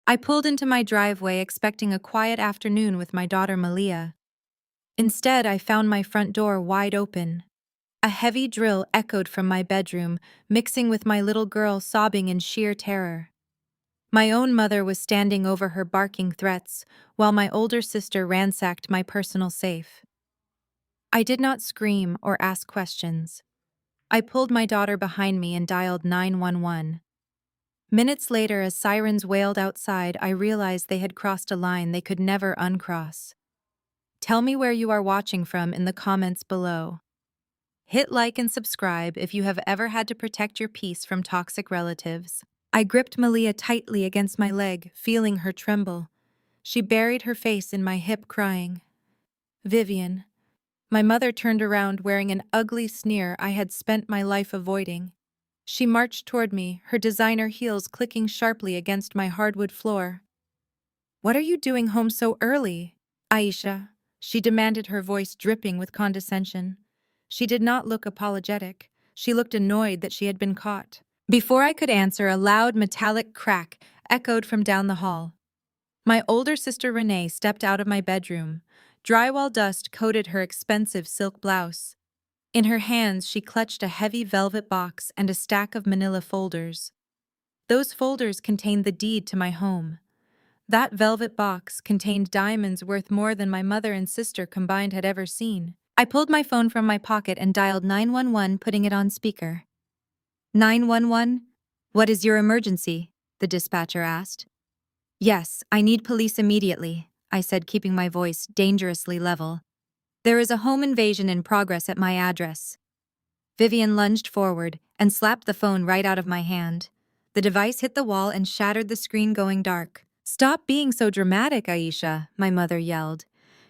I pulled into my driveway expecting a quiet afternoon with my daughter Malia. Instead, I found my front door wide open. A heavy drill echoed from my bedroom, mixing with my little girl sobbing in sheer terror. My own mother was standing over her barking threats, while my older sister ransacked my personal safe. I did not scream or ask questions. I pulled my daughter behind me and dialed 911. Minutes later, as sirens wailed outside, I realized they had crossed a line they could never uncross. Tell me where you are watching from in the comments below. Hit like and subscribe if you have ever had to protect your peace from toxic relatives. I gripped Malia tightly against my leg, feeling her tremble. She buried her face in my hip, crying. Vivian. My mother turned around wearing an ugly sneer I had spent my life avoiding. She marched toward me, her designer heels clicking sharply against my hardwood floor. What are you doing home so early, Aisha? She demanded, her voice dripping with condescension. She did not look apologetic. She looked annoyed that she had been caught. Before I could answer, a loud metallic crack echoed from down the hall. My older sister Renee stepped out of my bedroom. Drywall dust coated her expensive silk blouse. In her hands, she clutched a heavy velvet box and a stack of manila folders. Those folders contained the deed to my home. That velvet box contained diamonds worth more than my mother and sister combined had ever seen. I pulled my phone from my pocket and dialed 911, putting it on speaker. 911? What is your emergency? The dispatcher asked. Yes, I need police immediately, I said, keeping my voice dangerously level. There is a home invasion in progress at my address. Vivian lunged forward and slapped the phone right out of my hand. The device hit the wall and shattered the screen, going dark. Stop being so dramatic, Aisha, my mother yelled.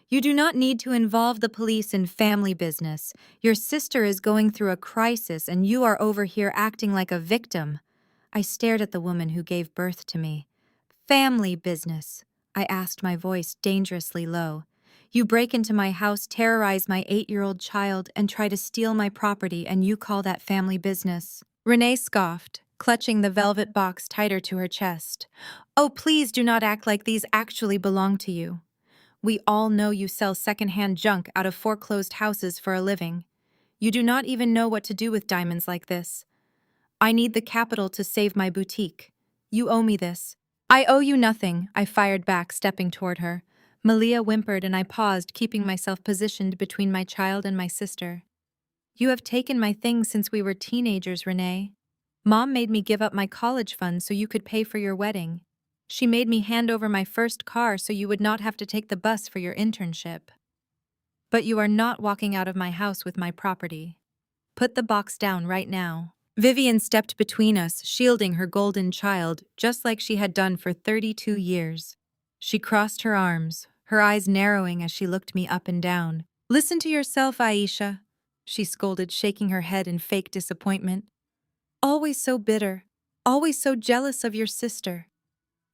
You do not need to involve the police in family business. Your sister is going through a crisis and you are over here acting like a victim. I stared at the woman who gave birth to me. Family business, I asked, my voice dangerously low. You break into my house, terrorize my 8-year-old child, and try to steal my property, and you call that family business? Renee scoffed, clutching the velvet box tighter to her chest. Oh, please do not act like these actually belong to you. We all know you sell secondhand junk out of foreclosed houses for a living. You do not even know what to do with diamonds like this. I need the capital to save my boutique. You owe me this. I owe you nothing, I fired back, stepping toward her. Malia whimpered and I paused, keeping myself positioned between my child and my sister. You have taken my things since we were teenagers, Renee. Mom made me give up my college fund so you could pay for your wedding. She made me hand over my first car so you would not have to take the bus for your internship. But you are not walking out of my house with my property. Put the box down right now. Vivian stepped between us, shielding her golden child, just like she had done for 32 years. She crossed her arms, her eyes narrowing as she looked me up and down. Listen to yourself, Aisha, she scolded, shaking her head in fake disappointment. Always so bitter, always so jealous of your sister.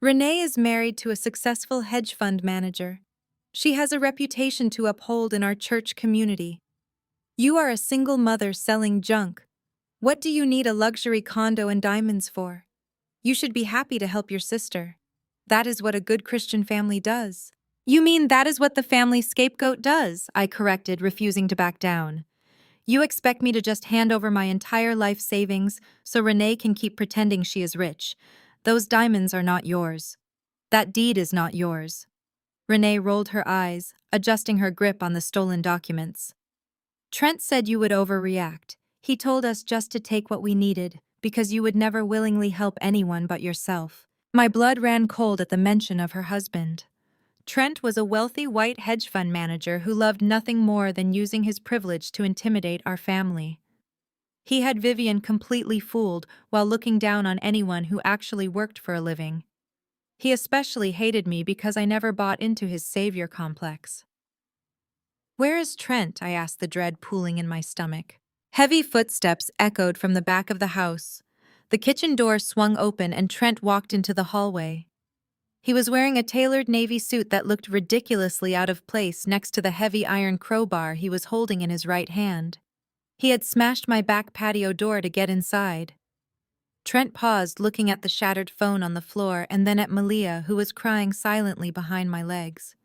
Renee is married to a successful hedge fund manager. She has a reputation to uphold in our church community. You are a single mother selling junk. What do you need a luxury condo and diamonds for? You should be happy to help your sister. That is what a good Christian family does. You mean that is what the family scapegoat does? I corrected, refusing to back down. You expect me to just hand over my entire life savings so Renee can keep pretending she is rich. Those diamonds are not yours. That deed is not yours. Renee rolled her eyes, adjusting her grip on the stolen documents. Trent said you would overreact. He told us just to take what we needed, because you would never willingly help anyone but yourself. My blood ran cold at the mention of her husband. Trent was a wealthy white hedge fund manager who loved nothing more than using his privilege to intimidate our family. He had Vivian completely fooled while looking down on anyone who actually worked for a living. He especially hated me because I never bought into his savior complex. Where is Trent? I asked, the dread pooling in my stomach. Heavy footsteps echoed from the back of the house. The kitchen door swung open and Trent walked into the hallway. He was wearing a tailored navy suit that looked ridiculously out of place next to the heavy iron crowbar he was holding in his right hand. He had smashed my back patio door to get inside. Trent paused, looking at the shattered phone on the floor and then at Malia, who was crying silently behind my legs.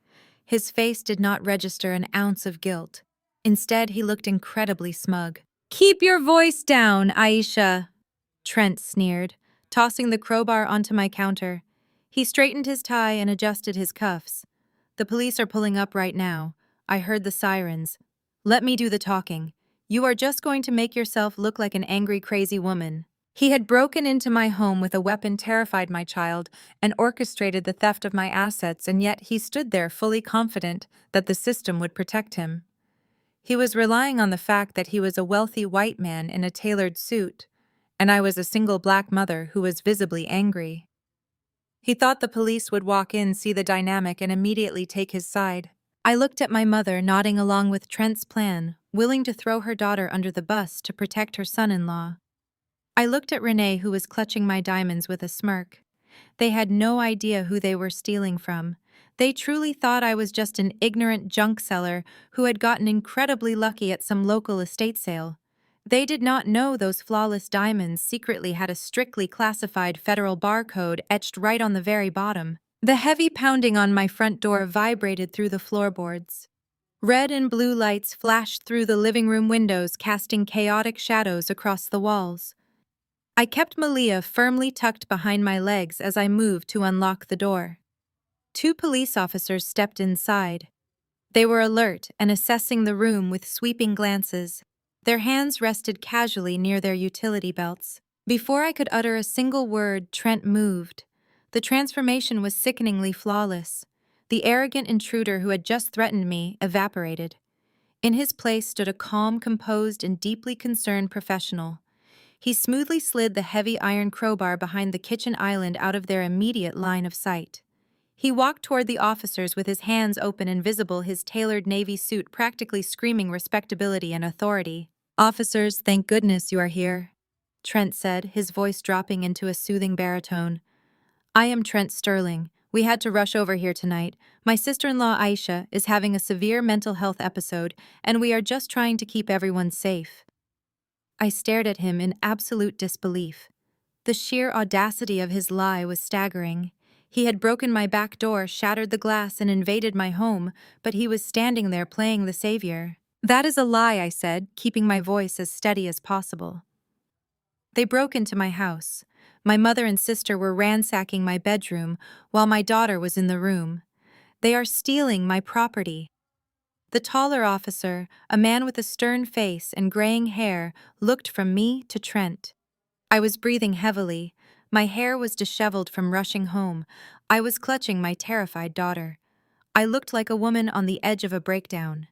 His face did not register an ounce of guilt. Instead, he looked incredibly smug. "Keep your voice down, Aisha," Trent sneered, tossing the crowbar onto my counter. He straightened his tie and adjusted his cuffs. "The police are pulling up right now. I heard the sirens. Let me do the talking. You are just going to make yourself look like an angry, crazy woman." He had broken into my home with a weapon, terrified my child, and orchestrated the theft of my assets, and yet he stood there fully confident that the system would protect him. He was relying on the fact that he was a wealthy white man in a tailored suit, and I was a single black mother who was visibly angry. He thought the police would walk in, see the dynamic, and immediately take his side. I looked at my mother, nodding along with Trent's plan, willing to throw her daughter under the bus to protect her son-in-law. I looked at Renee, who was clutching my diamonds with a smirk. They had no idea who they were stealing from. They truly thought I was just an ignorant junk seller who had gotten incredibly lucky at some local estate sale. They did not know those flawless diamonds secretly had a strictly classified federal barcode etched right on the very bottom. The heavy pounding on my front door vibrated through the floorboards. Red and blue lights flashed through the living room windows, casting chaotic shadows across the walls. I kept Malia firmly tucked behind my legs as I moved to unlock the door. Two police officers stepped inside. They were alert and assessing the room with sweeping glances. Their hands rested casually near their utility belts. Before I could utter a single word, Trent moved. The transformation was sickeningly flawless. The arrogant intruder who had just threatened me evaporated. In his place stood a calm, composed, and deeply concerned professional. He smoothly slid the heavy iron crowbar behind the kitchen island out of their immediate line of sight. He walked toward the officers with his hands open and visible, his tailored navy suit practically screaming respectability and authority. "Officers, thank goodness you are here," Trent said, his voice dropping into a soothing baritone. "I am Trent Sterling. We had to rush over here tonight. My sister-in-law Aisha is having a severe mental health episode, and we are just trying to keep everyone safe." I stared at him in absolute disbelief. The sheer audacity of his lie was staggering. He had broken my back door, shattered the glass, and invaded my home, but he was standing there playing the savior. "That is a lie," I said, keeping my voice as steady as possible. "They broke into my house. My mother and sister were ransacking my bedroom while my daughter was in the room. They are stealing my property." The taller officer, a man with a stern face and graying hair, looked from me to Trent. I was breathing heavily. My hair was disheveled from rushing home. I was clutching my terrified daughter. I looked like a woman on the edge of a breakdown.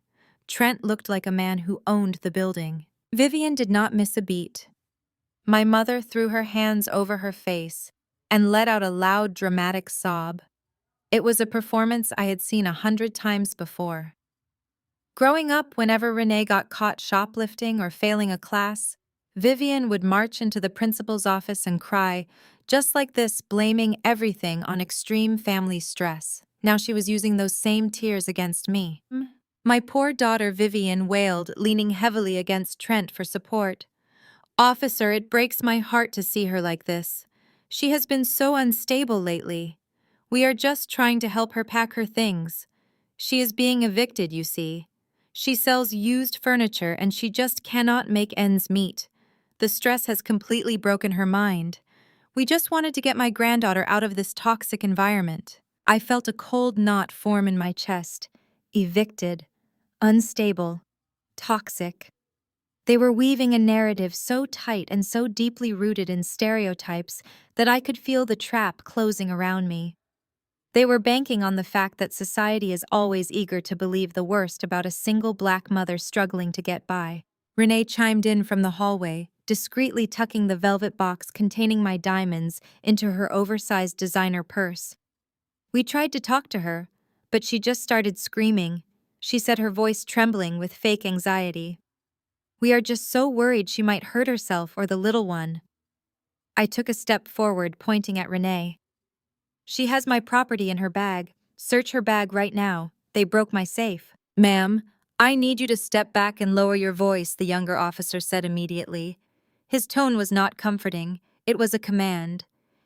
Trent looked like a man who owned the building. Vivian did not miss a beat. My mother threw her hands over her face and let out a loud, dramatic sob. It was a performance I had seen 100 times before. Growing up, whenever Renee got caught shoplifting or failing a class, Vivian would march into the principal's office and cry, just like this, blaming everything on extreme family stress. Now she was using those same tears against me. My poor daughter Vivian wailed, leaning heavily against Trent for support. "Officer, it breaks my heart to see her like this. She has been so unstable lately. We are just trying to help her pack her things. She is being evicted, you see. She sells used furniture and she just cannot make ends meet. The stress has completely broken her mind. We just wanted to get my granddaughter out of this toxic environment." I felt a cold knot form in my chest. Evicted, unstable, toxic. They were weaving a narrative so tight and so deeply rooted in stereotypes that I could feel the trap closing around me. They were banking on the fact that society is always eager to believe the worst about a single black mother struggling to get by. Renee chimed in from the hallway, discreetly tucking the velvet box containing my diamonds into her oversized designer purse. We tried to talk to her, but she just started screaming. She said, her voice trembling with fake anxiety. "We are just so worried she might hurt herself or the little one." I took a step forward, pointing at Renee. "She has my property in her bag. Search her bag right now. They broke my safe." "Ma'am, I need you to step back and lower your voice," the younger officer said immediately. His tone was not comforting. It was a command.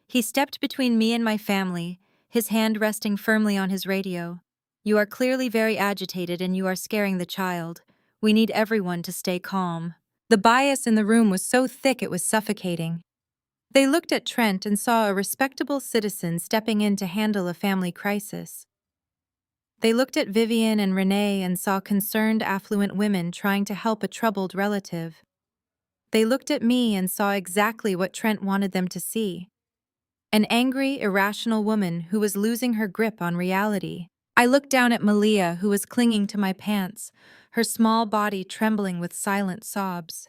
He stepped between me and my family, his hand resting firmly on his radio. "You are clearly very agitated and you are scaring the child. We need everyone to stay calm." The bias in the room was so thick it was suffocating. They looked at Trent and saw a respectable citizen stepping in to handle a family crisis. They looked at Vivian and Renee and saw concerned, affluent women trying to help a troubled relative. They looked at me and saw exactly what Trent wanted them to see: an angry, irrational woman who was losing her grip on reality. I looked down at Malia, who was clinging to my pants, her small body trembling with silent sobs.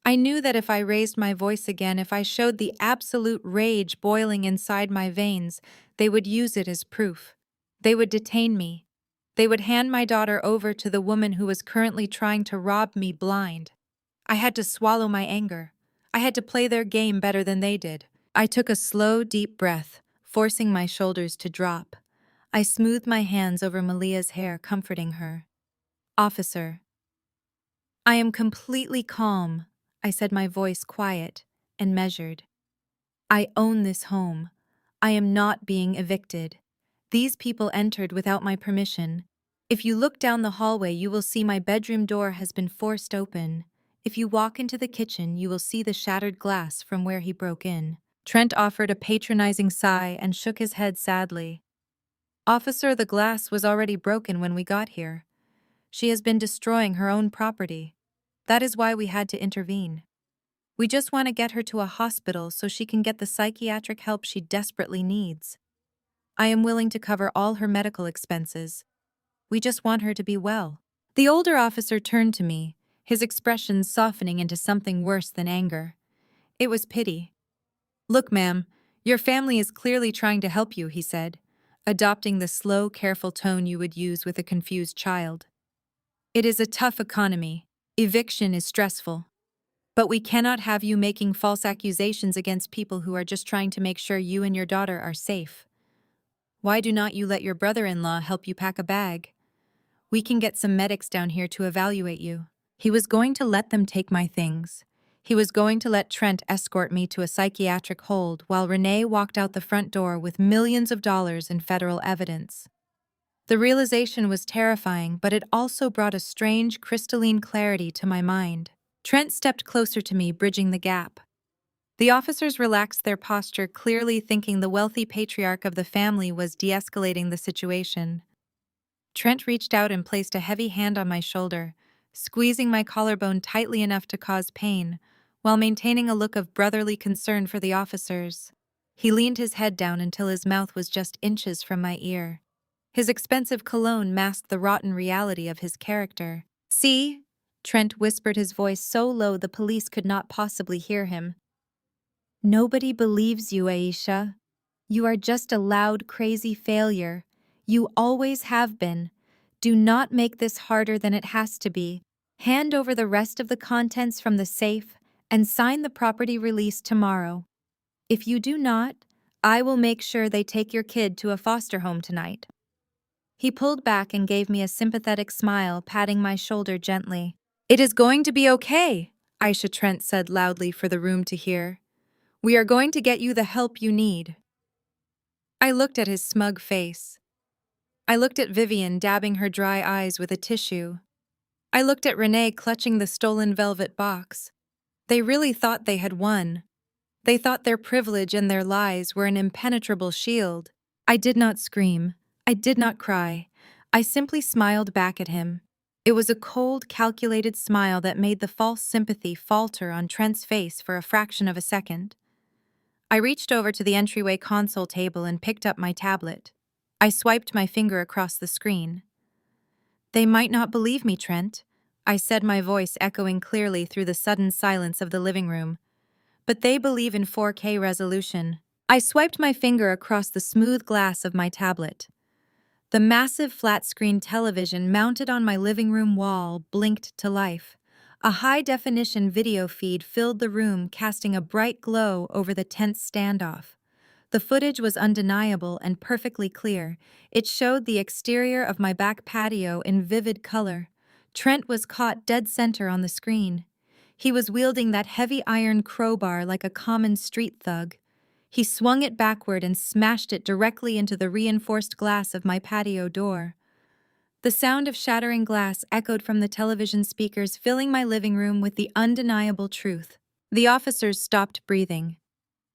I knew that if I raised my voice again, if I showed the absolute rage boiling inside my veins, they would use it as proof. They would detain me. They would hand my daughter over to the woman who was currently trying to rob me blind. I had to swallow my anger. I had to play their game better than they did. I took a slow, deep breath, forcing my shoulders to drop. I smoothed my hands over Malia's hair, comforting her. "Officer, I am completely calm," I said, my voice quiet and measured. "I own this home. I am not being evicted. These people entered without my permission. If you look down the hallway, you will see my bedroom door has been forced open. If you walk into the kitchen, you will see the shattered glass from where he broke in." Trent offered a patronizing sigh and shook his head sadly. "Officer, the glass was already broken when we got here. She has been destroying her own property. That is why we had to intervene. We just want to get her to a hospital so she can get the psychiatric help she desperately needs. I am willing to cover all her medical expenses. We just want her to be well." The older officer turned to me, his expression softening into something worse than anger. It was pity. "Look, ma'am, your family is clearly trying to help you," he said, adopting the slow, careful tone you would use with a confused child. "It is a tough economy. Eviction is stressful. But we cannot have you making false accusations against people who are just trying to make sure you and your daughter are safe. Why do not you let your brother-in-law help you pack a bag? We can get some medics down here to evaluate you." He was going to let them take my things. He was going to let Trent escort me to a psychiatric hold while Renee walked out the front door with millions of dollars in federal evidence. The realization was terrifying, but it also brought a strange, crystalline clarity to my mind. Trent stepped closer to me, bridging the gap. The officers relaxed their posture, clearly thinking the wealthy patriarch of the family was de-escalating the situation. Trent reached out and placed a heavy hand on my shoulder, squeezing my collarbone tightly enough to cause pain, while maintaining a look of brotherly concern for the officers. He leaned his head down until his mouth was just inches from my ear. His expensive cologne masked the rotten reality of his character. "See?" Trent whispered, his voice so low the police could not possibly hear him. "Nobody believes you, Aisha. You are just a loud, crazy failure. You always have been. Do not make this harder than it has to be. Hand over the rest of the contents from the safe and sign the property release tomorrow. If you do not, I will make sure they take your kid to a foster home tonight." He pulled back and gave me a sympathetic smile, patting my shoulder gently. "It is going to be okay," Aisha Trent said loudly for the room to hear. "We are going to get you the help you need." I looked at his smug face. I looked at Vivian dabbing her dry eyes with a tissue. I looked at Renee clutching the stolen velvet box. They really thought they had won. They thought their privilege and their lies were an impenetrable shield. I did not scream. I did not cry. I simply smiled back at him. It was a cold, calculated smile that made the false sympathy falter on Trent's face for a fraction of a second. I reached over to the entryway console table and picked up my tablet. I swiped my finger across the screen. "They might not believe me, Trent," I said, my voice echoing clearly through the sudden silence of the living room. "But they believe in 4K resolution." I swiped my finger across the smooth glass of my tablet. The massive flat-screen television mounted on my living room wall blinked to life. A high-definition video feed filled the room, casting a bright glow over the tense standoff. The footage was undeniable and perfectly clear. It showed the exterior of my back patio in vivid color. Trent was caught dead center on the screen. He was wielding that heavy iron crowbar like a common street thug. He swung it backward and smashed it directly into the reinforced glass of my patio door. The sound of shattering glass echoed from the television speakers, filling my living room with the undeniable truth. The officers stopped breathing.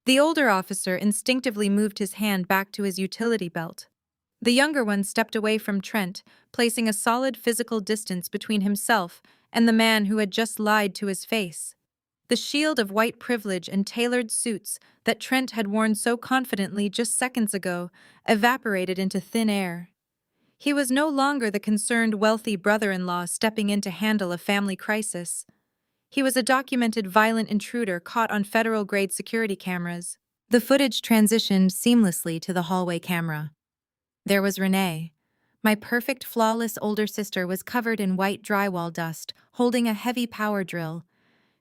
The older officer instinctively moved his hand back to his utility belt. The younger one stepped away from Trent, placing a solid physical distance between himself and the man who had just lied to his face. The shield of white privilege and tailored suits that Trent had worn so confidently just seconds ago evaporated into thin air. He was no longer the concerned wealthy brother-in-law stepping in to handle a family crisis. He was a documented violent intruder caught on federal-grade security cameras. The footage transitioned seamlessly to the hallway camera. There was Renee. My perfect, flawless older sister was covered in white drywall dust, holding a heavy power drill.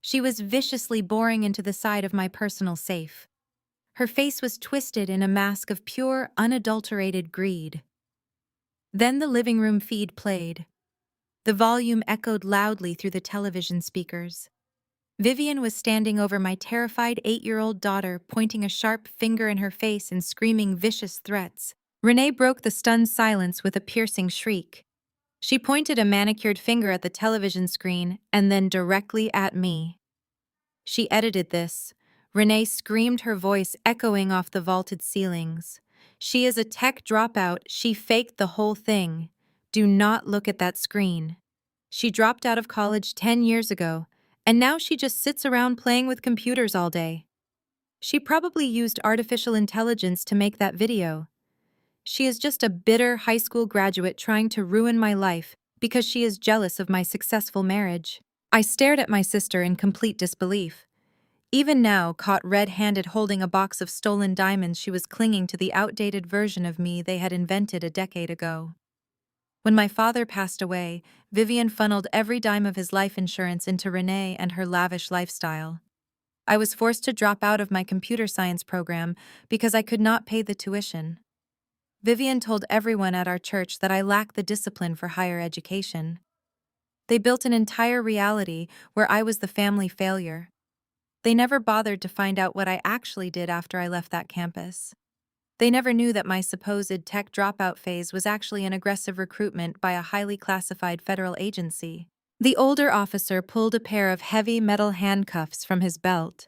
She was viciously boring into the side of my personal safe. Her face was twisted in a mask of pure, unadulterated greed. Then the living room feed played. The volume echoed loudly through the television speakers. Vivian was standing over my terrified 8-year-old daughter, pointing a sharp finger in her face and screaming vicious threats. Renee broke the stunned silence with a piercing shriek. She pointed a manicured finger at the television screen and then directly at me. She edited this. Renee screamed, her voice echoing off the vaulted ceilings. She is a tech dropout. She faked the whole thing. Do not look at that screen. She dropped out of college 10 years ago, and now she just sits around playing with computers all day. She probably used artificial intelligence to make that video. She is just a bitter high school graduate trying to ruin my life because she is jealous of my successful marriage. I stared at my sister in complete disbelief. Even now, caught red-handed holding a box of stolen diamonds, she was clinging to the outdated version of me they had invented a decade ago. When my father passed away, Vivian funneled every dime of his life insurance into Renee and her lavish lifestyle. I was forced to drop out of my computer science program because I could not pay the tuition. Vivian told everyone at our church that I lacked the discipline for higher education. They built an entire reality where I was the family failure. They never bothered to find out what I actually did after I left that campus. They never knew that my supposed tech dropout phase was actually an aggressive recruitment by a highly classified federal agency. The older officer pulled a pair of heavy metal handcuffs from his belt.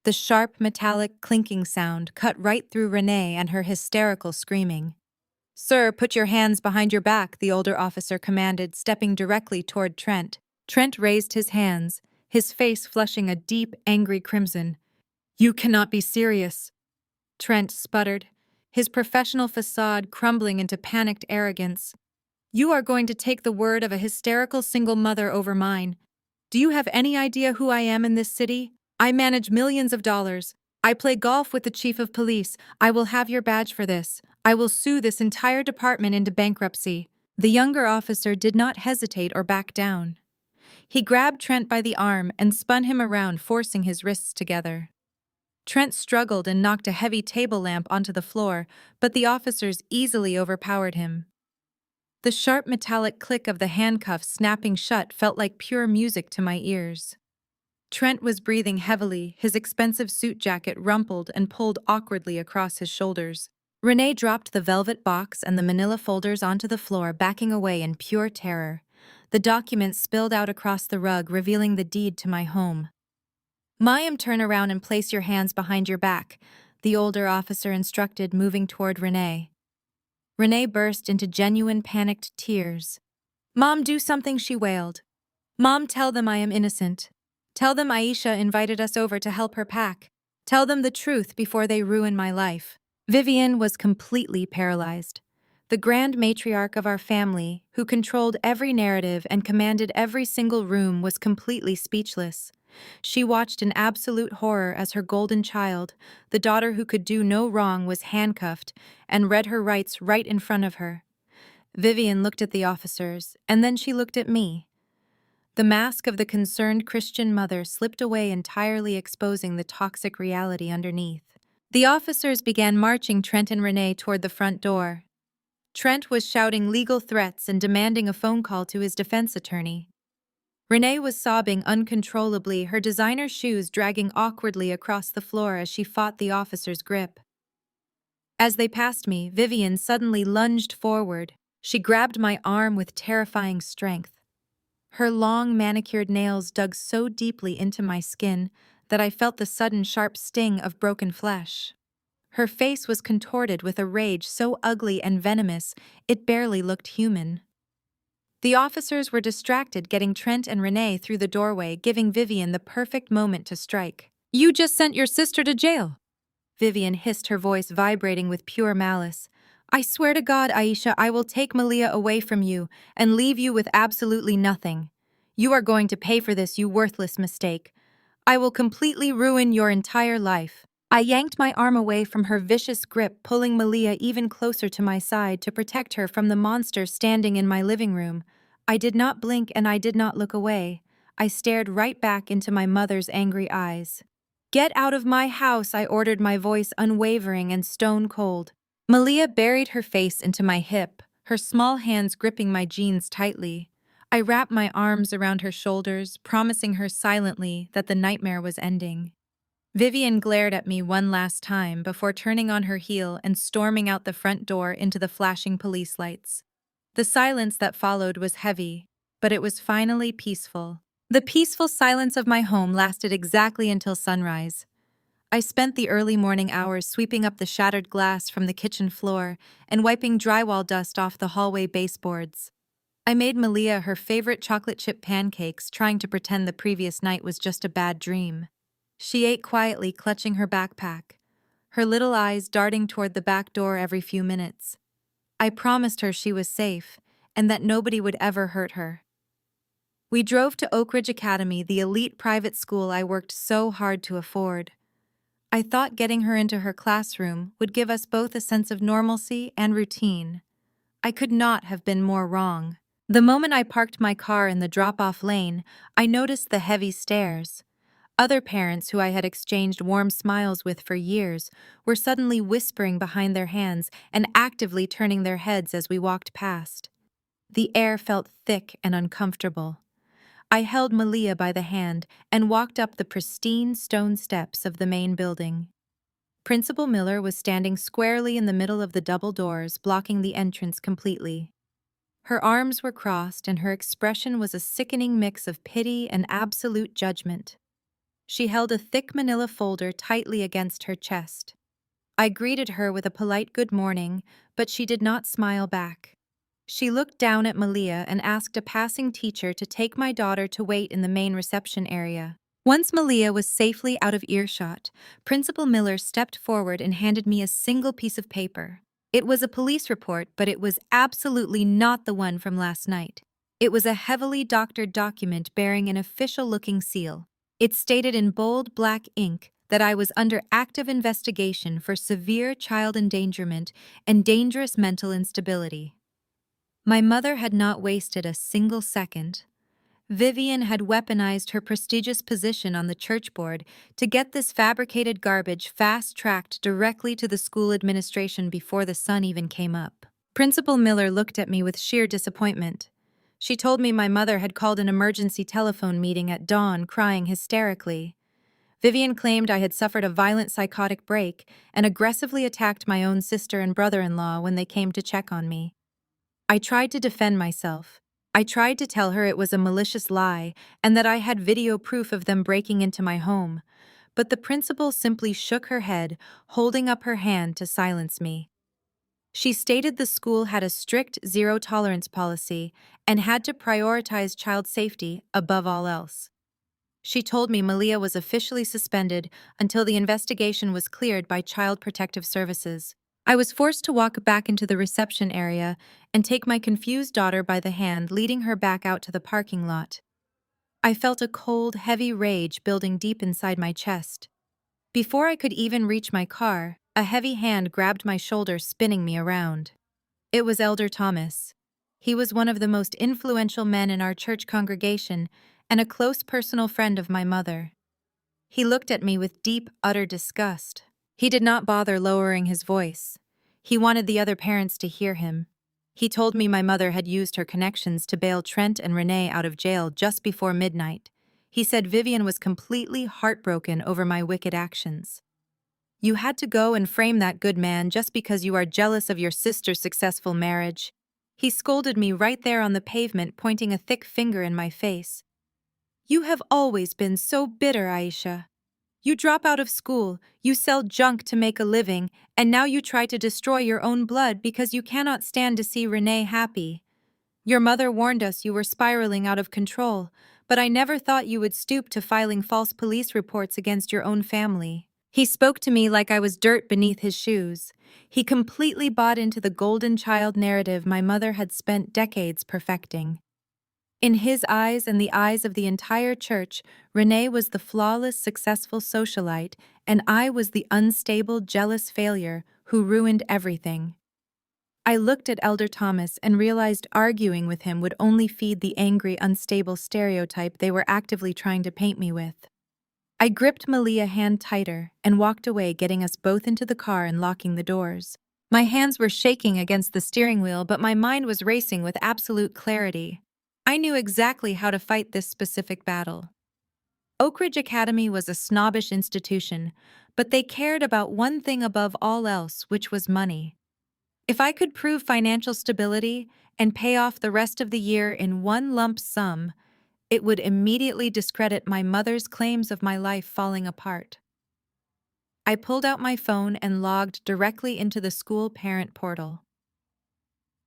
The sharp, metallic clinking sound cut right through Renee and her hysterical screaming. "Sir, put your hands behind your back," the older officer commanded, stepping directly toward Trent. Trent raised his hands, his face flushing a deep, angry crimson. "You cannot be serious," Trent sputtered, his professional facade crumbling into panicked arrogance. "You are going to take the word of a hysterical single mother over mine. Do you have any idea who I am in this city? I manage millions of dollars. I play golf with the chief of police. I will have your badge for this. I will sue this entire department into bankruptcy." The younger officer did not hesitate or back down. He grabbed Trent by the arm and spun him around, forcing his wrists together. Trent struggled and knocked a heavy table lamp onto the floor, but the officers easily overpowered him. The sharp metallic click of the handcuffs snapping shut felt like pure music to my ears. Trent was breathing heavily, his expensive suit jacket rumpled and pulled awkwardly across his shoulders. Renee dropped the velvet box and the manila folders onto the floor, backing away in pure terror. The documents spilled out across the rug, revealing the deed to my home. "Mayim, turn around and place your hands behind your back," the older officer instructed, moving toward Renee. Renee burst into genuine panicked tears. "Mom, do something," she wailed. "Mom, tell them I am innocent. Tell them Aisha invited us over to help her pack. Tell them the truth before they ruin my life." Vivian was completely paralyzed. The grand matriarch of our family, who controlled every narrative and commanded every single room, was completely speechless. She watched in absolute horror as her golden child, the daughter who could do no wrong, was handcuffed and read her rights right in front of her. Vivian looked at the officers, and then she looked at me. The mask of the concerned Christian mother slipped away, entirely exposing the toxic reality underneath. The officers began marching Trent and Renee toward the front door. Trent was shouting legal threats and demanding a phone call to his defense attorney. Renee was sobbing uncontrollably, her designer shoes dragging awkwardly across the floor as she fought the officer's grip. As they passed me, Vivian suddenly lunged forward. She grabbed my arm with terrifying strength. Her long, manicured nails dug so deeply into my skin that I felt the sudden sharp sting of broken flesh. Her face was contorted with a rage so ugly and venomous it barely looked human. The officers were distracted getting Trent and Renee through the doorway, giving Vivian the perfect moment to strike. "You just sent your sister to jail!" Vivian hissed, her voice vibrating with pure malice. "I swear to God, Aisha, I will take Malia away from you and leave you with absolutely nothing. You are going to pay for this, you worthless mistake. I will completely ruin your entire life." I yanked my arm away from her vicious grip, pulling Malia even closer to my side to protect her from the monster standing in my living room. I did not blink and I did not look away. I stared right back into my mother's angry eyes. "Get out of my house," I ordered, my voice unwavering and stone cold. Malia buried her face into my hip, her small hands gripping my jeans tightly. I wrapped my arms around her shoulders, promising her silently that the nightmare was ending. Vivian glared at me one last time before turning on her heel and storming out the front door into the flashing police lights. The silence that followed was heavy, but it was finally peaceful. The peaceful silence of my home lasted exactly until sunrise. I spent the early morning hours sweeping up the shattered glass from the kitchen floor and wiping drywall dust off the hallway baseboards. I made Malia her favorite chocolate chip pancakes, trying to pretend the previous night was just a bad dream. She ate quietly, clutching her backpack, her little eyes darting toward the back door every few minutes. I promised her she was safe and that nobody would ever hurt her. We drove to Oak Ridge Academy, the elite private school I worked so hard to afford. I thought getting her into her classroom would give us both a sense of normalcy and routine. I could not have been more wrong. The moment I parked my car in the drop-off lane, I noticed the heavy stares. Other parents who I had exchanged warm smiles with for years were suddenly whispering behind their hands and actively turning their heads as we walked past. The air felt thick and uncomfortable. I held Malia by the hand and walked up the pristine stone steps of the main building. Principal Miller was standing squarely in the middle of the double doors, blocking the entrance completely. Her arms were crossed and her expression was a sickening mix of pity and absolute judgment. She held a thick manila folder tightly against her chest. I greeted her with a polite good morning, but she did not smile back. She looked down at Malia and asked a passing teacher to take my daughter to wait in the main reception area. Once Malia was safely out of earshot, Principal Miller stepped forward and handed me a single piece of paper. It was a police report, but it was absolutely not the one from last night. It was a heavily doctored document bearing an official-looking seal. It stated in bold black ink that I was under active investigation for severe child endangerment and dangerous mental instability. My mother had not wasted a single second. Vivian had weaponized her prestigious position on the church board to get this fabricated garbage fast-tracked directly to the school administration before the sun even came up. Principal Miller looked at me with sheer disappointment. She told me my mother had called an emergency telephone meeting at dawn, crying hysterically. Vivian claimed I had suffered a violent psychotic break and aggressively attacked my own sister and brother-in-law when they came to check on me. I tried to defend myself. I tried to tell her it was a malicious lie and that I had video proof of them breaking into my home, but the principal simply shook her head, holding up her hand to silence me. She stated the school had a strict zero-tolerance policy and had to prioritize child safety above all else. She told me Malia was officially suspended until the investigation was cleared by Child Protective Services. I was forced to walk back into the reception area and take my confused daughter by the hand, leading her back out to the parking lot. I felt a cold, heavy rage building deep inside my chest. Before I could even reach my car, a heavy hand grabbed my shoulder, spinning me around. It was Elder Thomas. He was one of the most influential men in our church congregation and a close personal friend of my mother. He looked at me with deep, utter disgust. He did not bother lowering his voice. He wanted the other parents to hear him. He told me my mother had used her connections to bail Trent and Renee out of jail just before midnight. He said Vivian was completely heartbroken over my wicked actions. You had to go and frame that good man just because you are jealous of your sister's successful marriage. He scolded me right there on the pavement, pointing a thick finger in my face. You have always been so bitter, Aisha. You drop out of school, you sell junk to make a living, and now you try to destroy your own blood because you cannot stand to see Renee happy. Your mother warned us you were spiraling out of control, but I never thought you would stoop to filing false police reports against your own family. He spoke to me like I was dirt beneath his shoes. He completely bought into the golden child narrative my mother had spent decades perfecting. In his eyes and the eyes of the entire church, Renee was the flawless, successful socialite, and I was the unstable, jealous failure who ruined everything. I looked at Elder Thomas and realized arguing with him would only feed the angry, unstable stereotype they were actively trying to paint me with. I gripped Malia's hand tighter and walked away, getting us both into the car and locking the doors. My hands were shaking against the steering wheel, but my mind was racing with absolute clarity. I knew exactly how to fight this specific battle. Oak Ridge Academy was a snobbish institution, but they cared about one thing above all else, which was money. If I could prove financial stability and pay off the rest of the year in one lump sum, it would immediately discredit my mother's claims of my life falling apart. I pulled out my phone and logged directly into the school parent portal.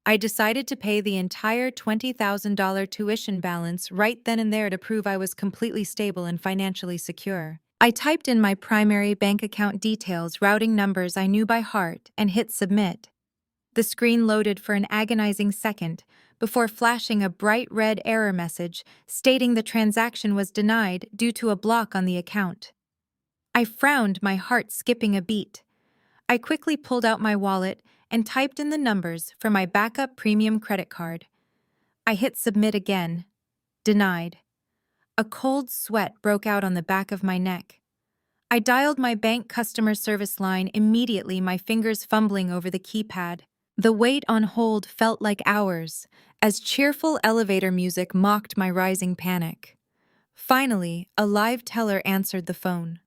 I decided to pay the entire $20,000 tuition balance right then and there to prove I was completely stable and financially secure. I typed in my primary bank account details, routing numbers I knew by heart, and hit submit. The screen loaded for an agonizing second before flashing a bright red error message stating the transaction was denied due to a block on the account. I frowned, my heart skipping a beat. I quickly pulled out my wallet and typed in the numbers for my backup premium credit card. I hit submit again. Denied. A cold sweat broke out on the back of my neck. I dialed my bank customer service line immediately, my fingers fumbling over the keypad. The wait on hold felt like hours, as cheerful elevator music mocked my rising panic. Finally, a live teller answered the phone.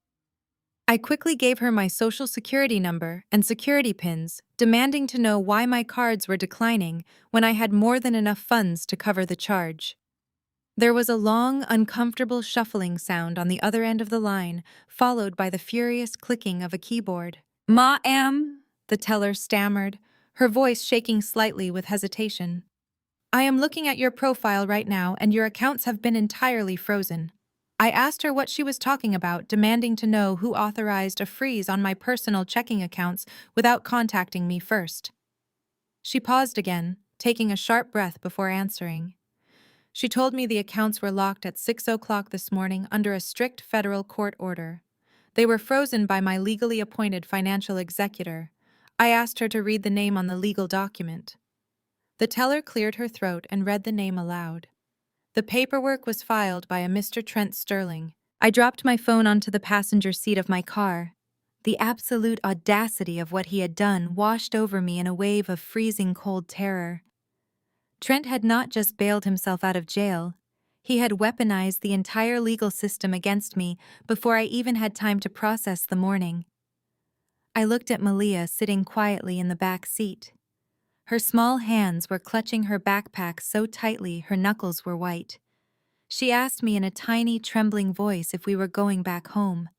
I quickly gave her my social security number and security pins, demanding to know why my cards were declining when I had more than enough funds to cover the charge. There was a long, uncomfortable shuffling sound on the other end of the line, followed by the furious clicking of a keyboard. "Ma'am," the teller stammered, her voice shaking slightly with hesitation. "I am looking at your profile right now, and your accounts have been entirely frozen." I asked her what she was talking about, demanding to know who authorized a freeze on my personal checking accounts without contacting me first. She paused again, taking a sharp breath before answering. She told me the accounts were locked at 6 o'clock this morning under a strict federal court order. They were frozen by my legally appointed financial executor. I asked her to read the name on the legal document. The teller cleared her throat and read the name aloud. The paperwork was filed by a Mr. Trent Sterling. I dropped my phone onto the passenger seat of my car. The absolute audacity of what he had done washed over me in a wave of freezing cold terror. Trent had not just bailed himself out of jail. He had weaponized the entire legal system against me before I even had time to process the morning. I looked at Malia sitting quietly in the back seat. Her small hands were clutching her backpack so tightly her knuckles were white. She asked me in a tiny, trembling voice if we were going back home.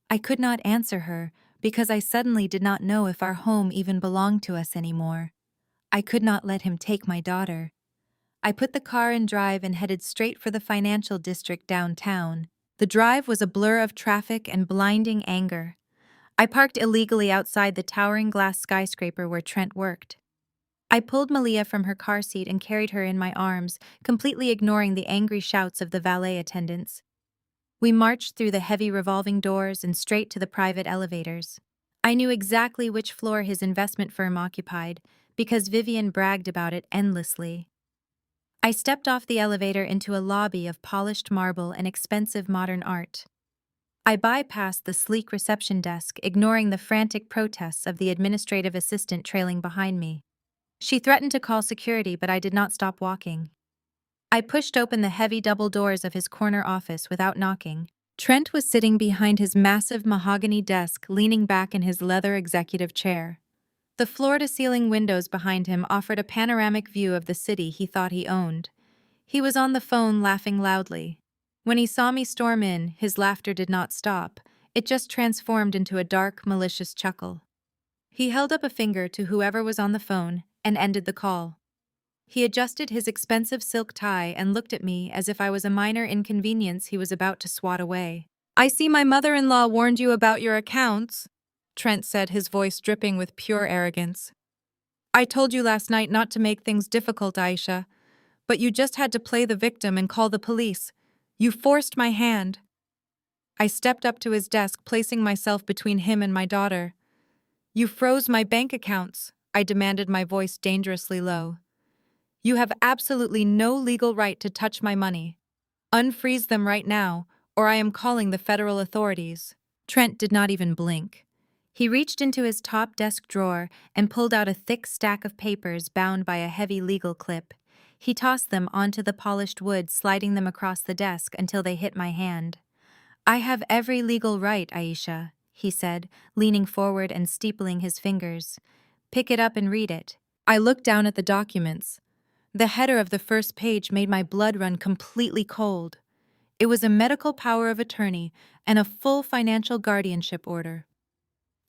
I could not answer her because I suddenly did not know if our home even belonged to us anymore. I could not let him take my daughter. I put the car in drive and headed straight for the financial district downtown. The drive was a blur of traffic and blinding anger. I parked illegally outside the towering glass skyscraper where Trent worked. I pulled Malia from her car seat and carried her in my arms, completely ignoring the angry shouts of the valet attendants. We marched through the heavy revolving doors and straight to the private elevators. I knew exactly which floor his investment firm occupied, because Vivian bragged about it endlessly. I stepped off the elevator into a lobby of polished marble and expensive modern art. I bypassed the sleek reception desk, ignoring the frantic protests of the administrative assistant trailing behind me. She threatened to call security, but I did not stop walking. I pushed open the heavy double doors of his corner office without knocking. Trent was sitting behind his massive mahogany desk, leaning back in his leather executive chair. The floor-to-ceiling windows behind him offered a panoramic view of the city he thought he owned. He was on the phone, laughing loudly. When he saw me storm in, his laughter did not stop. It just transformed into a dark, malicious chuckle. He held up a finger to whoever was on the phone and ended the call. He adjusted his expensive silk tie and looked at me as if I was a minor inconvenience he was about to swat away. "I see my mother-in-law warned you about your accounts," Trent said, his voice dripping with pure arrogance. "I told you last night not to make things difficult, Aisha, but you just had to play the victim and call the police. You forced my hand." I stepped up to his desk, placing myself between him and my daughter. "You froze my bank accounts," I demanded, my voice dangerously low. "You have absolutely no legal right to touch my money. Unfreeze them right now, or I am calling the federal authorities." Trent did not even blink. He reached into his top desk drawer and pulled out a thick stack of papers bound by a heavy legal clip. He tossed them onto the polished wood, sliding them across the desk until they hit my hand. "I have every legal right, Aisha," he said, leaning forward and steepling his fingers. "Pick it up and read it." I looked down at the documents. The header of the first page made my blood run completely cold. It was a medical power of attorney and a full financial guardianship order.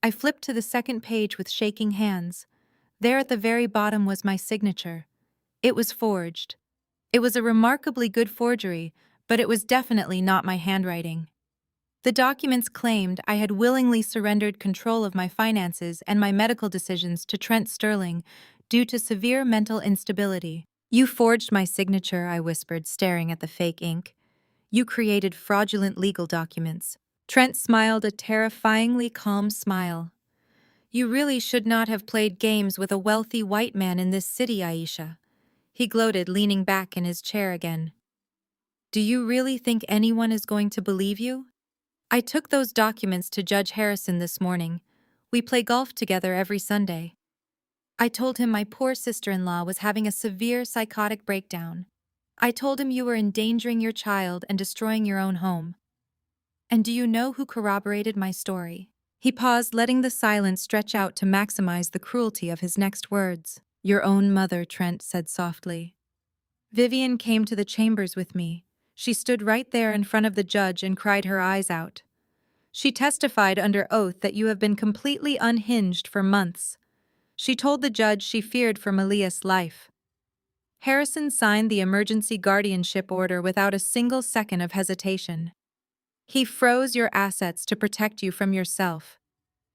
I flipped to the second page with shaking hands. There at the very bottom was my signature. It was forged. It was a remarkably good forgery, but it was definitely not my handwriting. The documents claimed I had willingly surrendered control of my finances and my medical decisions to Trent Sterling due to severe mental instability. "You forged my signature," I whispered, staring at the fake ink. "You created fraudulent legal documents." Trent smiled a terrifyingly calm smile. "You really should not have played games with a wealthy white man in this city, Aisha." He gloated, leaning back in his chair again. "Do you really think anyone is going to believe you? I took those documents to Judge Harrison this morning. We play golf together every Sunday. I told him my poor sister-in-law was having a severe psychotic breakdown. I told him you were endangering your child and destroying your own home. And do you know who corroborated my story?" He paused, letting the silence stretch out to maximize the cruelty of his next words. "Your own mother," Trent said softly. "Vivian came to the chambers with me. She stood right there in front of the judge and cried her eyes out. She testified under oath that you have been completely unhinged for months. She told the judge she feared for Malia's life." Harrison signed the emergency guardianship order without a single second of hesitation. "He froze your assets to protect you from yourself.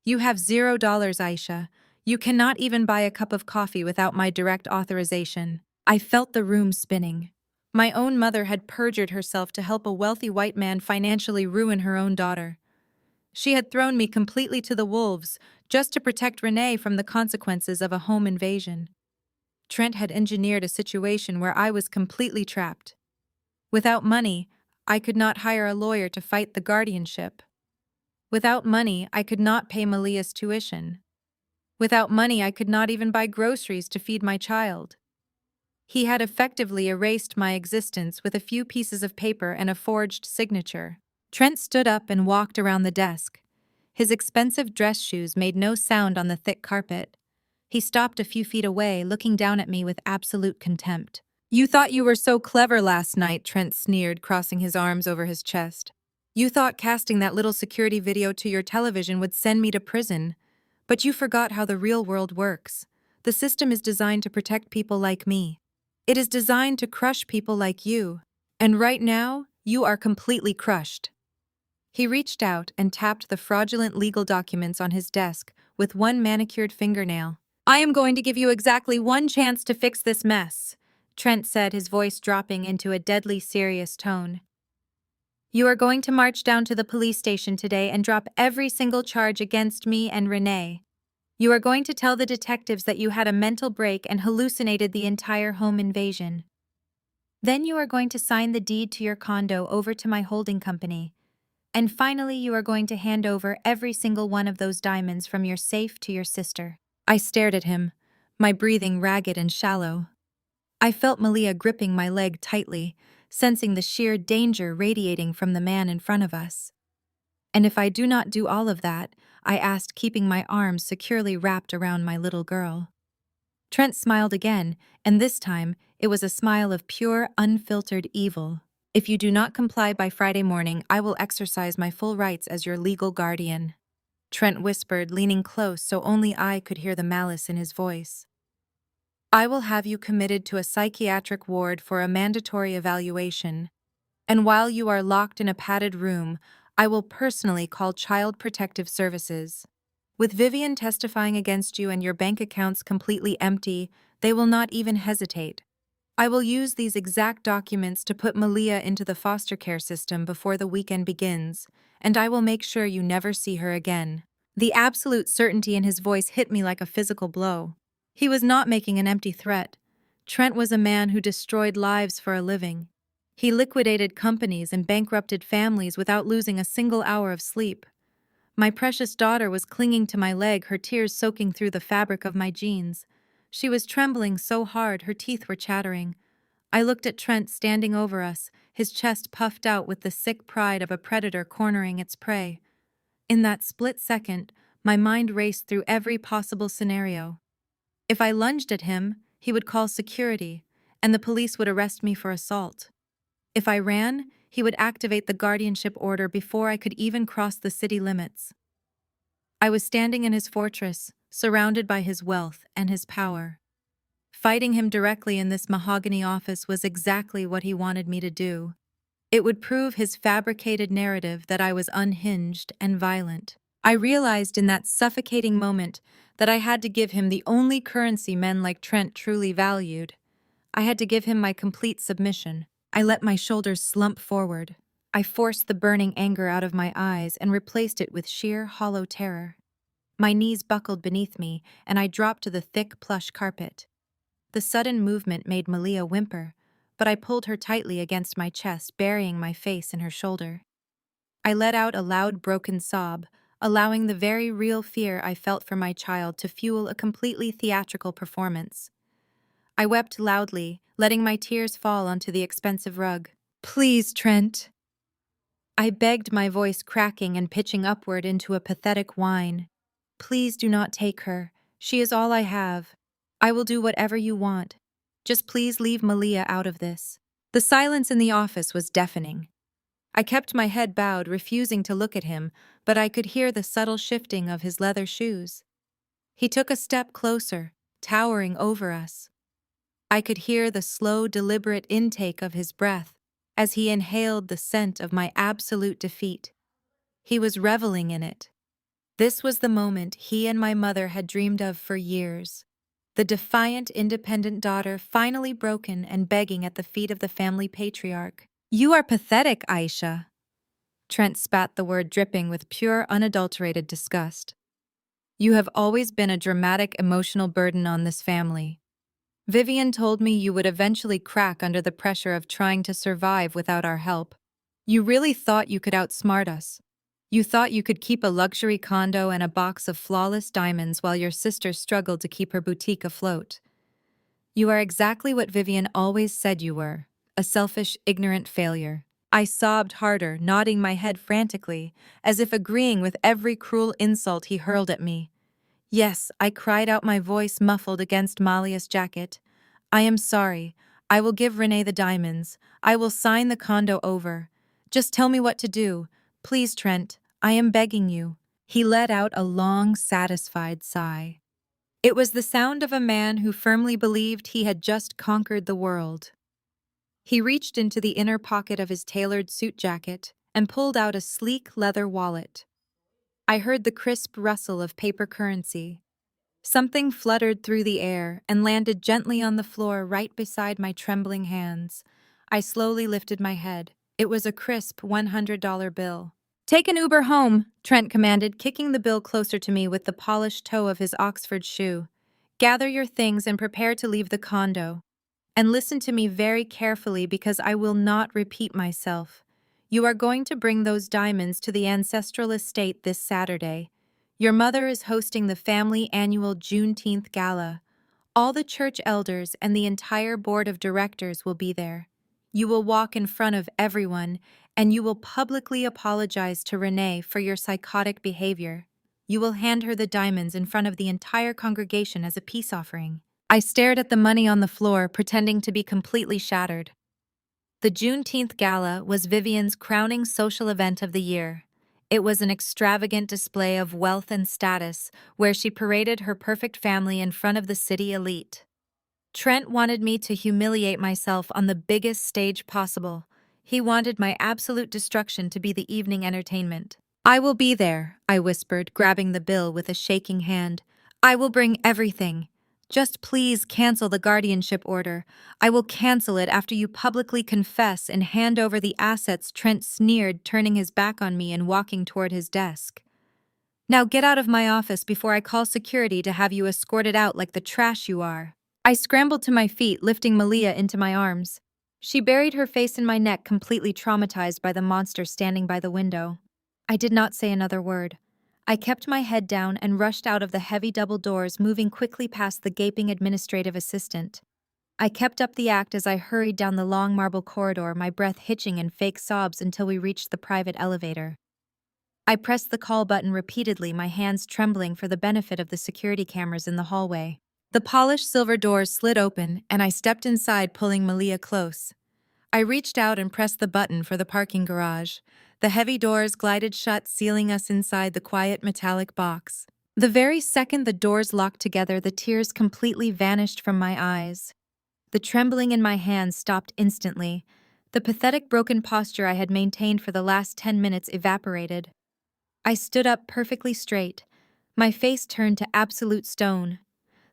You have $0, Aisha. You cannot even buy a cup of coffee without my direct authorization." I felt the room spinning. My own mother had perjured herself to help a wealthy white man financially ruin her own daughter. She had thrown me completely to the wolves just to protect Renee from the consequences of a home invasion. Trent had engineered a situation where I was completely trapped. Without money, I could not hire a lawyer to fight the guardianship. Without money, I could not pay Malia's tuition. Without money, I could not even buy groceries to feed my child. He had effectively erased my existence with a few pieces of paper and a forged signature. Trent stood up and walked around the desk. His expensive dress shoes made no sound on the thick carpet. He stopped a few feet away, looking down at me with absolute contempt. "You thought you were so clever last night," Trent sneered, crossing his arms over his chest. "You thought casting that little security video to your television would send me to prison. But you forgot how the real world works. The system is designed to protect people like me. It is designed to crush people like you. And right now, you are completely crushed." He reached out and tapped the fraudulent legal documents on his desk with one manicured fingernail. "I am going to give you exactly one chance to fix this mess," Trent said, his voice dropping into a deadly serious tone. "You are going to march down to the police station today and drop every single charge against me and Renee. You are going to tell the detectives that you had a mental break and hallucinated the entire home invasion. Then you are going to sign the deed to your condo over to my holding company. And finally, you are going to hand over every single one of those diamonds from your safe to your sister." I stared at him. my breathing ragged and shallow. I felt Malia gripping my leg tightly, sensing the sheer danger radiating from the man in front of us. And if I do not do all of that, I asked, keeping my arms securely wrapped around my little girl. Trent smiled again, and this time, it was a smile of pure, unfiltered evil. If you do not comply by Friday morning, I will exercise my full rights as your legal guardian. Trent whispered, leaning close so only I could hear the malice in his voice. I will have you committed to a psychiatric ward for a mandatory evaluation, and while you are locked in a padded room, I will personally call Child Protective Services. With Vivian testifying against you and your bank accounts completely empty, they will not even hesitate. I will use these exact documents to put Malia into the foster care system before the weekend begins, and I will make sure you never see her again. The absolute certainty in his voice hit me like a physical blow. He was not making an empty threat. Trent was a man who destroyed lives for a living. He liquidated companies and bankrupted families without losing a single hour of sleep. My precious daughter was clinging to my leg, her tears soaking through the fabric of my jeans. She was trembling so hard her teeth were chattering. I looked at Trent standing over us, his chest puffed out with the sick pride of a predator cornering its prey. In that split second, my mind raced through every possible scenario. If I lunged at him, he would call security, and the police would arrest me for assault. If I ran, he would activate the guardianship order before I could even cross the city limits. I was standing in his fortress, surrounded by his wealth and his power. Fighting him directly in this mahogany office was exactly what he wanted me to do. It would prove his fabricated narrative that I was unhinged and violent. I realized in that suffocating moment that I had to give him the only currency men like Trent truly valued. I had to give him my complete submission. I let my shoulders slump forward. I forced the burning anger out of my eyes and replaced it with sheer, hollow terror. My knees buckled beneath me, and I dropped to the thick, plush carpet. The sudden movement made Malia whimper, but I pulled her tightly against my chest, burying my face in her shoulder. I let out a loud, broken sob, allowing the very real fear I felt for my child to fuel a completely theatrical performance. I wept loudly, letting my tears fall onto the expensive rug. "Please, Trent." I begged, my voice cracking and pitching upward into a pathetic whine. "Please do not take her. She is all I have. I will do whatever you want. Just please leave Malia out of this." The silence in the office was deafening. I kept my head bowed, refusing to look at him, but I could hear the subtle shifting of his leather shoes. He took a step closer, towering over us. I could hear the slow, deliberate intake of his breath as he inhaled the scent of my absolute defeat. He was reveling in it. This was the moment he and my mother had dreamed of for years. The defiant, independent daughter finally broken and begging at the feet of the family patriarch. "You are pathetic, Aisha." Trent spat the word, dripping with pure, unadulterated disgust. "You have always been a dramatic, emotional burden on this family. Vivian told me you would eventually crack under the pressure of trying to survive without our help. You really thought you could outsmart us. You thought you could keep a luxury condo and a box of flawless diamonds while your sister struggled to keep her boutique afloat. You are exactly what Vivian always said you were, a selfish, ignorant failure." I sobbed harder, nodding my head frantically, as if agreeing with every cruel insult he hurled at me. "Yes," I cried out, my voice muffled against Malia's jacket. "I am sorry. I will give Renee the diamonds. I will sign the condo over. Just tell me what to do. Please, Trent, I am begging you." He let out a long, satisfied sigh. It was the sound of a man who firmly believed he had just conquered the world. He reached into the inner pocket of his tailored suit jacket and pulled out a sleek leather wallet. I heard the crisp rustle of paper currency. Something fluttered through the air and landed gently on the floor right beside my trembling hands. I slowly lifted my head. It was a crisp $100 bill. "Take an Uber home," Trent commanded, kicking the bill closer to me with the polished toe of his Oxford shoe. "Gather your things and prepare to leave the condo. And listen to me very carefully, because I will not repeat myself. You are going to bring those diamonds to the ancestral estate this Saturday. Your mother is hosting the family annual Juneteenth gala. All the church elders and the entire board of directors will be there. You will walk in front of everyone, and you will publicly apologize to Renee for your psychotic behavior. You will hand her the diamonds in front of the entire congregation as a peace offering. I stared at the money on the floor, pretending to be completely shattered. The Juneteenth Gala was Vivian's crowning social event of the year. It was an extravagant display of wealth and status, where she paraded her perfect family in front of the city elite. Trent wanted me to humiliate myself on the biggest stage possible. He wanted my absolute destruction to be the evening entertainment. "I will be there," I whispered, grabbing the bill with a shaking hand. "I will bring everything. Just please cancel the guardianship order. I will cancel it after you publicly confess and hand over the assets." Trent sneered, turning his back on me and walking toward his desk. "Now get out of my office before I call security to have you escorted out like the trash you are." I scrambled to my feet, lifting Malia into my arms. She buried her face in my neck, completely traumatized by the monster standing by the window. I did not say another word. I kept my head down and rushed out of the heavy double doors, moving quickly past the gaping administrative assistant. I kept up the act as I hurried down the long marble corridor, my breath hitching in fake sobs until we reached the private elevator. I pressed the call button repeatedly, my hands trembling for the benefit of the security cameras in the hallway. The polished silver doors slid open, and I stepped inside, pulling Malia close. I reached out and pressed the button for the parking garage. The heavy doors glided shut, sealing us inside the quiet metallic box. The very second the doors locked together, the tears completely vanished from my eyes. The trembling in my hands stopped instantly. The pathetic broken posture I had maintained for the last 10 minutes evaporated. I stood up perfectly straight, my face turned to absolute stone.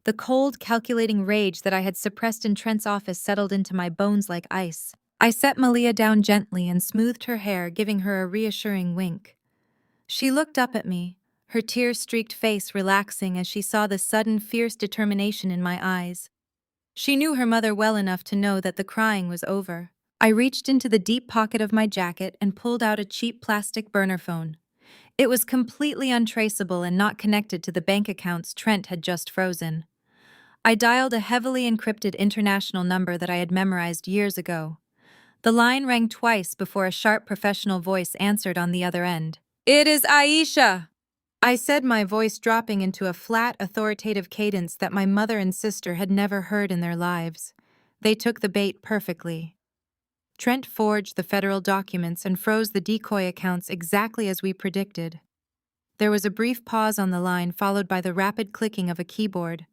The cold, calculating rage that I had suppressed in Trent's office settled into my bones like ice. I set Malia down gently and smoothed her hair, giving her a reassuring wink. She looked up at me, her tear-streaked face relaxing as she saw the sudden, fierce determination in my eyes. She knew her mother well enough to know that the crying was over. I reached into the deep pocket of my jacket and pulled out a cheap plastic burner phone. It was completely untraceable and not connected to the bank accounts Trent had just frozen. I dialed a heavily encrypted international number that I had memorized years ago. The line rang twice before a sharp professional voice answered on the other end. "It is Aisha," I said, my voice dropping into a flat, authoritative cadence that my mother and sister had never heard in their lives. They took the bait perfectly. Trent forged the federal documents and froze the decoy accounts exactly as we predicted. There was a brief pause on the line, followed by the rapid clicking of a keyboard.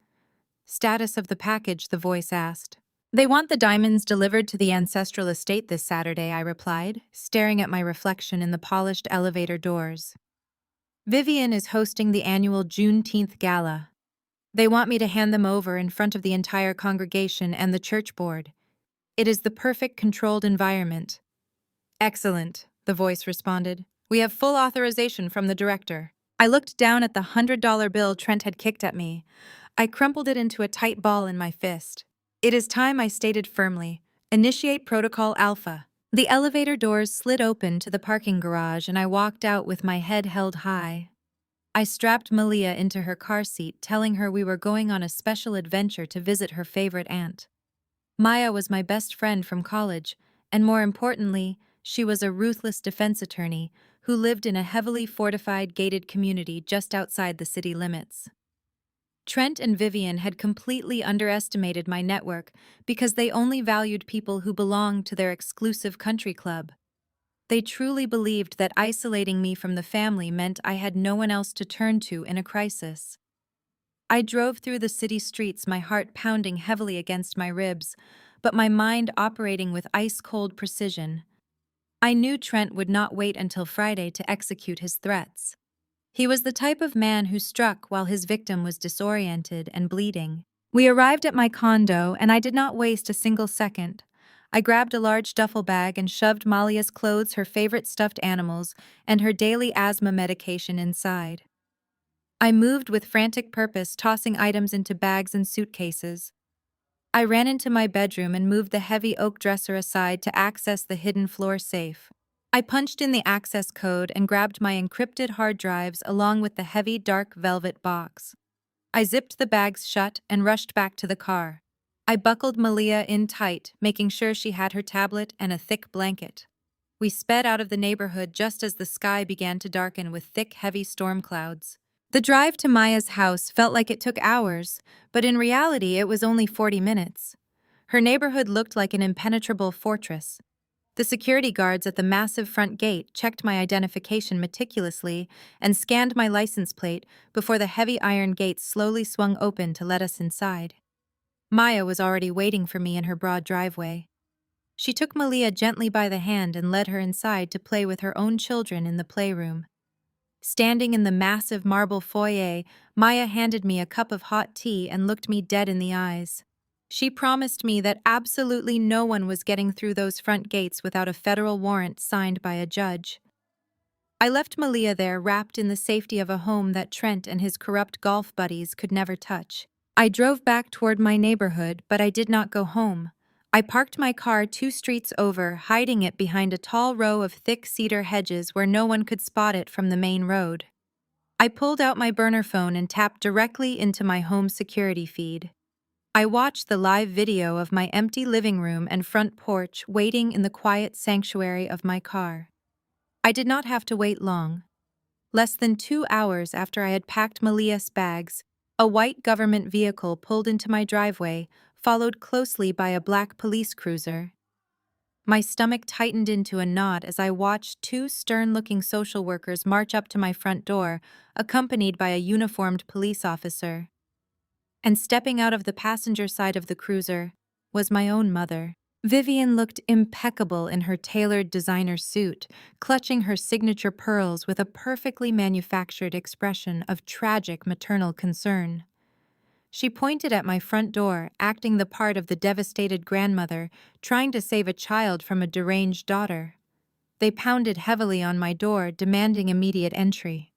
"Status of the package," the voice asked. "They want the diamonds delivered to the ancestral estate this Saturday," I replied, staring at my reflection in the polished elevator doors. "Vivian is hosting the annual Juneteenth Gala. They want me to hand them over in front of the entire congregation and the church board. It is the perfect controlled environment." "Excellent," the voice responded. "We have full authorization from the director." I looked down at the $100 bill Trent had kicked at me. I crumpled it into a tight ball in my fist. "It is time," I stated firmly. "Initiate Protocol Alpha." The elevator doors slid open to the parking garage, and I walked out with my head held high. I strapped Malia into her car seat, telling her we were going on a special adventure to visit her favorite aunt. Maya was my best friend from college, and more importantly, she was a ruthless defense attorney who lived in a heavily fortified gated community just outside the city limits. Trent and Vivian had completely underestimated my network because they only valued people who belonged to their exclusive country club. They truly believed that isolating me from the family meant I had no one else to turn to in a crisis. I drove through the city streets, my heart pounding heavily against my ribs, but my mind operating with ice-cold precision. I knew Trent would not wait until Friday to execute his threats. He was the type of man who struck while his victim was disoriented and bleeding. We arrived at my condo, and I did not waste a single second. I grabbed a large duffel bag and shoved Malia's clothes, her favorite stuffed animals, and her daily asthma medication inside. I moved with frantic purpose, tossing items into bags and suitcases. I ran into my bedroom and moved the heavy oak dresser aside to access the hidden floor safe. I punched in the access code and grabbed my encrypted hard drives along with the heavy dark velvet box. I zipped the bags shut and rushed back to the car. I buckled Malia in tight, making sure she had her tablet and a thick blanket. We sped out of the neighborhood just as the sky began to darken with thick, heavy storm clouds. The drive to Maya's house felt like it took hours, but in reality it was only 40 minutes. Her neighborhood looked like an impenetrable fortress. The security guards at the massive front gate checked my identification meticulously and scanned my license plate before the heavy iron gates slowly swung open to let us inside. Maya was already waiting for me in her broad driveway. She took Malia gently by the hand and led her inside to play with her own children in the playroom. Standing in the massive marble foyer, Maya handed me a cup of hot tea and looked me dead in the eyes. She promised me that absolutely no one was getting through those front gates without a federal warrant signed by a judge. I left Malia there wrapped in the safety of a home that Trent and his corrupt golf buddies could never touch. I drove back toward my neighborhood, but I did not go home. I parked my car 2 streets over, hiding it behind a tall row of thick cedar hedges where no one could spot it from the main road. I pulled out my burner phone and tapped directly into my home security feed. I watched the live video of my empty living room and front porch waiting in the quiet sanctuary of my car. I did not have to wait long. Less than 2 hours after I had packed Malia's bags, a white government vehicle pulled into my driveway, followed closely by a black police cruiser. My stomach tightened into a knot as I watched 2 stern-looking social workers march up to my front door, accompanied by a uniformed police officer. And stepping out of the passenger side of the cruiser was my own mother. Vivian looked impeccable in her tailored designer suit, clutching her signature pearls with a perfectly manufactured expression of tragic maternal concern. She pointed at my front door, acting the part of the devastated grandmother, trying to save a child from a deranged daughter. They pounded heavily on my door, demanding immediate entry.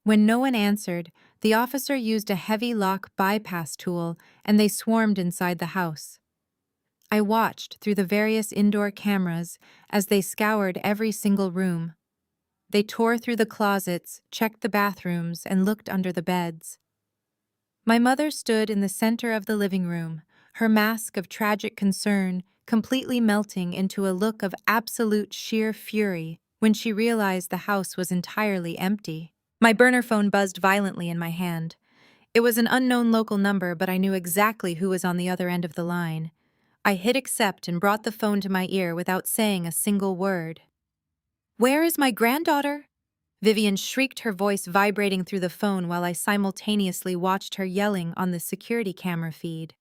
When no one answered, the officer used a heavy lock bypass tool, and they swarmed inside the house. I watched through the various indoor cameras as they scoured every single room. They tore through the closets, checked the bathrooms, and looked under the beds. My mother stood in the center of the living room, her mask of tragic concern completely melting into a look of absolute sheer fury when she realized the house was entirely empty. My burner phone buzzed violently in my hand. It was an unknown local number, but I knew exactly who was on the other end of the line. I hit accept and brought the phone to my ear without saying a single word. "Where is my granddaughter?" Vivian shrieked, her voice vibrating through the phone while I simultaneously watched her yelling on the security camera feed.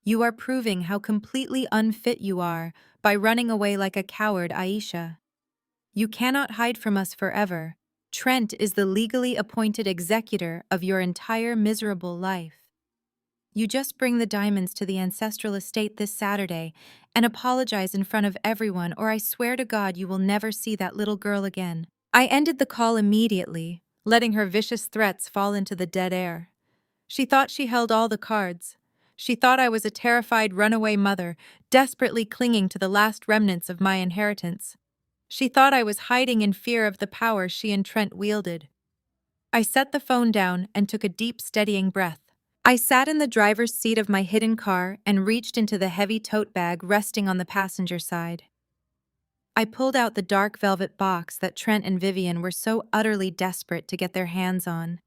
"You are proving how completely unfit you are by running away like a coward, Aisha. You cannot hide from us forever. Trent is the legally appointed executor of your entire miserable life. You just bring the diamonds to the ancestral estate this Saturday and apologize in front of everyone, or I swear to God you will never see that little girl again." I ended the call immediately, letting her vicious threats fall into the dead air. She thought she held all the cards. She thought I was a terrified runaway mother, desperately clinging to the last remnants of my inheritance. She thought I was hiding in fear of the power she and Trent wielded. I set the phone down and took a deep, steadying breath. I sat in the driver's seat of my hidden car and reached into the heavy tote bag resting on the passenger side. I pulled out the dark velvet box that Trent and Vivian were so utterly desperate to get their hands on.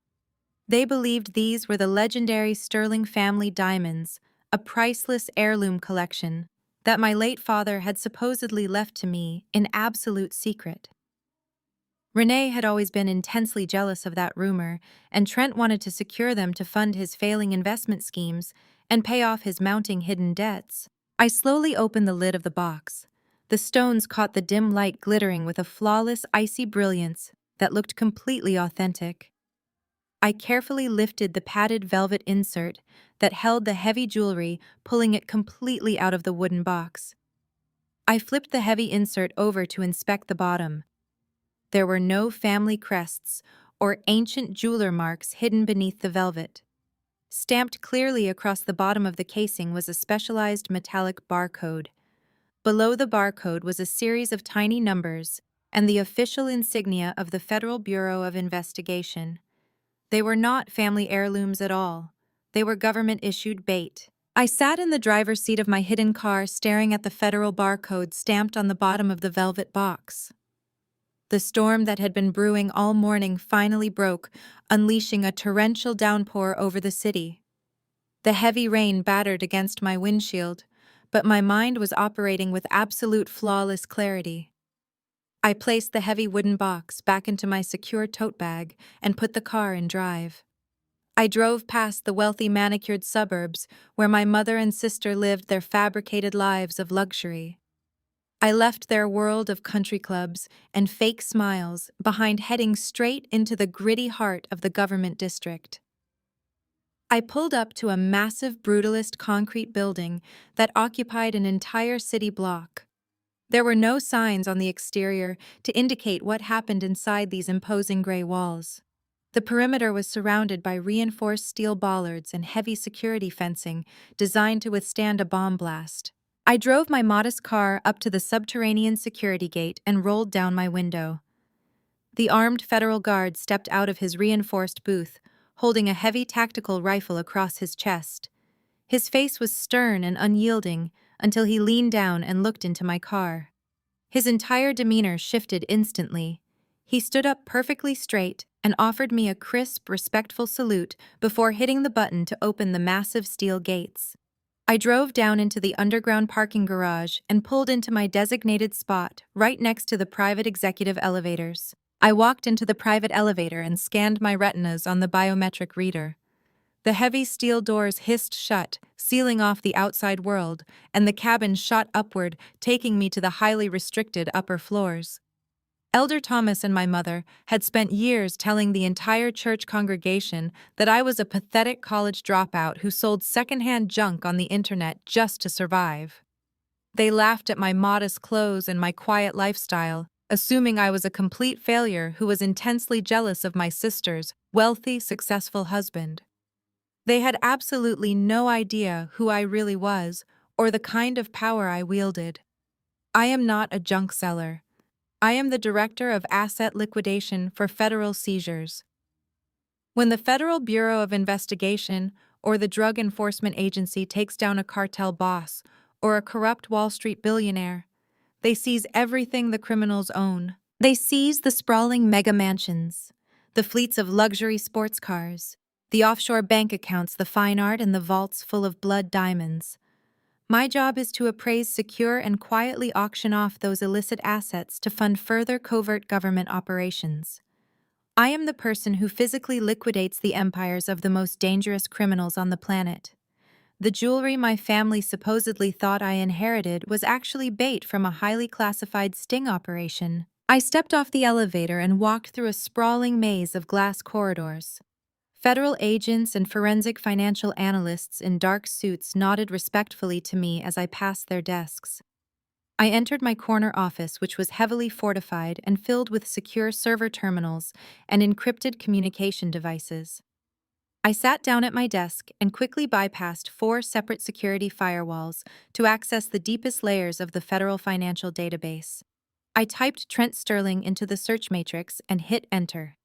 They believed these were the legendary Sterling family diamonds, a priceless heirloom collection that my late father had supposedly left to me in absolute secret. Renee had always been intensely jealous of that rumor, and Trent wanted to secure them to fund his failing investment schemes and pay off his mounting hidden debts. I slowly opened the lid of the box. The stones caught the dim light glittering with a flawless, icy brilliance that looked completely authentic. I carefully lifted the padded velvet insert that held the heavy jewelry, pulling it completely out of the wooden box. I flipped the heavy insert over to inspect the bottom. There were no family crests or ancient jeweler marks hidden beneath the velvet. Stamped clearly across the bottom of the casing was a specialized metallic barcode. Below the barcode was a series of tiny numbers and the official insignia of the Federal Bureau of Investigation. They were not family heirlooms at all. They were government-issued bait. I sat in the driver's seat of my hidden car staring at the federal barcode stamped on the bottom of the velvet box. The storm that had been brewing all morning finally broke, unleashing a torrential downpour over the city. The heavy rain battered against my windshield, but my mind was operating with absolute flawless clarity. I placed the heavy wooden box back into my secure tote bag and put the car in drive. I drove past the wealthy manicured suburbs where my mother and sister lived their fabricated lives of luxury. I left their world of country clubs and fake smiles behind, heading straight into the gritty heart of the government district. I pulled up to a massive brutalist concrete building that occupied an entire city block. There were no signs on the exterior to indicate what happened inside these imposing gray walls. The perimeter was surrounded by reinforced steel bollards and heavy security fencing designed to withstand a bomb blast. I drove my modest car up to the subterranean security gate and rolled down my window. The armed federal guard stepped out of his reinforced booth, holding a heavy tactical rifle across his chest. His face was stern and unyielding until he leaned down and looked into my car. His entire demeanor shifted instantly. He stood up perfectly straight and offered me a crisp, respectful salute before hitting the button to open the massive steel gates. I drove down into the underground parking garage and pulled into my designated spot right next to the private executive elevators. I walked into the private elevator and scanned my retinas on the biometric reader. The heavy steel doors hissed shut, sealing off the outside world, and the cabin shot upward, taking me to the highly restricted upper floors. Elder Thomas and my mother had spent years telling the entire church congregation that I was a pathetic college dropout who sold secondhand junk on the internet just to survive. They laughed at my modest clothes and my quiet lifestyle, assuming I was a complete failure who was intensely jealous of my sister's wealthy, successful husband. They had absolutely no idea who I really was or the kind of power I wielded. I am not a junk seller. I am the Director of Asset Liquidation for Federal Seizures. When the Federal Bureau of Investigation or the Drug Enforcement Agency takes down a cartel boss or a corrupt Wall Street billionaire, they seize everything the criminals own. They seize the sprawling mega mansions, the fleets of luxury sports cars, the offshore bank accounts, the fine art, and the vaults full of blood diamonds. My job is to appraise, secure, and quietly auction off those illicit assets to fund further covert government operations. I am the person who physically liquidates the empires of the most dangerous criminals on the planet. The jewelry my family supposedly thought I inherited was actually bait from a highly classified sting operation. I stepped off the elevator and walked through a sprawling maze of glass corridors. Federal agents and forensic financial analysts in dark suits nodded respectfully to me as I passed their desks. I entered my corner office, which was heavily fortified and filled with secure server terminals and encrypted communication devices. I sat down at my desk and quickly bypassed 4 separate security firewalls to access the deepest layers of the federal financial database. I typed Trent Sterling into the search matrix and hit enter.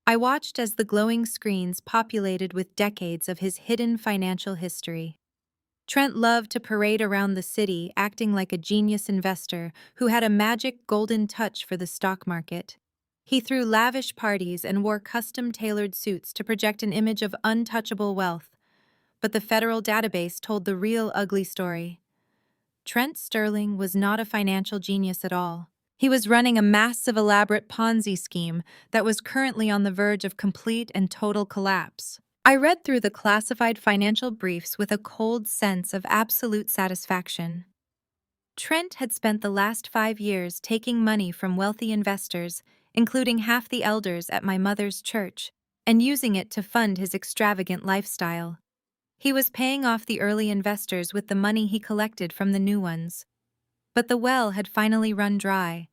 I watched as the glowing screens populated with decades of his hidden financial history. Trent loved to parade around the city, acting like a genius investor who had a magic golden touch for the stock market. He threw lavish parties and wore custom-tailored suits to project an image of untouchable wealth. But the federal database told the real ugly story. Trent Sterling was not a financial genius at all. He was running a massive, elaborate Ponzi scheme that was currently on the verge of complete and total collapse. I read through the classified financial briefs with a cold sense of absolute satisfaction. Trent had spent the last 5 years taking money from wealthy investors, including half the elders at my mother's church, and using it to fund his extravagant lifestyle. He was paying off the early investors with the money he collected from the new ones. But the well had finally run dry.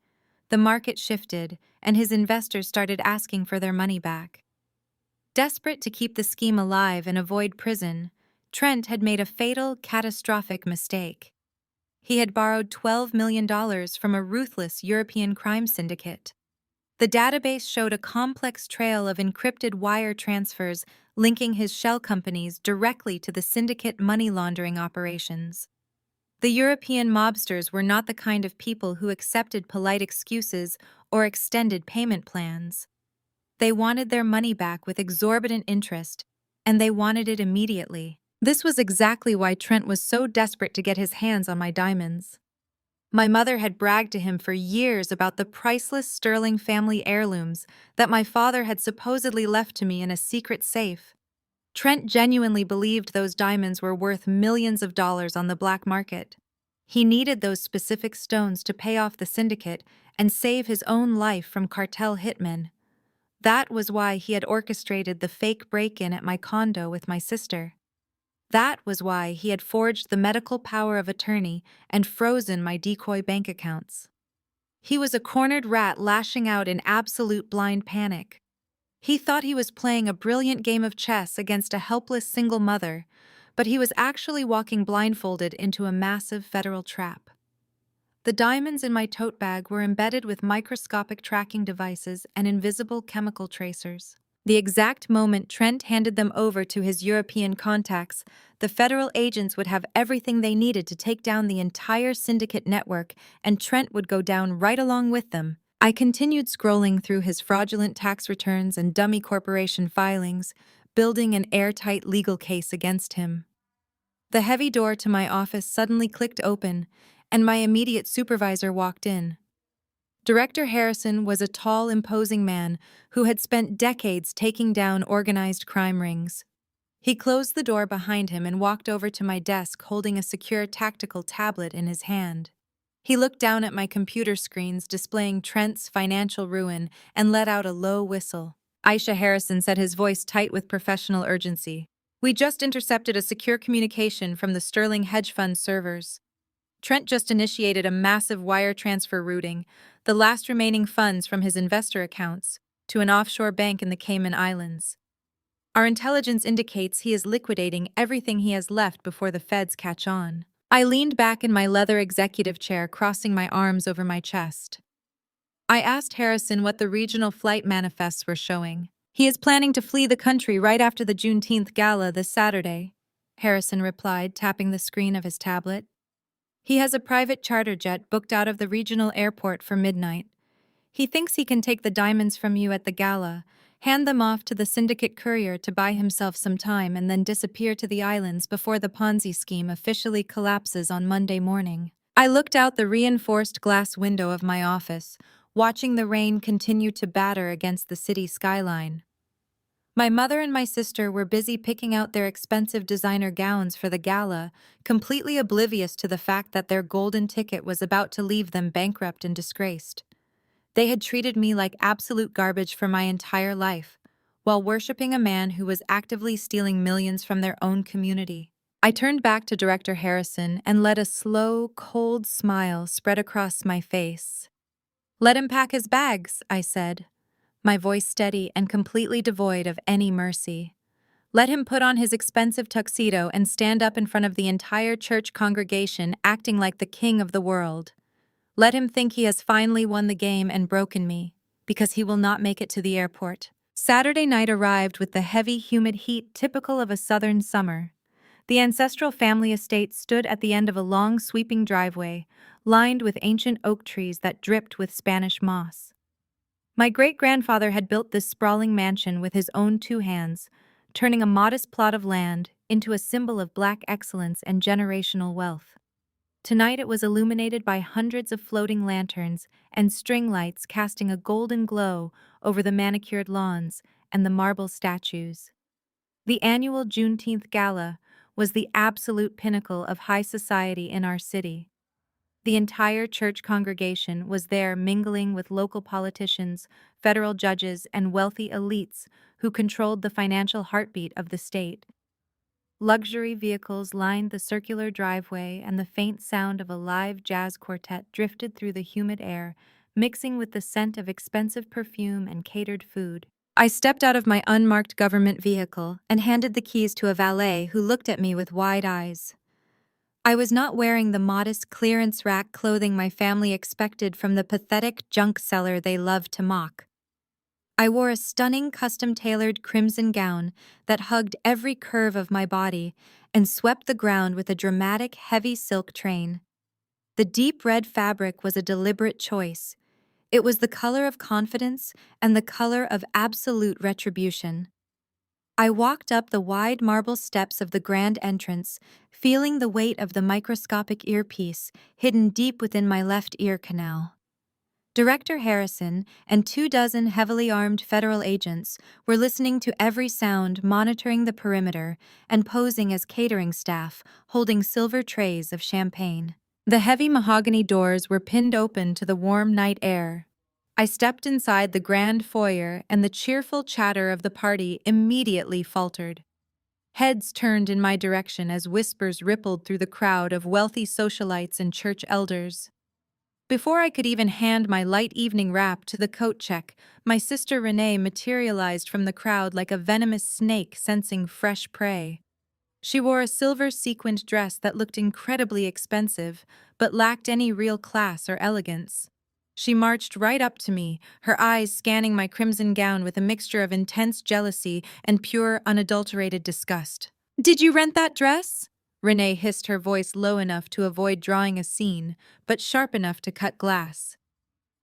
The market shifted, and his investors started asking for their money back. Desperate to keep the scheme alive and avoid prison, Trent had made a fatal, catastrophic mistake. He had borrowed $12 million from a ruthless European crime syndicate. The database showed a complex trail of encrypted wire transfers linking his shell companies directly to the syndicate money laundering operations. The European mobsters were not the kind of people who accepted polite excuses or extended payment plans. They wanted their money back with exorbitant interest, and they wanted it immediately. This was exactly why Trent was so desperate to get his hands on my diamonds. My mother had bragged to him for years about the priceless sterling family heirlooms that my father had supposedly left to me in a secret safe. Trent genuinely believed those diamonds were worth millions of dollars on the black market. He needed those specific stones to pay off the syndicate and save his own life from cartel hitmen. That was why he had orchestrated the fake break-in at my condo with my sister. That was why he had forged the medical power of attorney and frozen my decoy bank accounts. He was a cornered rat lashing out in absolute blind panic. He thought he was playing a brilliant game of chess against a helpless single mother, but he was actually walking blindfolded into a massive federal trap. The diamonds in my tote bag were embedded with microscopic tracking devices and invisible chemical tracers. The exact moment Trent handed them over to his European contacts, the federal agents would have everything they needed to take down the entire syndicate network, and Trent would go down right along with them. I continued scrolling through his fraudulent tax returns and dummy corporation filings, building an airtight legal case against him. The heavy door to my office suddenly clicked open, and my immediate supervisor walked in. Director Harrison was a tall, imposing man who had spent decades taking down organized crime rings. He closed the door behind him and walked over to my desk holding a secure tactical tablet in his hand. He looked down at my computer screens displaying Trent's financial ruin and let out a low whistle. Aisha, Harrison said, his voice tight with professional urgency. We just intercepted a secure communication from the Sterling hedge fund servers. Trent just initiated a massive wire transfer routing the last remaining funds from his investor accounts to an offshore bank in the Cayman Islands. Our intelligence indicates he is liquidating everything he has left before the feds catch on. I leaned back in my leather executive chair, crossing my arms over my chest. I asked Harrison what the regional flight manifests were showing. He is planning to flee the country right after the Juneteenth gala this Saturday, Harrison replied, tapping the screen of his tablet. He has a private charter jet booked out of the regional airport for midnight. He thinks he can take the diamonds from you at the gala, hand them off to the syndicate courier to buy himself some time, and then disappear to the islands before the Ponzi scheme officially collapses on Monday morning. I looked out the reinforced glass window of my office, watching the rain continue to batter against the city skyline. My mother and my sister were busy picking out their expensive designer gowns for the gala, completely oblivious to the fact that their golden ticket was about to leave them bankrupt and disgraced. They had treated me like absolute garbage for my entire life, while worshiping a man who was actively stealing millions from their own community. I turned back to Director Harrison and let a slow, cold smile spread across my face. Let him pack his bags, I said, my voice steady and completely devoid of any mercy. Let him put on his expensive tuxedo and stand up in front of the entire church congregation acting like the king of the world. Let him think he has finally won the game and broken me, because he will not make it to the airport. Saturday night arrived with the heavy, humid heat typical of a southern summer. The ancestral family estate stood at the end of a long, sweeping driveway, lined with ancient oak trees that dripped with Spanish moss. My great-grandfather had built this sprawling mansion with his own two hands, turning a modest plot of land into a symbol of Black excellence and generational wealth. Tonight it was illuminated by hundreds of floating lanterns and string lights casting a golden glow over the manicured lawns and the marble statues. The annual Juneteenth Gala was the absolute pinnacle of high society in our city. The entire church congregation was there, mingling with local politicians, federal judges, and wealthy elites who controlled the financial heartbeat of the state. Luxury vehicles lined the circular driveway, and the faint sound of a live jazz quartet drifted through the humid air, mixing with the scent of expensive perfume and catered food. I stepped out of my unmarked government vehicle and handed the keys to a valet who looked at me with wide eyes. I was not wearing the modest clearance rack clothing my family expected from the pathetic junk seller they loved to mock. I wore a stunning custom-tailored crimson gown that hugged every curve of my body and swept the ground with a dramatic heavy silk train. The deep red fabric was a deliberate choice. It was the color of confidence and the color of absolute retribution. I walked up the wide marble steps of the grand entrance, feeling the weight of the microscopic earpiece hidden deep within my left ear canal. Director Harrison and 24 heavily armed federal agents were listening to every sound, monitoring the perimeter, and posing as catering staff, holding silver trays of champagne. The heavy mahogany doors were pinned open to the warm night air. I stepped inside the grand foyer, and the cheerful chatter of the party immediately faltered. Heads turned in my direction as whispers rippled through the crowd of wealthy socialites and church elders. Before I could even hand my light evening wrap to the coat check, my sister Renee materialized from the crowd like a venomous snake sensing fresh prey. She wore a silver sequined dress that looked incredibly expensive, but lacked any real class or elegance. She marched right up to me, her eyes scanning my crimson gown with a mixture of intense jealousy and pure, unadulterated disgust. "Did you rent that dress?" Renee hissed, her voice low enough to avoid drawing a scene, but sharp enough to cut glass.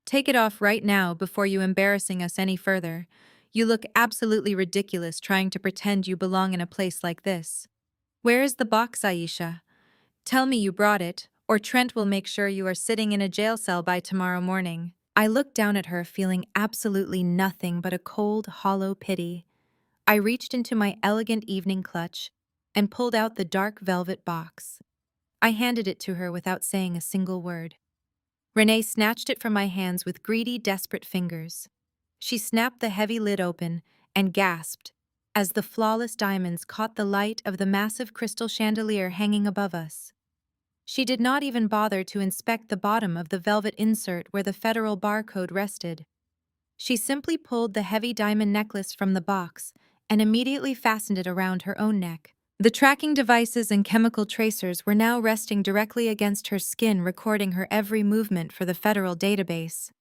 "Take it off right now before you embarrassing us any further. You look absolutely ridiculous trying to pretend you belong in a place like this. Where is the box, Aisha? Tell me you brought it, or Trent will make sure you are sitting in a jail cell by tomorrow morning." I looked down at her, feeling absolutely nothing but a cold, hollow pity. I reached into my elegant evening clutch and pulled out the dark velvet box. I handed it to her without saying a single word. Renee snatched it from my hands with greedy, desperate fingers. She snapped the heavy lid open and gasped as the flawless diamonds caught the light of the massive crystal chandelier hanging above us. She did not even bother to inspect the bottom of the velvet insert where the federal barcode rested. She simply pulled the heavy diamond necklace from the box and immediately fastened it around her own neck. The tracking devices and chemical tracers were now resting directly against her skin, recording her every movement for the federal database.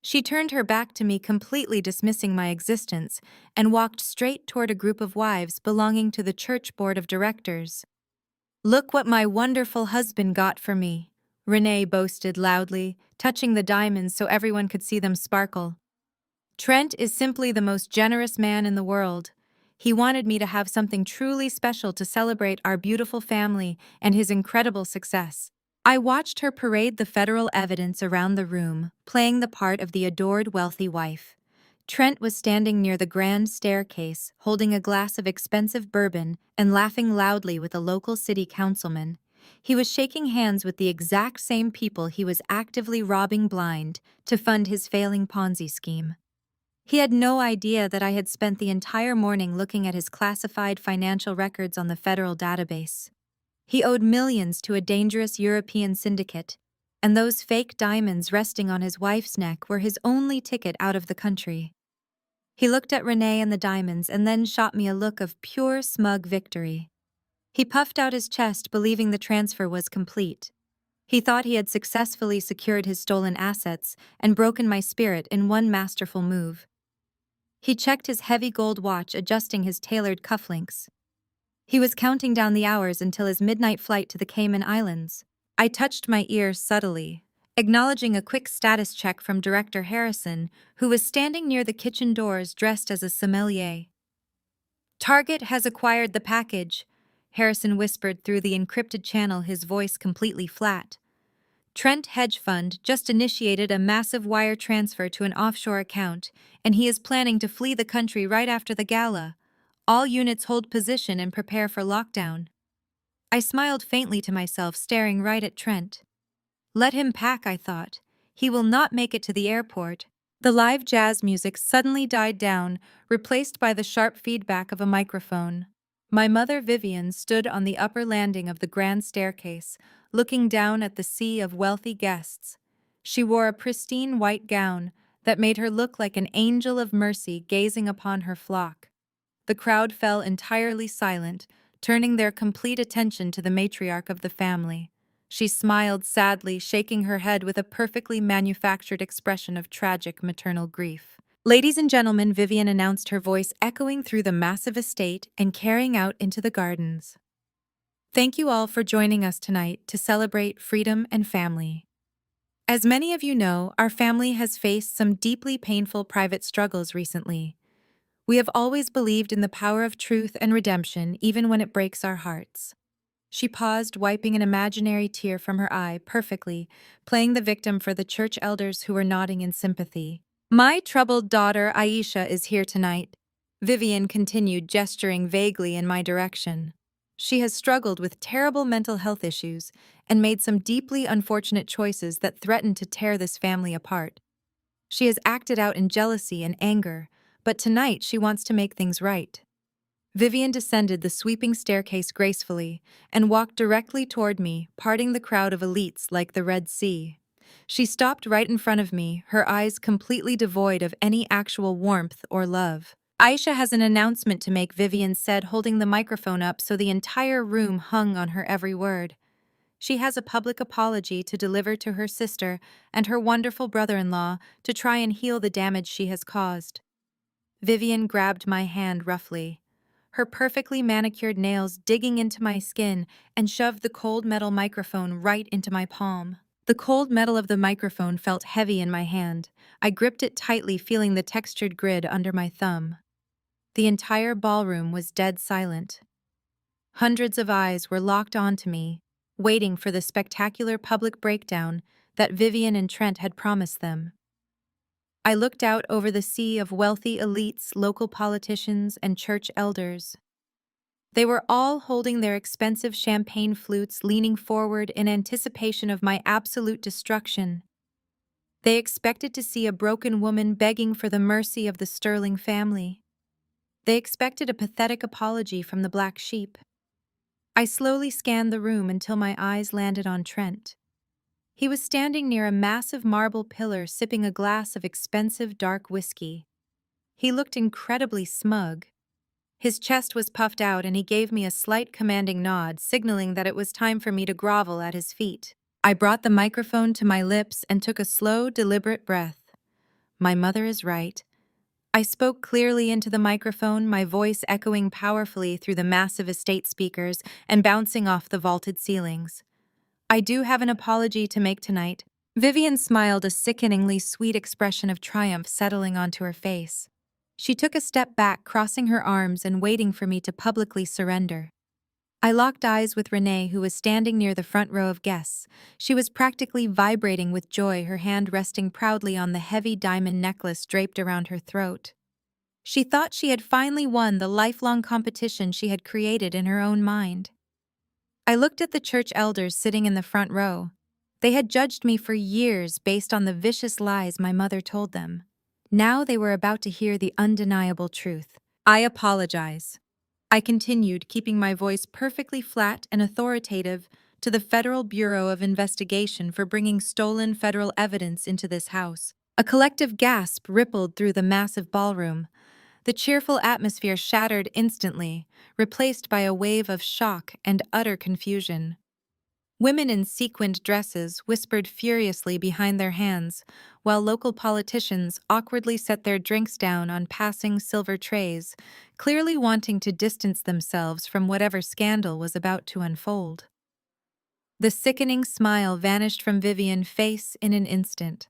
She turned her back to me, completely dismissing my existence, and walked straight toward a group of wives belonging to the church board of directors. "Look what my wonderful husband got for me," Renee boasted loudly, touching the diamonds so everyone could see them sparkle. "Trent is simply the most generous man in the world. He wanted me to have something truly special to celebrate our beautiful family and his incredible success." I watched her parade the federal evidence around the room, playing the part of the adored wealthy wife. Trent was standing near the grand staircase, holding a glass of expensive bourbon and laughing loudly with a local city councilman. He was shaking hands with the exact same people he was actively robbing blind to fund his failing Ponzi scheme. He had no idea that I had spent the entire morning looking at his classified financial records on the federal database. He owed millions to a dangerous European syndicate, and those fake diamonds resting on his wife's neck were his only ticket out of the country. He looked at Renee and the diamonds and then shot me a look of pure, smug victory. He puffed out his chest, believing the transfer was complete. He thought he had successfully secured his stolen assets and broken my spirit in one masterful move. He checked his heavy gold watch, adjusting his tailored cufflinks. He was counting down the hours until his midnight flight to the Cayman Islands. I touched my ear subtly, acknowledging a quick status check from Director Harrison, who was standing near the kitchen doors dressed as a sommelier. "Target has acquired the package," Harrison whispered through the encrypted channel, his voice completely flat. "Trent Hedge Fund just initiated a massive wire transfer to an offshore account, and he is planning to flee the country right after the gala. All units hold position and prepare for lockdown." I smiled faintly to myself, staring right at Trent. Let him pack, I thought. He will not make it to the airport. The live jazz music suddenly died down, replaced by the sharp feedback of a microphone. My mother, Vivian, stood on the upper landing of the grand staircase, looking down at the sea of wealthy guests. She wore a pristine white gown that made her look like an angel of mercy gazing upon her flock. The crowd fell entirely silent, turning their complete attention to the matriarch of the family. She smiled sadly, shaking her head with a perfectly manufactured expression of tragic maternal grief. "Ladies and gentlemen," Vivian announced, her voice echoing through the massive estate and carrying out into the gardens. "Thank you all for joining us tonight to celebrate freedom and family. As many of you know, our family has faced some deeply painful private struggles recently. We have always believed in the power of truth and redemption, even when it breaks our hearts." She paused, wiping an imaginary tear from her eye perfectly, playing the victim for the church elders who were nodding in sympathy. "My troubled daughter Aisha is here tonight," Vivian continued, gesturing vaguely in my direction. "She has struggled with terrible mental health issues and made some deeply unfortunate choices that threaten to tear this family apart. She has acted out in jealousy and anger, but tonight she wants to make things right." Vivian descended the sweeping staircase gracefully and walked directly toward me, parting the crowd of elites like the Red Sea. She stopped right in front of me, her eyes completely devoid of any actual warmth or love. "Aisha has an announcement to make," Vivian said, holding the microphone up so the entire room hung on her every word. "She has a public apology to deliver to her sister and her wonderful brother-in-law to try and heal the damage she has caused." Vivian grabbed my hand roughly, her perfectly manicured nails digging into my skin, and shoved the cold metal microphone right into my palm. The cold metal of the microphone felt heavy in my hand. I gripped it tightly, feeling the textured grid under my thumb. The entire ballroom was dead silent. Hundreds of eyes were locked onto me, waiting for the spectacular public breakdown that Vivian and Trent had promised them. I looked out over the sea of wealthy elites, local politicians, and church elders. They were all holding their expensive champagne flutes, leaning forward in anticipation of my absolute destruction. They expected to see a broken woman begging for the mercy of the Sterling family. They expected a pathetic apology from the black sheep. I slowly scanned the room until my eyes landed on Trent. He was standing near a massive marble pillar, sipping a glass of expensive dark whiskey. He looked incredibly smug. His chest was puffed out and he gave me a slight commanding nod, signaling that it was time for me to grovel at his feet. I brought the microphone to my lips and took a slow, deliberate breath. "My mother is right." I spoke clearly into the microphone, my voice echoing powerfully through the massive estate speakers and bouncing off the vaulted ceilings. "I do have an apology to make tonight." Vivian smiled, a sickeningly sweet expression of triumph settling onto her face. She took a step back, crossing her arms and waiting for me to publicly surrender. I locked eyes with Renee, who was standing near the front row of guests. She was practically vibrating with joy, her hand resting proudly on the heavy diamond necklace draped around her throat. She thought she had finally won the lifelong competition she had created in her own mind. I looked at the church elders sitting in the front row. They had judged me for years based on the vicious lies my mother told them. Now they were about to hear the undeniable truth. "I apologize," I continued, keeping my voice perfectly flat and authoritative, "to the Federal Bureau of Investigation for bringing stolen federal evidence into this house." A collective gasp rippled through the massive ballroom. The cheerful atmosphere shattered instantly, replaced by a wave of shock and utter confusion. Women in sequined dresses whispered furiously behind their hands, while local politicians awkwardly set their drinks down on passing silver trays, clearly wanting to distance themselves from whatever scandal was about to unfold. The sickening smile vanished from Vivian's face in an instant.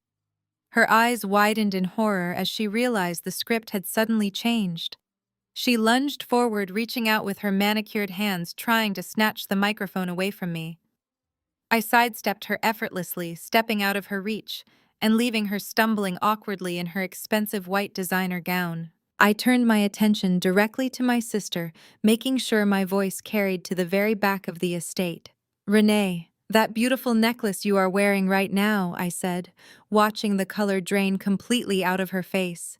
Her eyes widened in horror as she realized the script had suddenly changed. She lunged forward, reaching out with her manicured hands, trying to snatch the microphone away from me. I sidestepped her effortlessly, stepping out of her reach and leaving her stumbling awkwardly in her expensive white designer gown. I turned my attention directly to my sister, making sure my voice carried to the very back of the estate. "Renee, that beautiful necklace you are wearing right now," I said, watching the color drain completely out of her face.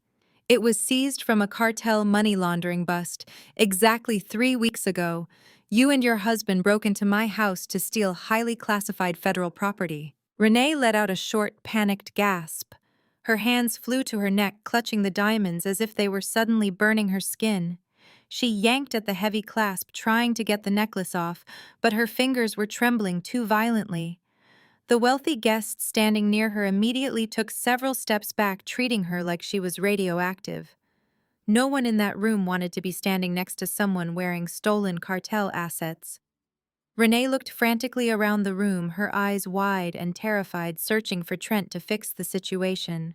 "It was seized from a cartel money laundering bust exactly 3 weeks ago. You and your husband broke into my house to steal highly classified federal property." Renee let out a short, panicked gasp. Her hands flew to her neck, clutching the diamonds as if they were suddenly burning her skin. She yanked at the heavy clasp, trying to get the necklace off, but her fingers were trembling too violently. The wealthy guest standing near her immediately took several steps back, treating her like she was radioactive. No one in that room wanted to be standing next to someone wearing stolen cartel assets. Renee looked frantically around the room, her eyes wide and terrified, searching for Trent to fix the situation.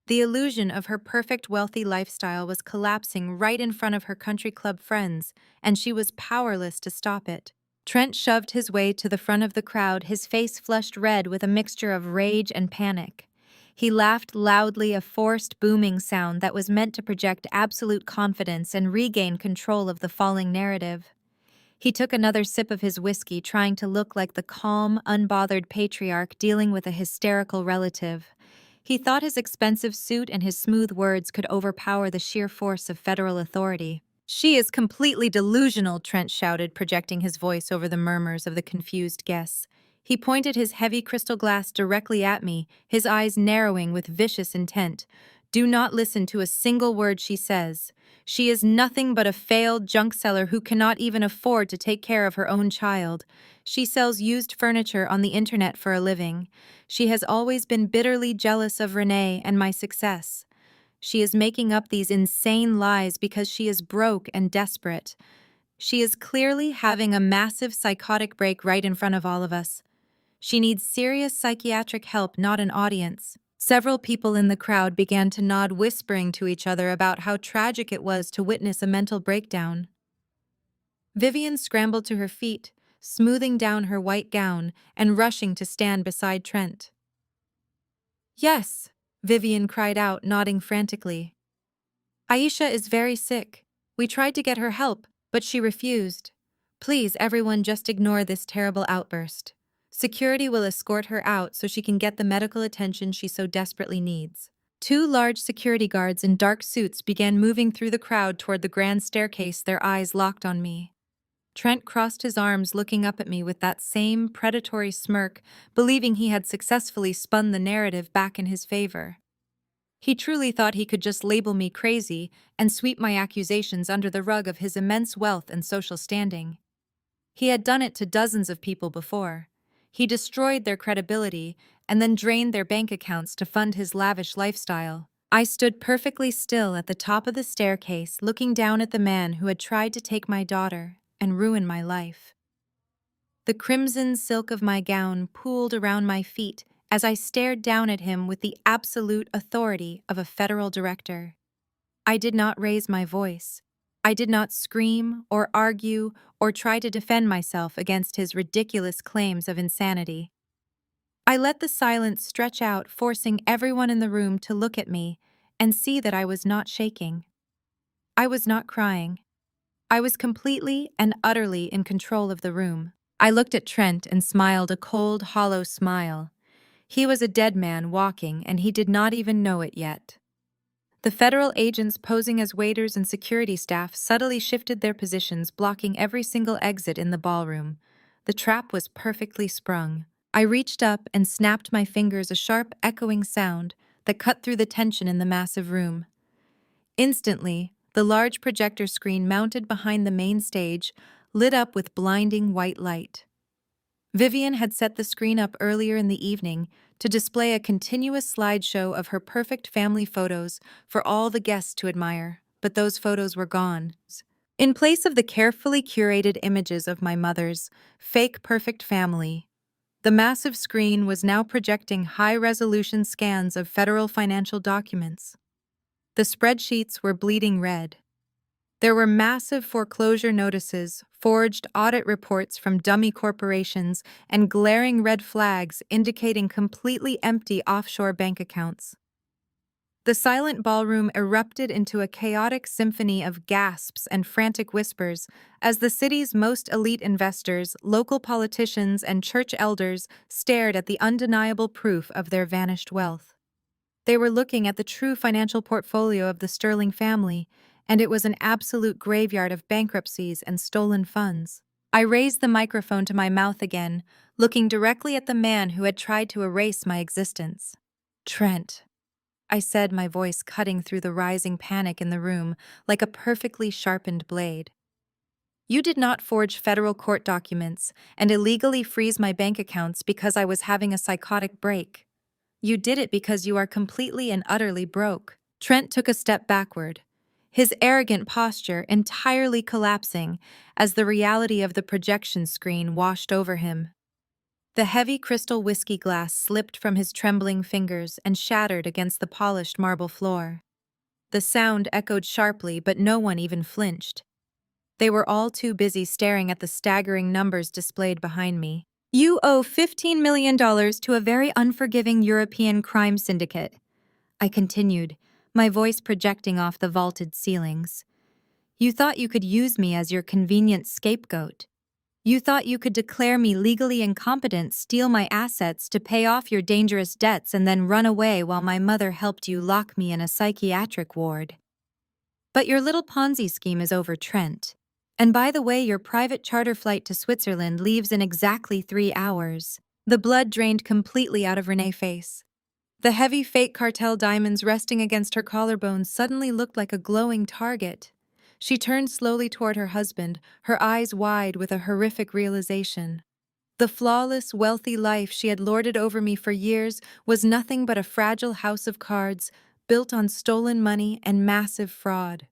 The illusion of her perfect wealthy lifestyle was collapsing right in front of her country club friends, and she was powerless to stop it. Trent shoved his way to the front of the crowd, his face flushed red with a mixture of rage and panic. He laughed loudly, a forced, booming sound that was meant to project absolute confidence and regain control of the falling narrative. He took another sip of his whiskey, trying to look like the calm, unbothered patriarch dealing with a hysterical relative. He thought his expensive suit and his smooth words could overpower the sheer force of federal authority. "She is completely delusional," Trent shouted, projecting his voice over the murmurs of the confused guests. He pointed his heavy crystal glass directly at me, his eyes narrowing with vicious intent. "Do not listen to a single word she says. She is nothing but a failed junk seller who cannot even afford to take care of her own child. She sells used furniture on the internet for a living. She has always been bitterly jealous of Renee and my success. She is making up these insane lies because she is broke and desperate. She is clearly having a massive psychotic break right in front of all of us. She needs serious psychiatric help, not an audience." Several people in the crowd began to nod, whispering to each other about how tragic it was to witness a mental breakdown. Vivian scrambled to her feet, smoothing down her white gown and rushing to stand beside Trent. "Yes," Vivian cried out, nodding frantically. "Aisha is very sick. We tried to get her help, but she refused. Please, everyone, just ignore this terrible outburst. Security will escort her out so she can get the medical attention she so desperately needs." Two large security guards in dark suits began moving through the crowd toward the grand staircase, their eyes locked on me. Trent crossed his arms, looking up at me with that same predatory smirk, believing he had successfully spun the narrative back in his favor. He truly thought he could just label me crazy and sweep my accusations under the rug of his immense wealth and social standing. He had done it to dozens of people before. He destroyed their credibility and then drained their bank accounts to fund his lavish lifestyle. I stood perfectly still at the top of the staircase, looking down at the man who had tried to take my daughter and ruin my life. The crimson silk of my gown pooled around my feet as I stared down at him with the absolute authority of a federal director. I did not raise my voice. I did not scream or argue or try to defend myself against his ridiculous claims of insanity. I let the silence stretch out, forcing everyone in the room to look at me and see that I was not shaking. I was not crying. I was completely and utterly in control of the room. I looked at Trent and smiled a cold, hollow smile. He was a dead man walking, and he did not even know it yet. The federal agents posing as waiters and security staff subtly shifted their positions, blocking every single exit in the ballroom. The trap was perfectly sprung. I reached up and snapped my fingers, a sharp, echoing sound that cut through the tension in the massive room. Instantly, the large projector screen mounted behind the main stage lit up with blinding white light. Vivian had set the screen up earlier in the evening to display a continuous slideshow of her perfect family photos for all the guests to admire, but those photos were gone. In place of the carefully curated images of my mother's fake perfect family, the massive screen was now projecting high-resolution scans of federal financial documents. The spreadsheets were bleeding red. There were massive foreclosure notices, forged audit reports from dummy corporations, and glaring red flags indicating completely empty offshore bank accounts. The silent ballroom erupted into a chaotic symphony of gasps and frantic whispers as the city's most elite investors, local politicians, and church elders stared at the undeniable proof of their vanished wealth. They were looking at the true financial portfolio of the Sterling family, and it was an absolute graveyard of bankruptcies and stolen funds. I raised the microphone to my mouth again, looking directly at the man who had tried to erase my existence. "Trent," I said, my voice cutting through the rising panic in the room like a perfectly sharpened blade. You did not forge federal court documents and illegally freeze my bank accounts because I was having a psychotic break. You did it because you are completely and utterly broke. Trent took a step backward, his arrogant posture entirely collapsing as the reality of the projection screen washed over him. The heavy crystal whiskey glass slipped from his trembling fingers and shattered against the polished marble floor. The sound echoed sharply, but no one even flinched. They were all too busy staring at the staggering numbers displayed behind me. You owe $15 million to a very unforgiving European crime syndicate, I continued, my voice projecting off the vaulted ceilings. You thought you could use me as your convenient scapegoat. You thought you could declare me legally incompetent, steal my assets to pay off your dangerous debts, and then run away while my mother helped you lock me in a psychiatric ward. But your little Ponzi scheme is over, Trent. And by the way, your private charter flight to Switzerland leaves in exactly 3 hours. The blood drained completely out of Renee's face. The heavy fake cartel diamonds resting against her collarbones suddenly looked like a glowing target. She turned slowly toward her husband, her eyes wide with a horrific realization. The flawless, wealthy life she had lorded over me for years was nothing but a fragile house of cards built on stolen money and massive fraud.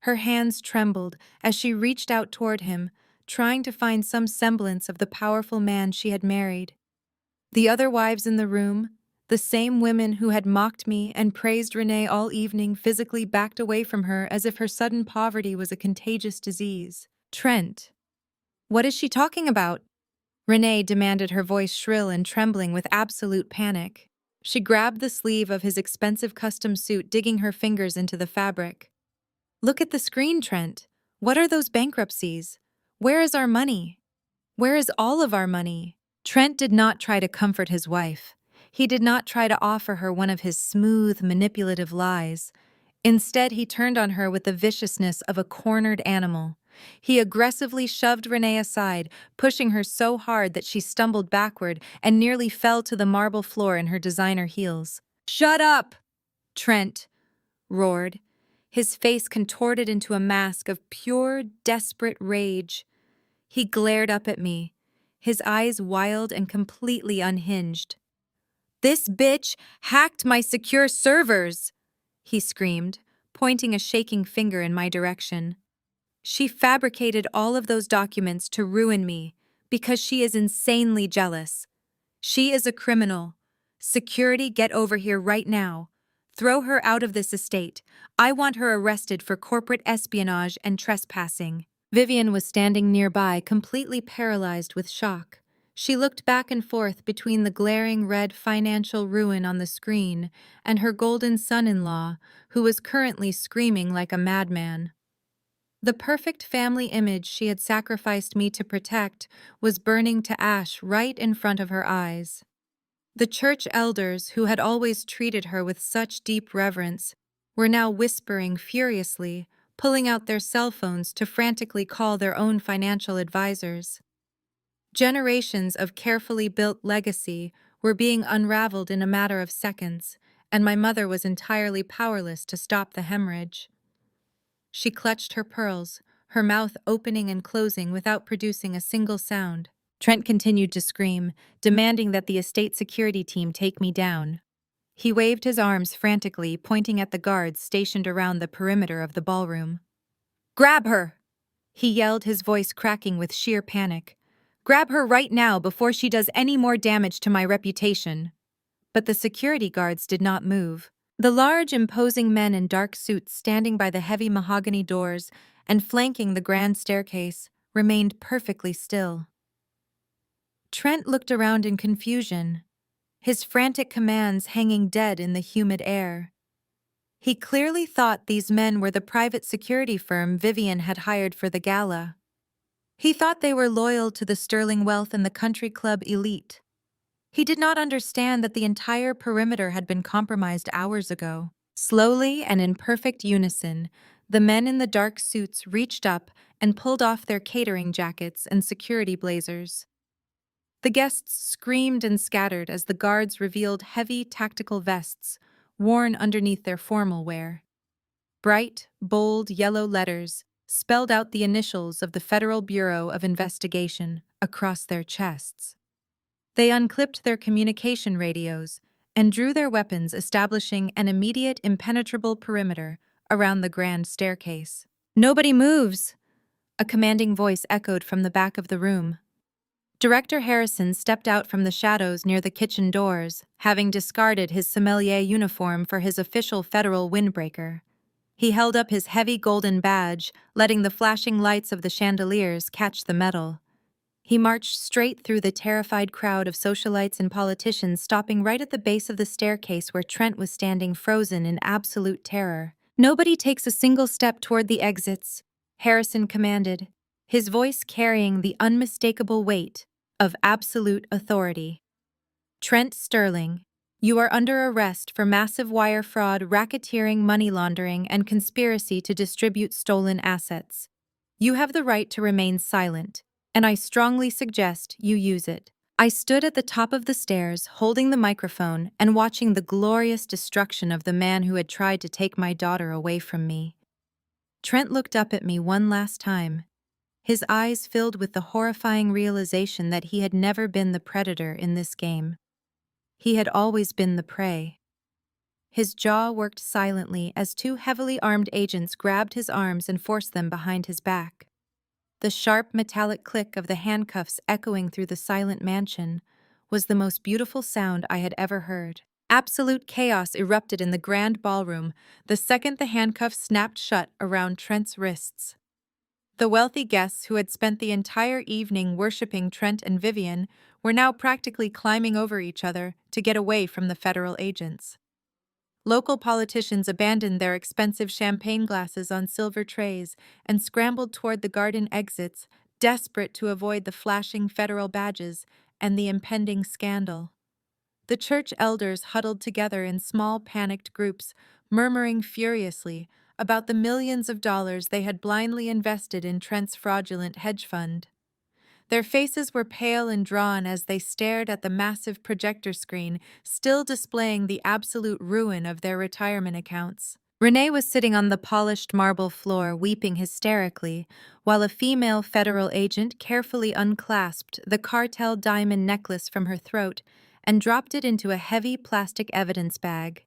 Her hands trembled as she reached out toward him, trying to find some semblance of the powerful man she had married. The other wives in the room, the same women who had mocked me and praised Renee all evening, physically backed away from her as if her sudden poverty was a contagious disease. Trent. What is she talking about? Renee demanded, her voice shrill and trembling with absolute panic. She grabbed the sleeve of his expensive custom suit, digging her fingers into the fabric. Look at the screen, Trent. What are those bankruptcies? Where is our money? Where is all of our money? Trent did not try to comfort his wife. He did not try to offer her one of his smooth, manipulative lies. Instead, he turned on her with the viciousness of a cornered animal. He aggressively shoved Renee aside, pushing her so hard that she stumbled backward and nearly fell to the marble floor in her designer heels. "Shut up!" Trent roared, his face contorted into a mask of pure, desperate rage. He glared up at me, his eyes wild and completely unhinged. "This bitch hacked my secure servers!" he screamed, pointing a shaking finger in my direction. "She fabricated all of those documents to ruin me because she is insanely jealous. She is a criminal. Security, get over here right now. Throw her out of this estate. I want her arrested for corporate espionage and trespassing." Vivian was standing nearby, completely paralyzed with shock. She looked back and forth between the glaring red financial ruin on the screen and her golden son-in-law, who was currently screaming like a madman. The perfect family image she had sacrificed me to protect was burning to ash right in front of her eyes. The church elders, who had always treated her with such deep reverence, were now whispering furiously, pulling out their cell phones to frantically call their own financial advisors. Generations of carefully built legacy were being unraveled in a matter of seconds, and my mother was entirely powerless to stop the hemorrhage. She clutched her pearls, her mouth opening and closing without producing a single sound. Trent continued to scream, demanding that the estate security team take me down. He waved his arms frantically, pointing at the guards stationed around the perimeter of the ballroom. "Grab her!" he yelled, his voice cracking with sheer panic. "Grab her right now before she does any more damage to my reputation." But the security guards did not move. The large, imposing men in dark suits standing by the heavy mahogany doors and flanking the grand staircase remained perfectly still. Trent looked around in confusion, his frantic commands hanging dead in the humid air. He clearly thought these men were the private security firm Vivian had hired for the gala. He thought they were loyal to the sterling wealth and the country club elite. He did not understand that the entire perimeter had been compromised hours ago. Slowly and in perfect unison, the men in the dark suits reached up and pulled off their catering jackets and security blazers. The guests screamed and scattered as the guards revealed heavy tactical vests, worn underneath their formal wear. Bright, bold yellow letters spelled out the initials of the Federal Bureau of Investigation across their chests. They unclipped their communication radios and drew their weapons, establishing an immediate impenetrable perimeter around the grand staircase. "Nobody moves!" a commanding voice echoed from the back of the room. Director Harrison stepped out from the shadows near the kitchen doors, having discarded his sommelier uniform for his official federal windbreaker. He held up his heavy golden badge, letting the flashing lights of the chandeliers catch the metal. He marched straight through the terrified crowd of socialites and politicians, stopping right at the base of the staircase where Trent was standing frozen in absolute terror. "Nobody takes a single step toward the exits," Harrison commanded, his voice carrying the unmistakable weight of absolute authority. "Trent Sterling, you are under arrest for massive wire fraud, racketeering, money laundering, and conspiracy to distribute stolen assets. You have the right to remain silent, and I strongly suggest you use it." I stood at the top of the stairs, holding the microphone and watching the glorious destruction of the man who had tried to take my daughter away from me. Trent looked up at me one last time, his eyes filled with the horrifying realization that he had never been the predator in this game. He had always been the prey. His jaw worked silently as two heavily armed agents grabbed his arms and forced them behind his back. The sharp metallic click of the handcuffs echoing through the silent mansion was the most beautiful sound I had ever heard. Absolute chaos erupted in the grand ballroom the second the handcuffs snapped shut around Trent's wrists. The wealthy guests who had spent the entire evening worshipping Trent and Vivian were now practically climbing over each other to get away from the federal agents. Local politicians abandoned their expensive champagne glasses on silver trays and scrambled toward the garden exits, desperate to avoid the flashing federal badges and the impending scandal. The church elders huddled together in small, panicked groups, murmuring furiously about the millions of dollars they had blindly invested in Trent's fraudulent hedge fund. Their faces were pale and drawn as they stared at the massive projector screen, still displaying the absolute ruin of their retirement accounts. Renee was sitting on the polished marble floor, weeping hysterically, while a female federal agent carefully unclasped the cartel diamond necklace from her throat and dropped it into a heavy plastic evidence bag.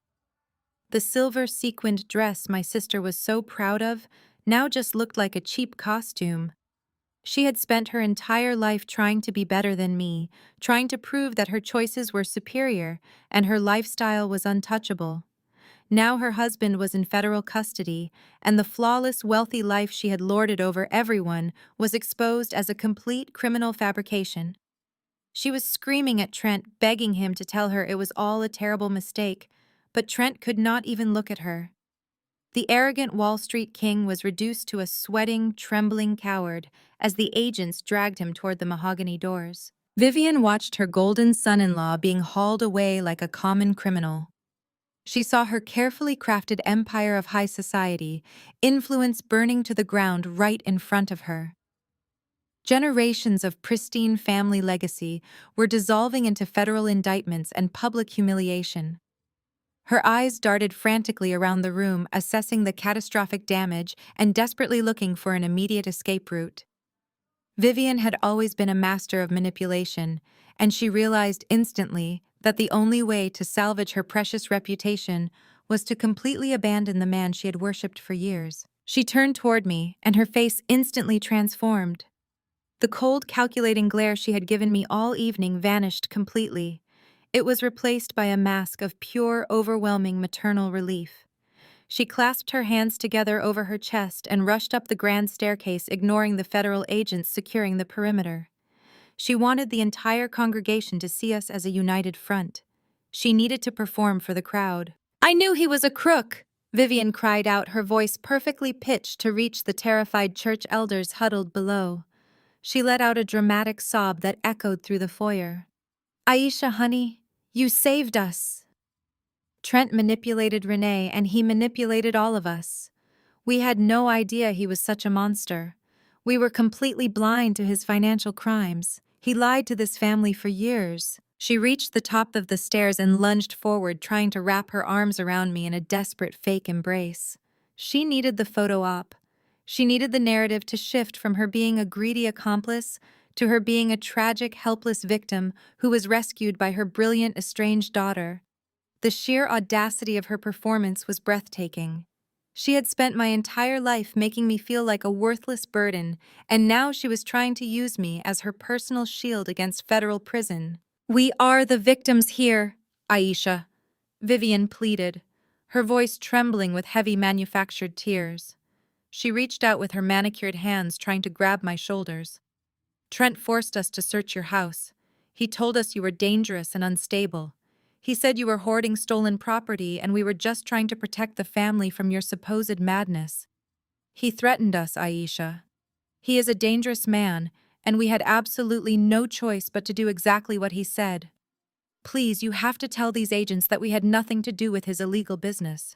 The silver sequined dress my sister was so proud of now just looked like a cheap costume. She had spent her entire life trying to be better than me, trying to prove that her choices were superior and her lifestyle was untouchable. Now her husband was in federal custody, and the flawless, wealthy life she had lorded over everyone was exposed as a complete criminal fabrication. She was screaming at Trent, begging him to tell her it was all a terrible mistake, but Trent could not even look at her. The arrogant Wall Street king was reduced to a sweating, trembling coward as the agents dragged him toward the mahogany doors. Vivian watched her golden son-in-law being hauled away like a common criminal. She saw her carefully crafted empire of high society, influence burning to the ground right in front of her. Generations of pristine family legacy were dissolving into federal indictments and public humiliation. Her eyes darted frantically around the room, assessing the catastrophic damage and desperately looking for an immediate escape route. Vivian had always been a master of manipulation, and she realized instantly that the only way to salvage her precious reputation was to completely abandon the man she had worshipped for years. She turned toward me, and her face instantly transformed. The cold, calculating glare she had given me all evening vanished completely. It was replaced by a mask of pure, overwhelming maternal relief. She clasped her hands together over her chest and rushed up the grand staircase, ignoring the federal agents securing the perimeter. She wanted the entire congregation to see us as a united front. She needed to perform for the crowd. "I knew he was a crook!" Vivian cried out, her voice perfectly pitched to reach the terrified church elders huddled below. She let out a dramatic sob that echoed through the foyer. "Aisha, honey, you saved us." Trent manipulated Renee, and he manipulated all of us. We had no idea he was such a monster. We were completely blind to his financial crimes. He lied to this family for years. She reached the top of the stairs and lunged forward, trying to wrap her arms around me in a desperate fake embrace. She needed the photo op. She needed the narrative to shift from her being a greedy accomplice to her being a tragic, helpless victim who was rescued by her brilliant, estranged daughter. The sheer audacity of her performance was breathtaking. She had spent my entire life making me feel like a worthless burden, and now she was trying to use me as her personal shield against federal prison. "We are the victims here, Aisha," Vivian pleaded, her voice trembling with heavy manufactured tears. She reached out with her manicured hands, trying to grab my shoulders. "Trent forced us to search your house. He told us you were dangerous and unstable. He said you were hoarding stolen property and we were just trying to protect the family from your supposed madness. He threatened us, Aisha. He is a dangerous man, and we had absolutely no choice but to do exactly what he said. Please, you have to tell these agents that we had nothing to do with his illegal business.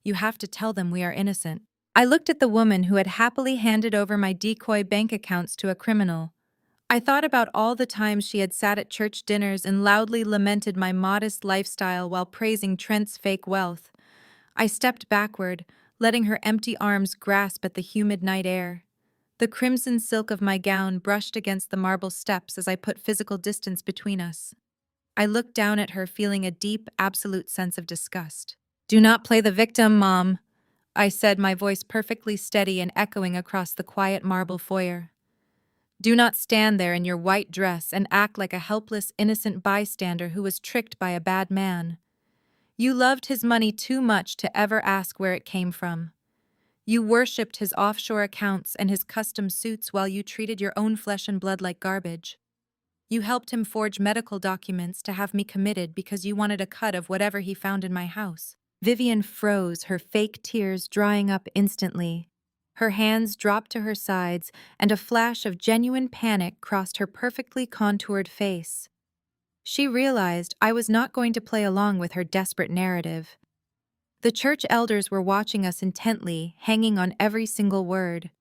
You have to tell them we are innocent." I looked at the woman who had happily handed over my decoy bank accounts to a criminal. I thought about all the times she had sat at church dinners and loudly lamented my modest lifestyle while praising Trent's fake wealth. I stepped backward, letting her empty arms grasp at the humid night air. The crimson silk of my gown brushed against the marble steps as I put physical distance between us. I looked down at her, feeling a deep, absolute sense of disgust. "Do not play the victim, Mom," I said, my voice perfectly steady and echoing across the quiet marble foyer. "Do not stand there in your white dress and act like a helpless, innocent bystander who was tricked by a bad man. You loved his money too much to ever ask where it came from. You worshipped his offshore accounts and his custom suits while you treated your own flesh and blood like garbage. You helped him forge medical documents to have me committed because you wanted a cut of whatever he found in my house." Vivian froze, her fake tears drying up instantly. Her hands dropped to her sides, and a flash of genuine panic crossed her perfectly contoured face. She realized I was not going to play along with her desperate narrative. The church elders were watching us intently, hanging on every single word.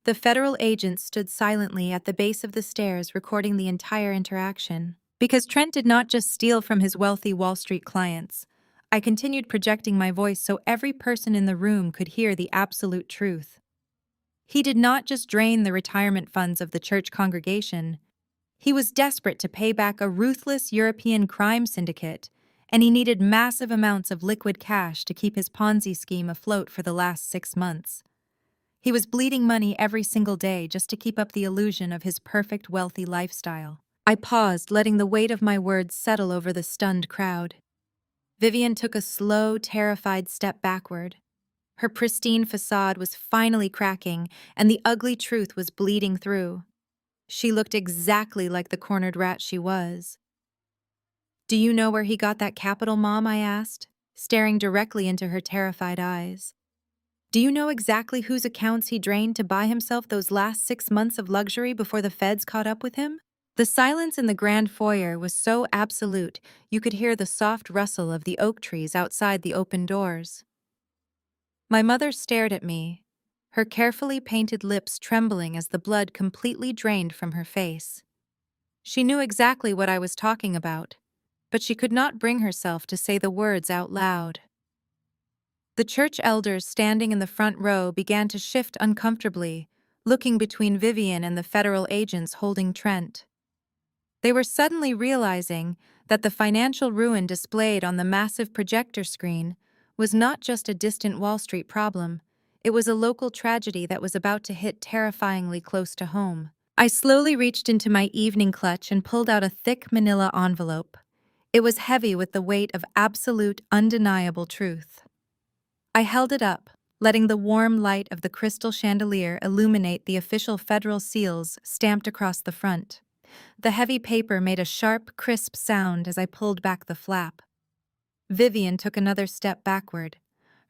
The federal agents stood silently at the base of the stairs, recording the entire interaction. Because Trent did not just steal from his wealthy Wall Street clients, I continued projecting my voice so every person in the room could hear the absolute truth. He did not just drain the retirement funds of the church congregation. He was desperate to pay back a ruthless European crime syndicate, and he needed massive amounts of liquid cash to keep his Ponzi scheme afloat for the last 6 months. He was bleeding money every single day just to keep up the illusion of his perfect wealthy lifestyle. I paused, letting the weight of my words settle over the stunned crowd. Vivian took a slow, terrified step backward. Her pristine facade was finally cracking, and the ugly truth was bleeding through. She looked exactly like the cornered rat she was. "Do you know where he got that capital, Mom?" I asked, staring directly into her terrified eyes. "Do you know exactly whose accounts he drained to buy himself those last 6 months of luxury before the feds caught up with him?" The silence in the grand foyer was so absolute you could hear the soft rustle of the oak trees outside the open doors. My mother stared at me, her carefully painted lips trembling as the blood completely drained from her face. She knew exactly what I was talking about, but she could not bring herself to say the words out loud. The church elders standing in the front row began to shift uncomfortably, looking between Vivian and the federal agents holding Trent. They were suddenly realizing that the financial ruin displayed on the massive projector screen was not just a distant Wall Street problem, it was a local tragedy that was about to hit terrifyingly close to home. I slowly reached into my evening clutch and pulled out a thick manila envelope. It was heavy with the weight of absolute, undeniable truth. I held it up, letting the warm light of the crystal chandelier illuminate the official federal seals stamped across the front. The heavy paper made a sharp, crisp sound as I pulled back the flap. Vivian took another step backward,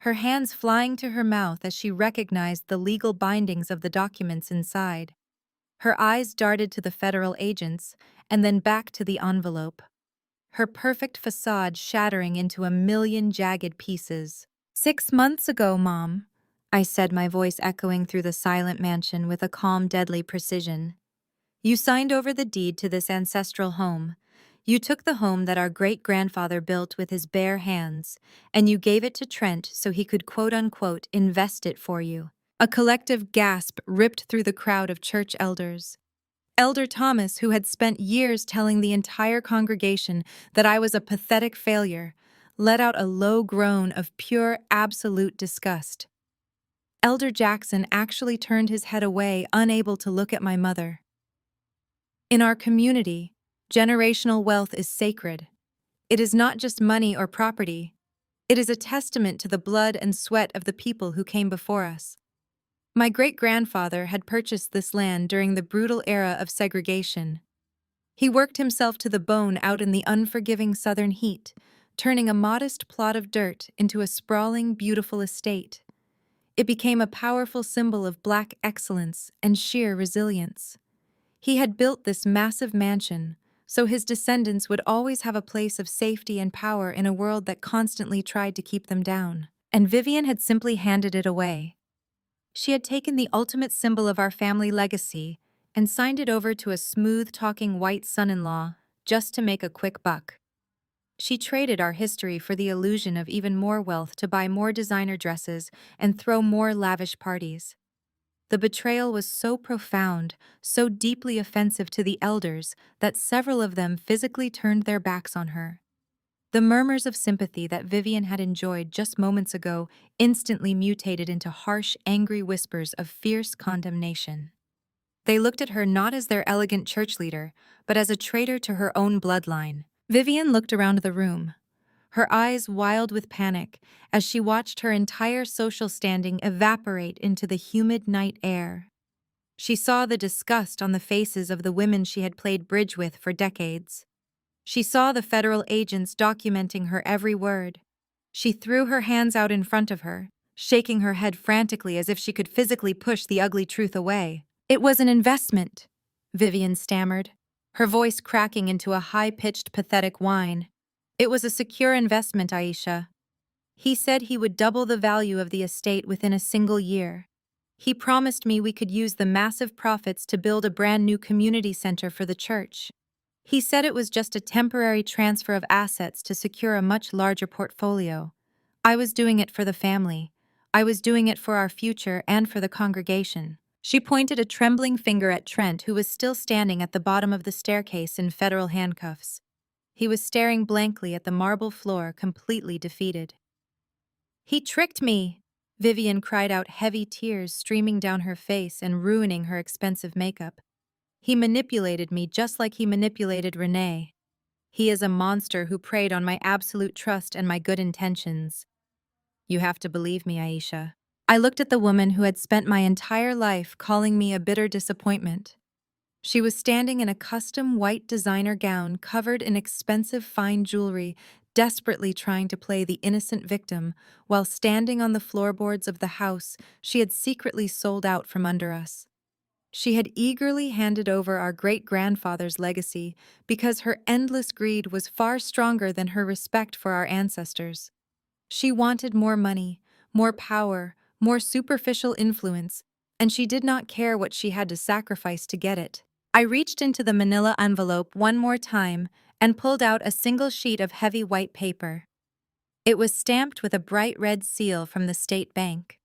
her hands flying to her mouth as she recognized the legal bindings of the documents inside. Her eyes darted to the federal agents and then back to the envelope, her perfect facade shattering into a million jagged pieces. "6 months ago, Mom," I said, my voice echoing through the silent mansion with a calm, deadly precision. "You signed over the deed to this ancestral home. You took the home that our great-grandfather built with his bare hands, and you gave it to Trent so he could quote-unquote invest it for you. A collective gasp ripped through the crowd of church elders. Elder Thomas, who had spent years telling the entire congregation that I was a pathetic failure, let out a low groan of pure, absolute disgust. Elder Jackson actually turned his head away, unable to look at my mother. In our community, generational wealth is sacred. It is not just money or property. It is a testament to the blood and sweat of the people who came before us. My great-grandfather had purchased this land during the brutal era of segregation. He worked himself to the bone out in the unforgiving southern heat, turning a modest plot of dirt into a sprawling, beautiful estate. It became a powerful symbol of Black excellence and sheer resilience. He had built this massive mansion, so his descendants would always have a place of safety and power in a world that constantly tried to keep them down. And Vivian had simply handed it away. She had taken the ultimate symbol of our family legacy and signed it over to a smooth-talking white son-in-law just to make a quick buck. She traded our history for the illusion of even more wealth to buy more designer dresses and throw more lavish parties. The betrayal was so profound, so deeply offensive to the elders, that several of them physically turned their backs on her. The murmurs of sympathy that Vivian had enjoyed just moments ago instantly mutated into harsh, angry whispers of fierce condemnation. They looked at her not as their elegant church leader, but as a traitor to her own bloodline. Vivian looked around the room, her eyes wild with panic as she watched her entire social standing evaporate into the humid night air. She saw the disgust on the faces of the women she had played bridge with for decades. She saw the federal agents documenting her every word. She threw her hands out in front of her, shaking her head frantically as if she could physically push the ugly truth away. "It was an investment," Vivian stammered, her voice cracking into a high-pitched, pathetic whine. "It was a secure investment, Aisha. He said he would double the value of the estate within a single year. He promised me we could use the massive profits to build a brand new community center for the church. He said it was just a temporary transfer of assets to secure a much larger portfolio. I was doing it for the family. I was doing it for our future and for the congregation." She pointed a trembling finger at Trent, who was still standing at the bottom of the staircase in federal handcuffs. He was staring blankly at the marble floor, completely defeated. "He tricked me!" Vivian cried out, heavy tears streaming down her face and ruining her expensive makeup. "He manipulated me just like he manipulated Renee. He is a monster who preyed on my absolute trust and my good intentions. You have to believe me, Aisha." I looked at the woman who had spent my entire life calling me a bitter disappointment. She was standing in a custom white designer gown covered in expensive fine jewelry, desperately trying to play the innocent victim, while standing on the floorboards of the house she had secretly sold out from under us. She had eagerly handed over our great-grandfather's legacy because her endless greed was far stronger than her respect for our ancestors. She wanted more money, more power, more superficial influence, and she did not care what she had to sacrifice to get it. I reached into the manila envelope one more time and pulled out a single sheet of heavy white paper. It was stamped with a bright red seal from the state bank.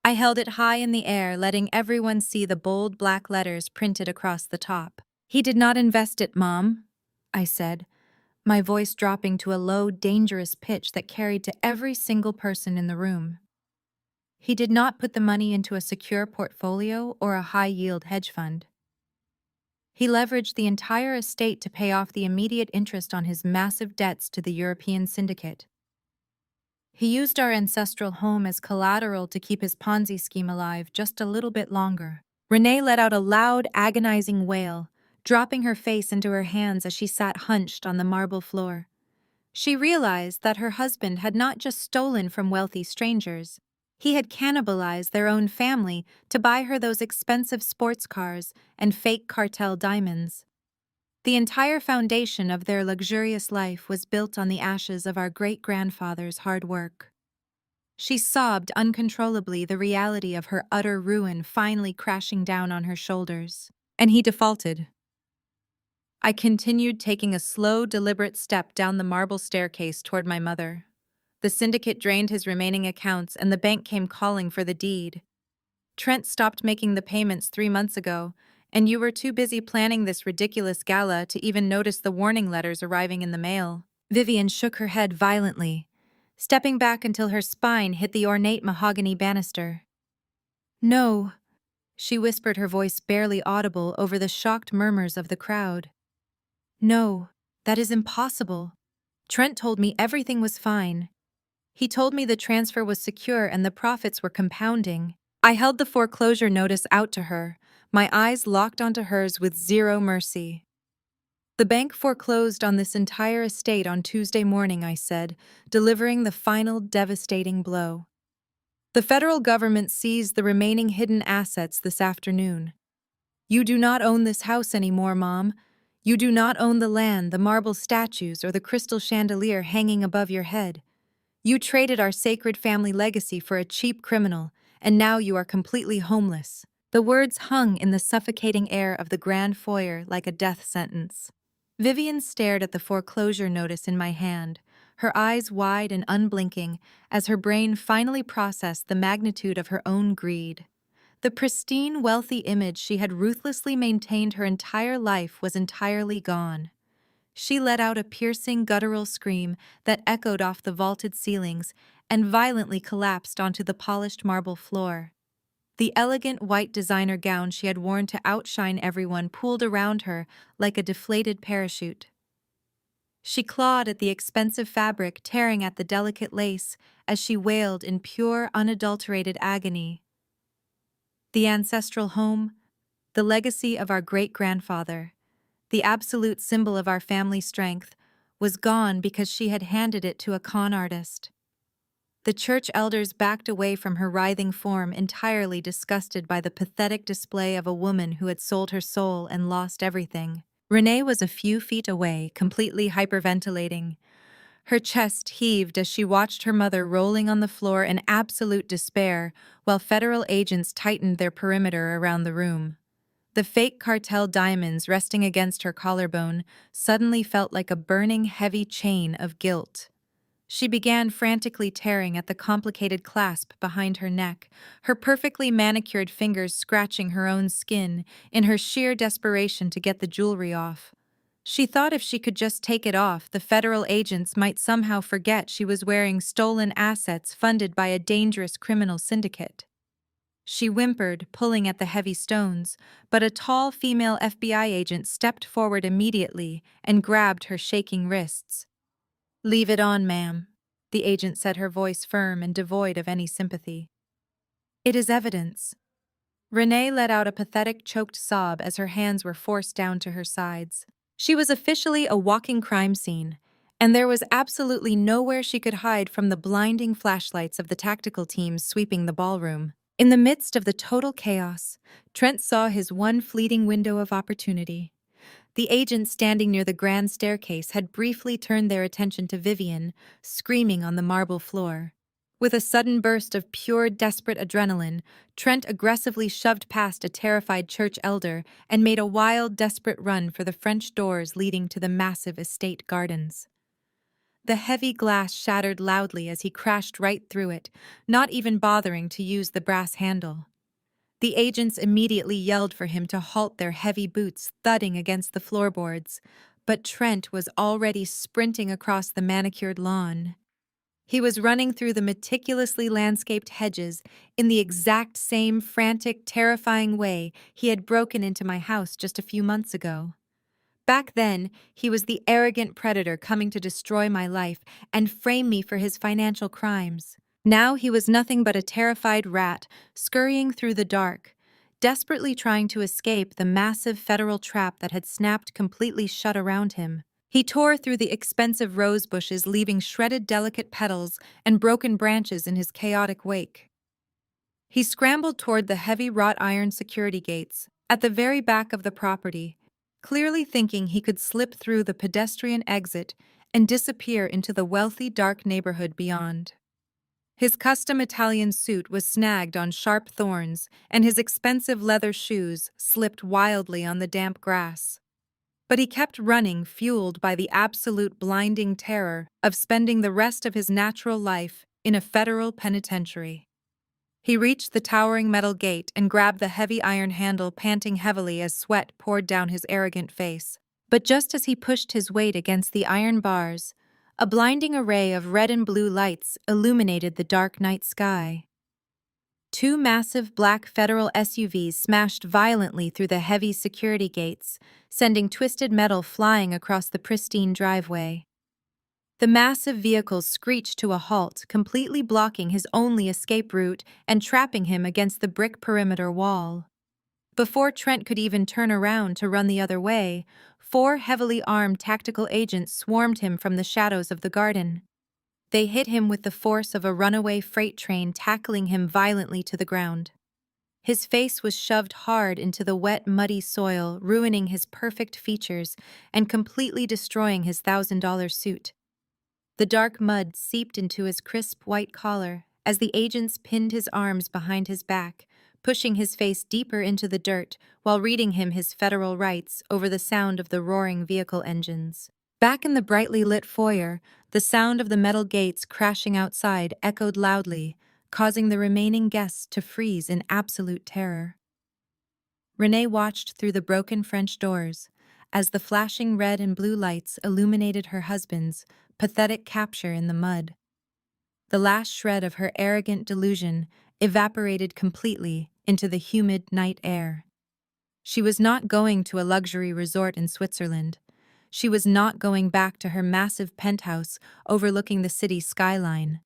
I held it high in the air, letting everyone see the bold black letters printed across the top. "He did not invest it, Mom," I said, my voice dropping to a low, dangerous pitch that carried to every single person in the room. "He did not put the money into a secure portfolio or a high-yield hedge fund. He leveraged the entire estate to pay off the immediate interest on his massive debts to the European syndicate. He used our ancestral home as collateral to keep his Ponzi scheme alive just a little bit longer." Renee let out a loud, agonizing wail, dropping her face into her hands as she sat hunched on the marble floor. She realized that her husband had not just stolen from wealthy strangers. He had cannibalized their own family to buy her those expensive sports cars and fake cartel diamonds. The entire foundation of their luxurious life was built on the ashes of our great-grandfather's hard work. She sobbed uncontrollably, the reality of her utter ruin finally crashing down on her shoulders. "And he defaulted." I continued taking a slow, deliberate step down the marble staircase toward my mother. The syndicate drained his remaining accounts and the bank came calling for the deed. Trent stopped making the payments 3 months ago, and you were too busy planning this ridiculous gala to even notice the warning letters arriving in the mail. Vivian shook her head violently, stepping back until her spine hit the ornate mahogany banister. No, she whispered, her voice barely audible over the shocked murmurs of the crowd. No, that is impossible. Trent told me everything was fine. He told me the transfer was secure and the profits were compounding. I held the foreclosure notice out to her, my eyes locked onto hers with zero mercy. The bank foreclosed on this entire estate on Tuesday morning, I said, delivering the final devastating blow. The federal government seized the remaining hidden assets this afternoon. You do not own this house anymore, Mom. You do not own the land, the marble statues, or the crystal chandelier hanging above your head. You traded our sacred family legacy for a cheap criminal, and now you are completely homeless. The words hung in the suffocating air of the grand foyer like a death sentence. Vivian stared at the foreclosure notice in my hand, her eyes wide and unblinking as her brain finally processed the magnitude of her own greed. The pristine, wealthy image she had ruthlessly maintained her entire life was entirely gone. She let out a piercing, guttural scream that echoed off the vaulted ceilings and violently collapsed onto the polished marble floor. The elegant white designer gown she had worn to outshine everyone pooled around her like a deflated parachute. She clawed at the expensive fabric, tearing at the delicate lace as she wailed in pure, unadulterated agony. The ancestral home, the legacy of our great-grandfather, the absolute symbol of our family strength, was gone because she had handed it to a con artist. The church elders backed away from her writhing form, entirely disgusted by the pathetic display of a woman who had sold her soul and lost everything. Renee was a few feet away, completely hyperventilating. Her chest heaved as she watched her mother rolling on the floor in absolute despair, while federal agents tightened their perimeter around the room. The fake cartel diamonds resting against her collarbone suddenly felt like a burning, heavy chain of guilt. She began frantically tearing at the complicated clasp behind her neck, her perfectly manicured fingers scratching her own skin in her sheer desperation to get the jewelry off. She thought if she could just take it off, the federal agents might somehow forget she was wearing stolen assets funded by a dangerous criminal syndicate. She whimpered, pulling at the heavy stones, but a tall female FBI agent stepped forward immediately and grabbed her shaking wrists. "Leave it on, ma'am," the agent said, her voice firm and devoid of any sympathy. "It is evidence." Renee let out a pathetic, choked sob as her hands were forced down to her sides. She was officially a walking crime scene, and there was absolutely nowhere she could hide from the blinding flashlights of the tactical teams sweeping the ballroom. In the midst of the total chaos, Trent saw his one fleeting window of opportunity. The agents standing near the grand staircase had briefly turned their attention to Vivian, screaming on the marble floor. With a sudden burst of pure, desperate adrenaline, Trent aggressively shoved past a terrified church elder and made a wild, desperate run for the French doors leading to the massive estate gardens. The heavy glass shattered loudly as he crashed right through it, not even bothering to use the brass handle. The agents immediately yelled for him to halt, their heavy boots thudding against the floorboards, but Trent was already sprinting across the manicured lawn. He was running through the meticulously landscaped hedges in the exact same frantic, terrifying way he had broken into my house just a few months ago. Back then, he was the arrogant predator coming to destroy my life and frame me for his financial crimes. Now he was nothing but a terrified rat, scurrying through the dark, desperately trying to escape the massive federal trap that had snapped completely shut around him. He tore through the expensive rose bushes, leaving shredded delicate petals and broken branches in his chaotic wake. He scrambled toward the heavy wrought iron security gates at the very back of the property, clearly thinking he could slip through the pedestrian exit and disappear into the wealthy, dark neighborhood beyond. His custom Italian suit was snagged on sharp thorns, and his expensive leather shoes slipped wildly on the damp grass. But he kept running, fueled by the absolute blinding terror of spending the rest of his natural life in a federal penitentiary. He reached the towering metal gate and grabbed the heavy iron handle, panting heavily as sweat poured down his arrogant face. But just as he pushed his weight against the iron bars, a blinding array of red and blue lights illuminated the dark night sky. Two massive black federal SUVs smashed violently through the heavy security gates, sending twisted metal flying across the pristine driveway. The massive vehicles screeched to a halt, completely blocking his only escape route and trapping him against the brick perimeter wall. Before Trent could even turn around to run the other way, 4 heavily armed tactical agents swarmed him from the shadows of the garden. They hit him with the force of a runaway freight train, tackling him violently to the ground. His face was shoved hard into the wet, muddy soil, ruining his perfect features and completely destroying his $1,000 suit. The dark mud seeped into his crisp white collar as the agents pinned his arms behind his back, pushing his face deeper into the dirt while reading him his federal rights over the sound of the roaring vehicle engines. Back in the brightly lit foyer, the sound of the metal gates crashing outside echoed loudly, causing the remaining guests to freeze in absolute terror. Renee watched through the broken French doors as the flashing red and blue lights illuminated her husband's pathetic capture in the mud. The last shred of her arrogant delusion evaporated completely into the humid night air. She was not going to a luxury resort in Switzerland. She was not going back to her massive penthouse overlooking the city skyline.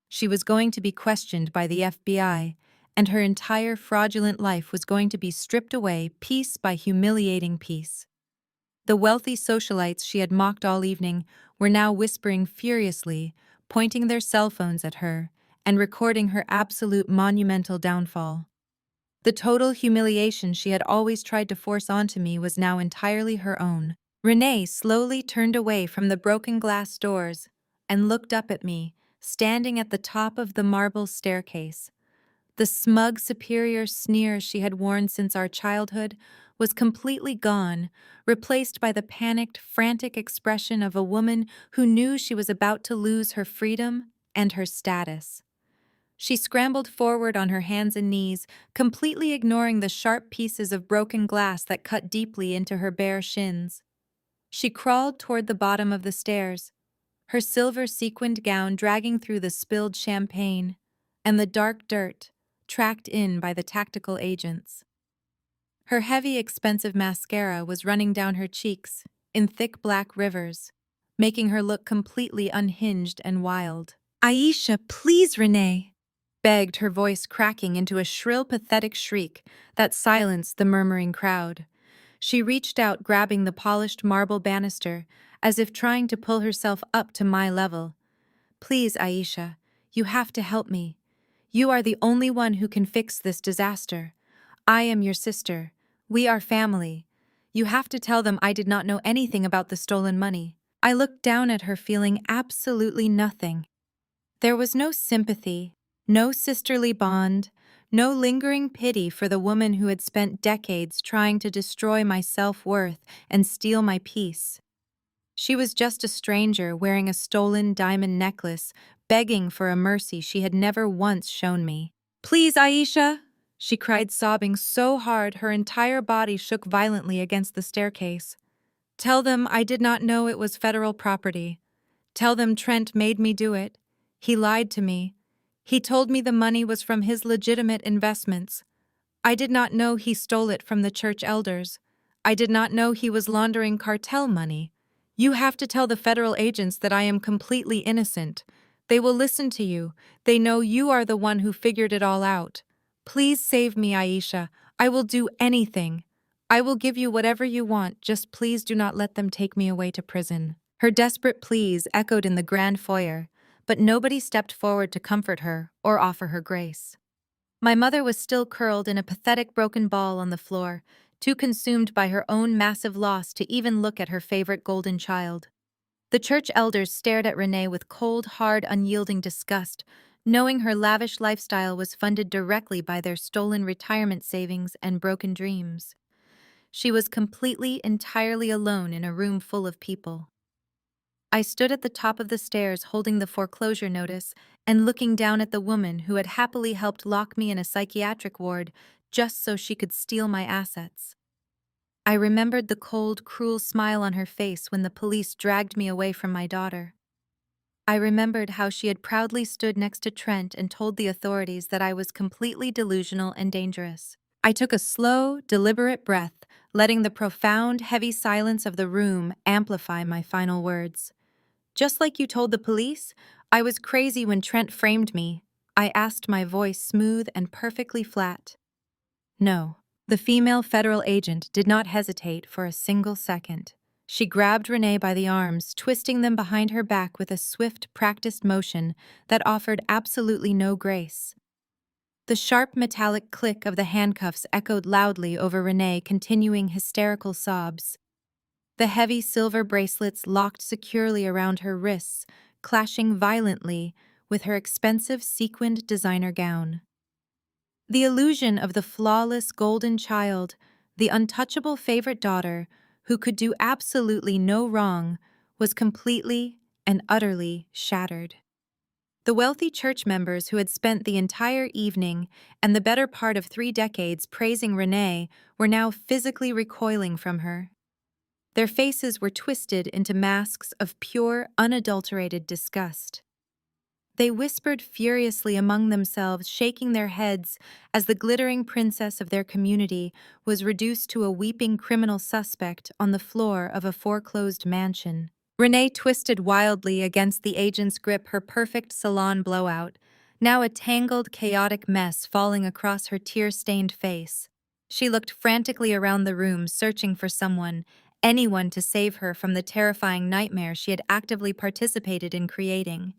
She was going to be questioned by the FBI, and her entire fraudulent life was going to be stripped away piece by humiliating piece. The wealthy socialites she had mocked all evening were now whispering furiously, pointing their cell phones at her, and recording her absolute monumental downfall. The total humiliation she had always tried to force onto me was now entirely her own. Renee slowly turned away from the broken glass doors and looked up at me, standing at the top of the marble staircase. The smug, superior sneer she had worn since our childhood was completely gone, replaced by the panicked, frantic expression of a woman who knew she was about to lose her freedom and her status. She scrambled forward on her hands and knees, completely ignoring the sharp pieces of broken glass that cut deeply into her bare shins. She crawled toward the bottom of the stairs, her silver sequined gown dragging through the spilled champagne and the dark dirt tracked in by the tactical agents. Her heavy, expensive mascara was running down her cheeks in thick black rivers, making her look completely unhinged and wild. "Aisha, please, Renee," begged, her voice cracking into a shrill, pathetic shriek that silenced the murmuring crowd. She reached out, grabbing the polished marble banister, as if trying to pull herself up to my level. "Please, Aisha, you have to help me. You are the only one who can fix this disaster. I am your sister. We are family. You have to tell them I did not know anything about the stolen money." I looked down at her, feeling absolutely nothing. There was no sympathy, no sisterly bond, no lingering pity for the woman who had spent decades trying to destroy my self-worth and steal my peace. She was just a stranger wearing a stolen diamond necklace, begging for a mercy she had never once shown me. "Please, Aisha," she cried, sobbing so hard her entire body shook violently against the staircase. "Tell them I did not know it was federal property. Tell them Trent made me do it. He lied to me. He told me the money was from his legitimate investments. I did not know he stole it from the church elders. I did not know he was laundering cartel money. You have to tell the federal agents that I am completely innocent. They will listen to you. They know you are the one who figured it all out. Please save me, Aisha. I will do anything. I will give you whatever you want, just please do not let them take me away to prison." Her desperate pleas echoed in the grand foyer, but nobody stepped forward to comfort her or offer her grace. My mother was still curled in a pathetic broken ball on the floor, too consumed by her own massive loss to even look at her favorite golden child. The church elders stared at Renee with cold, hard, unyielding disgust, knowing her lavish lifestyle was funded directly by their stolen retirement savings and broken dreams. She was completely, entirely alone in a room full of people. I stood at the top of the stairs holding the foreclosure notice and looking down at the woman who had happily helped lock me in a psychiatric ward just so she could steal my assets. I remembered the cold, cruel smile on her face when the police dragged me away from my daughter. I remembered how she had proudly stood next to Trent and told the authorities that I was completely delusional and dangerous. I took a slow, deliberate breath, letting the profound, heavy silence of the room amplify my final words. Just like you told the police, I was crazy when Trent framed me. I asked, my voice smooth and perfectly flat. No. The female federal agent did not hesitate for a single second. She grabbed Renee by the arms, twisting them behind her back with a swift, practiced motion that offered absolutely no grace. The sharp metallic click of the handcuffs echoed loudly over Renee, continuing hysterical sobs. The heavy silver bracelets locked securely around her wrists, clashing violently with her expensive sequined designer gown. The illusion of the flawless golden child, the untouchable favorite daughter, who could do absolutely no wrong, was completely and utterly shattered. The wealthy church members who had spent the entire evening and the better part of 3 decades praising Renee were now physically recoiling from her. Their faces were twisted into masks of pure, unadulterated disgust. They whispered furiously among themselves, shaking their heads as the glittering princess of their community was reduced to a weeping criminal suspect on the floor of a foreclosed mansion. Renee twisted wildly against the agent's grip, her perfect salon blowout, now a tangled, chaotic mess falling across her tear-stained face. She looked frantically around the room, searching for someone, anyone to save her from the terrifying nightmare she had actively participated in creating.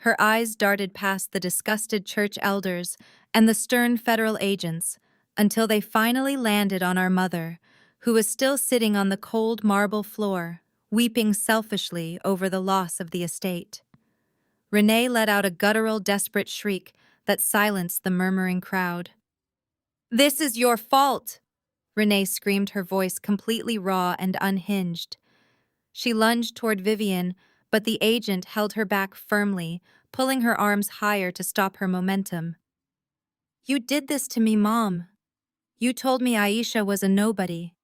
Her eyes darted past the disgusted church elders and the stern federal agents until they finally landed on our mother, who was still sitting on the cold marble floor, weeping selfishly over the loss of the estate. Renee let out a guttural, desperate shriek that silenced the murmuring crowd. "This is your fault!" Renee screamed, her voice completely raw and unhinged. She lunged toward Vivian, but the agent held her back firmly, pulling her arms higher to stop her momentum. "You did this to me, Mom. You told me Aisha was a nobody.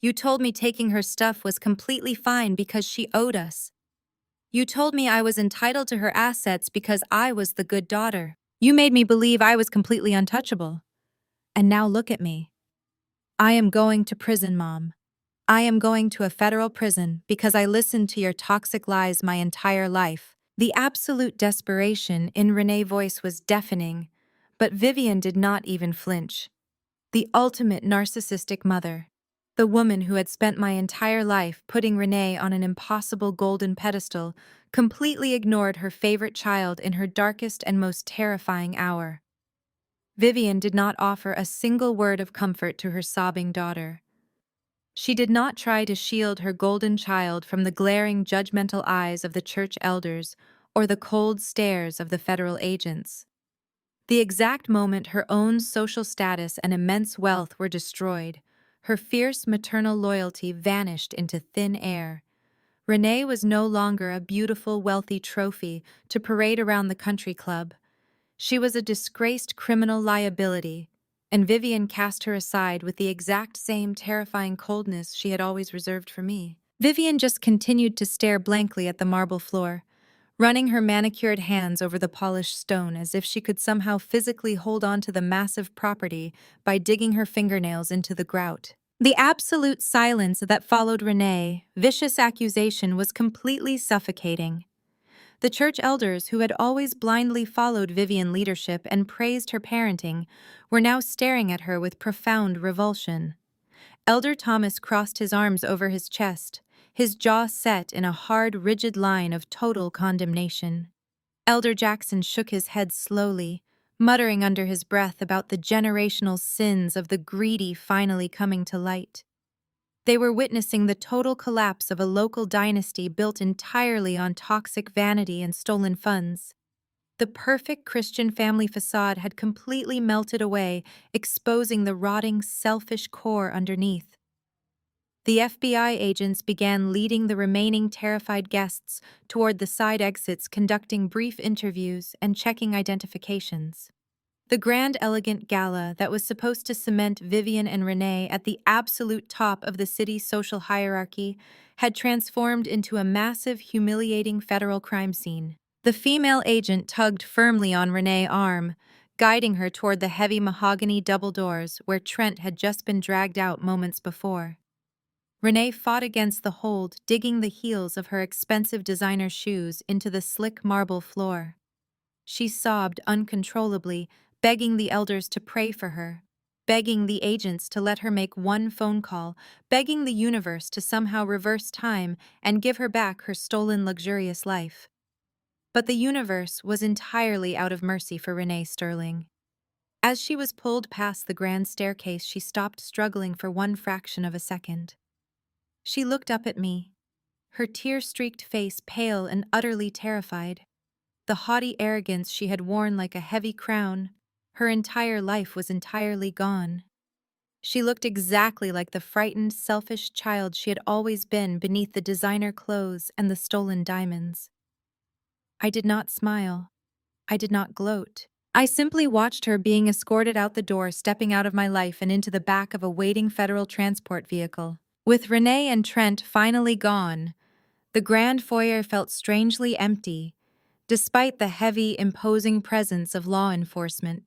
You told me taking her stuff was completely fine because she owed us. You told me I was entitled to her assets because I was the good daughter. You made me believe I was completely untouchable. And now look at me. I am going to prison, Mom. I am going to a federal prison because I listened to your toxic lies my entire life." The absolute desperation in Renee's voice was deafening, but Vivian did not even flinch. The ultimate narcissistic mother. The woman who had spent my entire life putting Renee on an impossible golden pedestal completely ignored her favorite child in her darkest and most terrifying hour. Vivian did not offer a single word of comfort to her sobbing daughter. She did not try to shield her golden child from the glaring, judgmental eyes of the church elders or the cold stares of the federal agents. The exact moment her own social status and immense wealth were destroyed, her fierce maternal loyalty vanished into thin air. Renee was no longer a beautiful, wealthy trophy to parade around the country club. She was a disgraced criminal liability, and Vivian cast her aside with the exact same terrifying coldness she had always reserved for me. Vivian just continued to stare blankly at the marble floor, running her manicured hands over the polished stone as if she could somehow physically hold on to the massive property by digging her fingernails into the grout. The absolute silence that followed Renee's vicious accusation was completely suffocating. The church elders, who had always blindly followed Vivian's leadership and praised her parenting, were now staring at her with profound revulsion. Elder Thomas crossed his arms over his chest, his jaw set in a hard, rigid line of total condemnation. Elder Jackson shook his head slowly, muttering under his breath about the generational sins of the greedy finally coming to light. They were witnessing the total collapse of a local dynasty built entirely on toxic vanity and stolen funds. The perfect Christian family facade had completely melted away, exposing the rotting, selfish core underneath. The FBI agents began leading the remaining terrified guests toward the side exits, conducting brief interviews and checking identifications. The grand elegant gala that was supposed to cement Vivian and Renee at the absolute top of the city's social hierarchy had transformed into a massive, humiliating federal crime scene. The female agent tugged firmly on Renee's arm, guiding her toward the heavy mahogany double doors where Trent had just been dragged out moments before. Renee fought against the hold, digging the heels of her expensive designer shoes into the slick marble floor. She sobbed uncontrollably, begging the elders to pray for her, begging the agents to let her make one phone call, begging the universe to somehow reverse time and give her back her stolen luxurious life. But the universe was entirely out of mercy for Renee Sterling. As she was pulled past the grand staircase, she stopped, struggling for one fraction of a second. She looked up at me, her tear-streaked face pale and utterly terrified. The haughty arrogance she had worn like a heavy crown, her entire life was entirely gone. She looked exactly like the frightened, selfish child she had always been beneath the designer clothes and the stolen diamonds. I did not smile. I did not gloat. I simply watched her being escorted out the door, stepping out of my life and into the back of a waiting federal transport vehicle. With Renee and Trent finally gone, the grand foyer felt strangely empty, despite the heavy, imposing presence of law enforcement.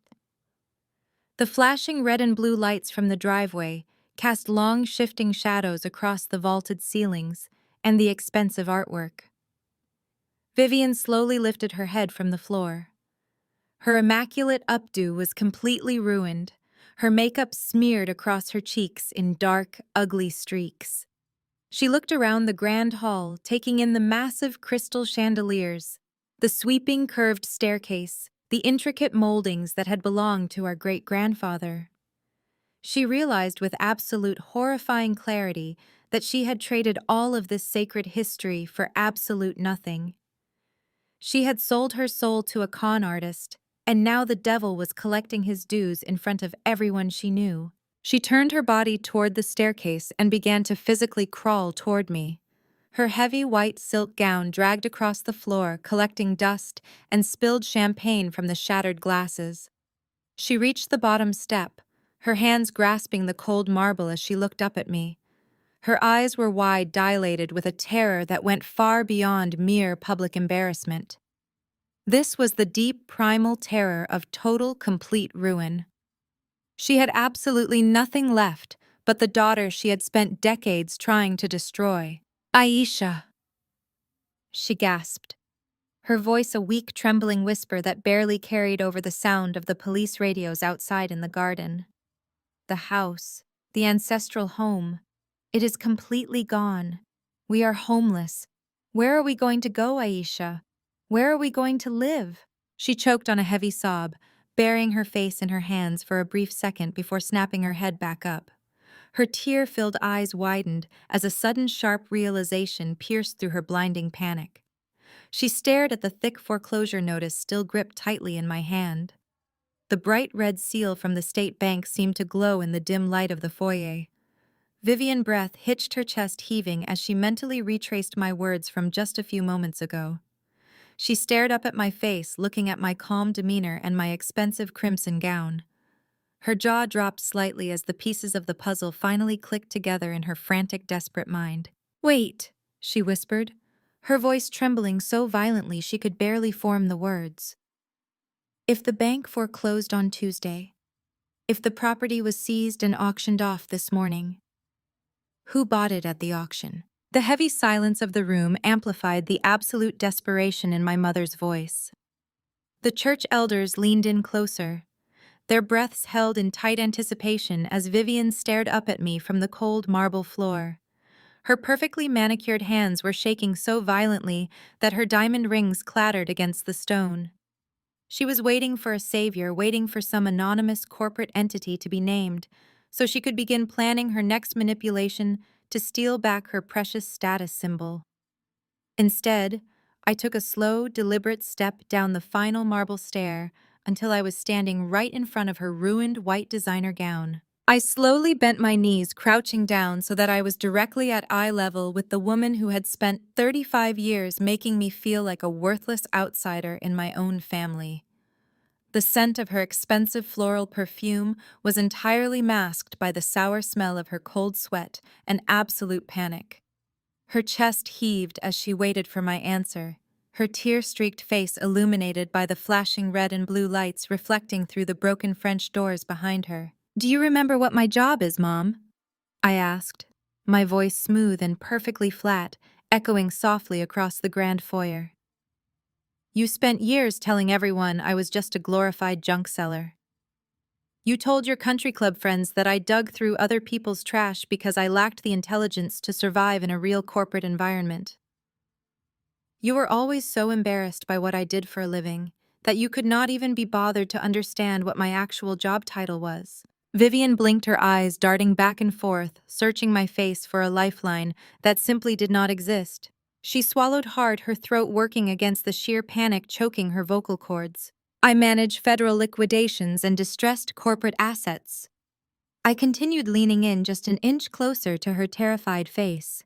The flashing red and blue lights from the driveway cast long, shifting shadows across the vaulted ceilings and the expensive artwork. Vivian slowly lifted her head from the floor. Her immaculate updo was completely ruined, her makeup smeared across her cheeks in dark, ugly streaks. She looked around the grand hall, taking in the massive crystal chandeliers, the sweeping curved staircase, the intricate moldings that had belonged to our great-grandfather. She realized with absolute horrifying clarity that she had traded all of this sacred history for absolute nothing. She had sold her soul to a con artist, and now the devil was collecting his dues in front of everyone she knew. She turned her body toward the staircase and began to physically crawl toward me. Her heavy white silk gown dragged across the floor, collecting dust and spilled champagne from the shattered glasses. She reached the bottom step, her hands grasping the cold marble as she looked up at me. Her eyes were wide, dilated with a terror that went far beyond mere public embarrassment. This was the deep, primal terror of total, complete ruin. She had absolutely nothing left but the daughter she had spent decades trying to destroy. Aisha, she gasped, her voice a weak, trembling whisper that barely carried over the sound of the police radios outside in the garden. The house, the ancestral home, it is completely gone. We are homeless. Where are we going to go, Aisha? Where are we going to live? She choked on a heavy sob, burying her face in her hands for a brief second before snapping her head back up. Her tear-filled eyes widened as a sudden sharp realization pierced through her blinding panic. She stared at the thick foreclosure notice still gripped tightly in my hand. The bright red seal from the state bank seemed to glow in the dim light of the foyer. Vivian's breath hitched, her chest heaving as she mentally retraced my words from just a few moments ago. She stared up at my face, looking at my calm demeanor and my expensive crimson gown. Her jaw dropped slightly as the pieces of the puzzle finally clicked together in her frantic, desperate mind. "Wait," she whispered, her voice trembling so violently she could barely form the words. "If the bank foreclosed on Tuesday, if the property was seized and auctioned off this morning, who bought it at the auction?" The heavy silence of the room amplified the absolute desperation in my mother's voice. The church elders leaned in closer, their breaths held in tight anticipation as Vivian stared up at me from the cold marble floor. Her perfectly manicured hands were shaking so violently that her diamond rings clattered against the stone. She was waiting for a savior, waiting for some anonymous corporate entity to be named, so she could begin planning her next manipulation to steal back her precious status symbol. Instead, I took a slow, deliberate step down the final marble stair until I was standing right in front of her ruined white designer gown. I slowly bent my knees, crouching down so that I was directly at eye level with the woman who had spent 35 years making me feel like a worthless outsider in my own family. The scent of her expensive floral perfume was entirely masked by the sour smell of her cold sweat and absolute panic. Her chest heaved as she waited for my answer, her tear-streaked face illuminated by the flashing red and blue lights reflecting through the broken French doors behind her. "Do you remember what my job is, Mom?" I asked, my voice smooth and perfectly flat, echoing softly across the grand foyer. "You spent years telling everyone I was just a glorified junk seller. You told your country club friends that I dug through other people's trash because I lacked the intelligence to survive in a real corporate environment. You were always so embarrassed by what I did for a living that you could not even be bothered to understand what my actual job title was." Vivian blinked her eyes, darting back and forth, searching my face for a lifeline that simply did not exist. She swallowed hard, her throat working against the sheer panic choking her vocal cords. "I manage federal liquidations and distressed corporate assets." I continued leaning in just an inch closer to her terrified face.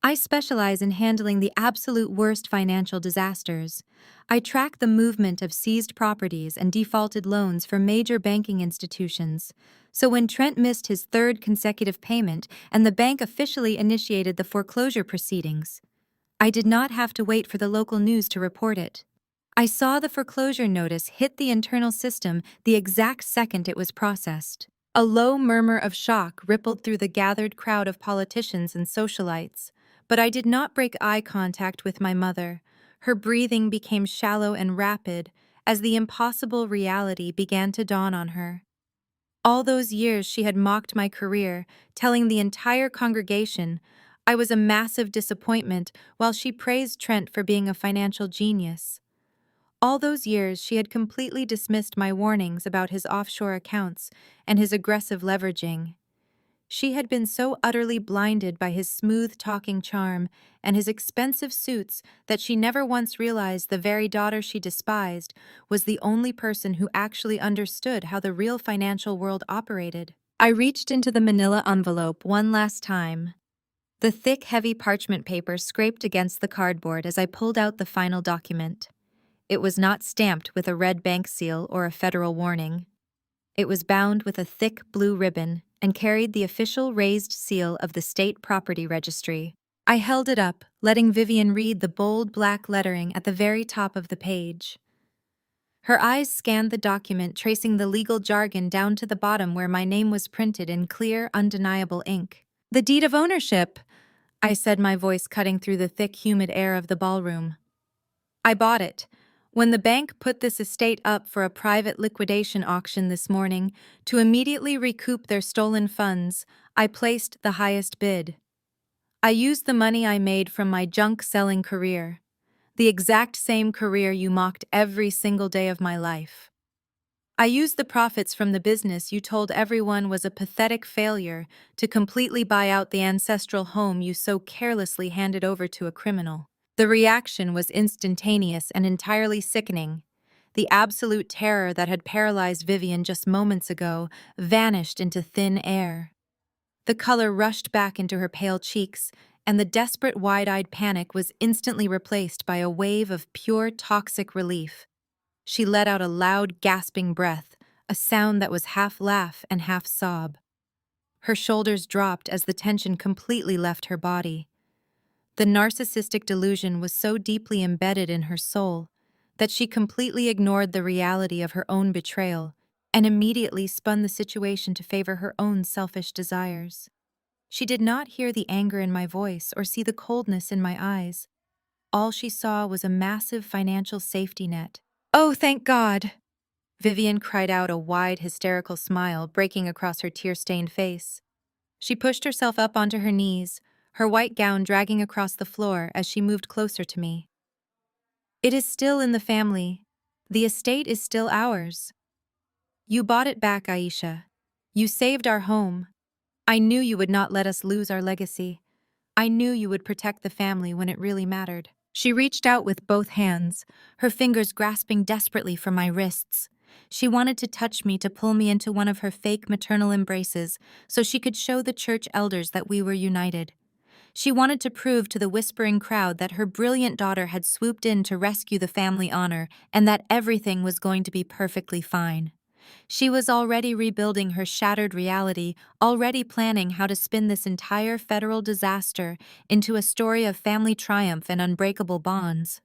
"I specialize in handling the absolute worst financial disasters. I track the movement of seized properties and defaulted loans for major banking institutions. So when Trent missed his third consecutive payment and the bank officially initiated the foreclosure proceedings, I did not have to wait for the local news to report it. I saw the foreclosure notice hit the internal system the exact second it was processed." A low murmur of shock rippled through the gathered crowd of politicians and socialites, but I did not break eye contact with my mother. Her breathing became shallow and rapid as the impossible reality began to dawn on her. All those years she had mocked my career, telling the entire congregation I was a massive disappointment while she praised Trent for being a financial genius. All those years she had completely dismissed my warnings about his offshore accounts and his aggressive leveraging. She had been so utterly blinded by his smooth-talking charm and his expensive suits that she never once realized the very daughter she despised was the only person who actually understood how the real financial world operated. I reached into the manila envelope one last time. The thick, heavy parchment paper scraped against the cardboard as I pulled out the final document. It was not stamped with a red bank seal or a federal warning. It was bound with a thick blue ribbon and carried the official raised seal of the State Property Registry. I held it up, letting Vivian read the bold black lettering at the very top of the page. Her eyes scanned the document, tracing the legal jargon down to the bottom where my name was printed in clear, undeniable ink. "The deed of ownership," I said, my voice cutting through the thick, humid air of the ballroom. "I bought it. When the bank put this estate up for a private liquidation auction this morning, to immediately recoup their stolen funds, I placed the highest bid. I used the money I made from my junk-selling career, the exact same career you mocked every single day of my life. I used the profits from the business you told everyone was a pathetic failure to completely buy out the ancestral home you so carelessly handed over to a criminal." The reaction was instantaneous and entirely sickening. The absolute terror that had paralyzed Vivian just moments ago vanished into thin air. The color rushed back into her pale cheeks, and the desperate wide-eyed panic was instantly replaced by a wave of pure toxic relief. She let out a loud, gasping breath, a sound that was half laugh and half sob. Her shoulders dropped as the tension completely left her body. The narcissistic delusion was so deeply embedded in her soul that she completely ignored the reality of her own betrayal and immediately spun the situation to favor her own selfish desires. She did not hear the anger in my voice or see the coldness in my eyes. All she saw was a massive financial safety net. "Oh, thank God!" Vivian cried out, a wide, hysterical smile breaking across her tear-stained face. She pushed herself up onto her knees, her white gown dragging across the floor as she moved closer to me. "It is still in the family. The estate is still ours. You bought it back, Aisha. You saved our home. I knew you would not let us lose our legacy. I knew you would protect the family when it really mattered." She reached out with both hands, her fingers grasping desperately for my wrists. She wanted to touch me to pull me into one of her fake maternal embraces so she could show the church elders that we were united. She wanted to prove to the whispering crowd that her brilliant daughter had swooped in to rescue the family honor and that everything was going to be perfectly fine. She was already rebuilding her shattered reality, already planning how to spin this entire federal disaster into a story of family triumph and unbreakable bonds.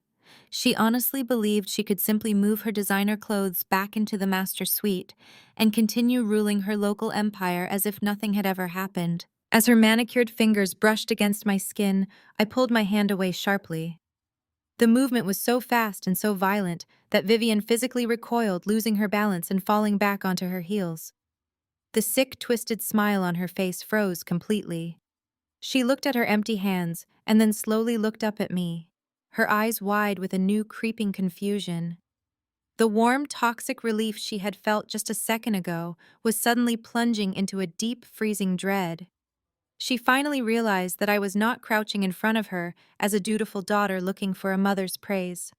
She honestly believed she could simply move her designer clothes back into the master suite and continue ruling her local empire as if nothing had ever happened. As her manicured fingers brushed against my skin, I pulled my hand away sharply. The movement was so fast and so violent that Vivian physically recoiled, losing her balance and falling back onto her heels. The sick, twisted smile on her face froze completely. She looked at her empty hands and then slowly looked up at me, her eyes wide with a new creeping confusion. The warm, toxic relief she had felt just a second ago was suddenly plunging into a deep, freezing dread. She finally realized that I was not crouching in front of her as a dutiful daughter looking for a mother's praise.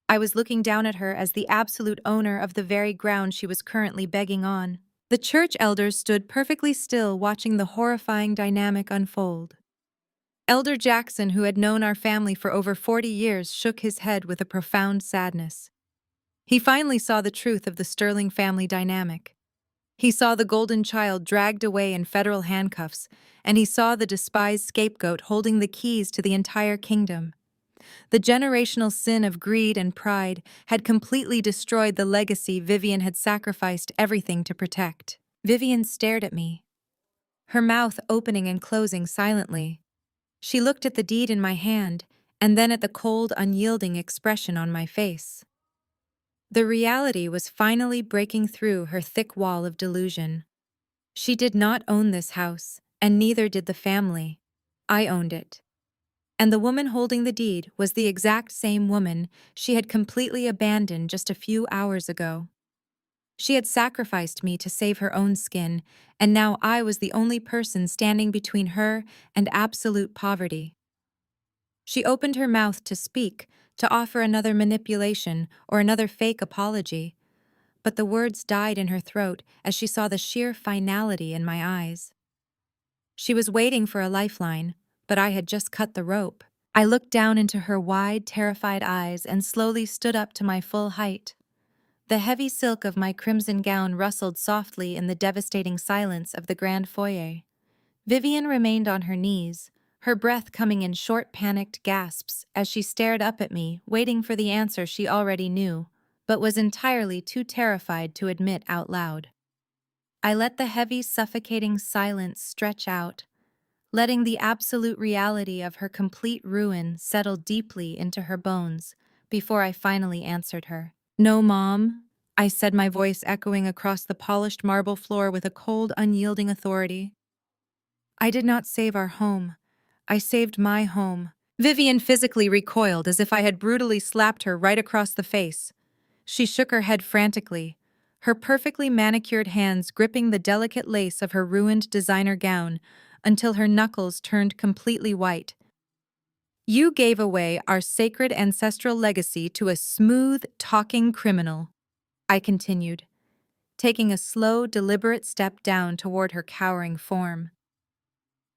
I was looking down at her as the absolute owner of the very ground she was currently begging on. The church elders stood perfectly still watching the horrifying dynamic unfold. Elder Jackson, who had known our family for over 40 years, shook his head with a profound sadness. He finally saw the truth of the Sterling family dynamic. He saw the golden child dragged away in federal handcuffs, and he saw the despised scapegoat holding the keys to the entire kingdom. The generational sin of greed and pride had completely destroyed the legacy Vivian had sacrificed everything to protect. Vivian stared at me, her mouth opening and closing silently. She looked at the deed in my hand, and then at the cold, unyielding expression on my face. The reality was finally breaking through her thick wall of delusion. She did not own this house, and neither did the family. I owned it. And the woman holding the deed was the exact same woman she had completely abandoned just a few hours ago. She had sacrificed me to save her own skin, and now I was the only person standing between her and absolute poverty. She opened her mouth to speak, to offer another manipulation or another fake apology, but the words died in her throat as she saw the sheer finality in my eyes. She was waiting for a lifeline, but I had just cut the rope. I looked down into her wide, terrified eyes and slowly stood up to my full height. The heavy silk of my crimson gown rustled softly in the devastating silence of the grand foyer. Vivian remained on her knees, her breath coming in short, panicked gasps as she stared up at me, waiting for the answer she already knew, but was entirely too terrified to admit out loud. I let the heavy, suffocating silence stretch out, letting the absolute reality of her complete ruin settle deeply into her bones before I finally answered her. "No, Mom," I said, my voice echoing across the polished marble floor with a cold, unyielding authority. "I did not save our home. I saved my home." Vivian physically recoiled as if I had brutally slapped her right across the face. She shook her head frantically, her perfectly manicured hands gripping the delicate lace of her ruined designer gown until her knuckles turned completely white. "You gave away our sacred ancestral legacy to a smooth, talking criminal," I continued, taking a slow, deliberate step down toward her cowering form.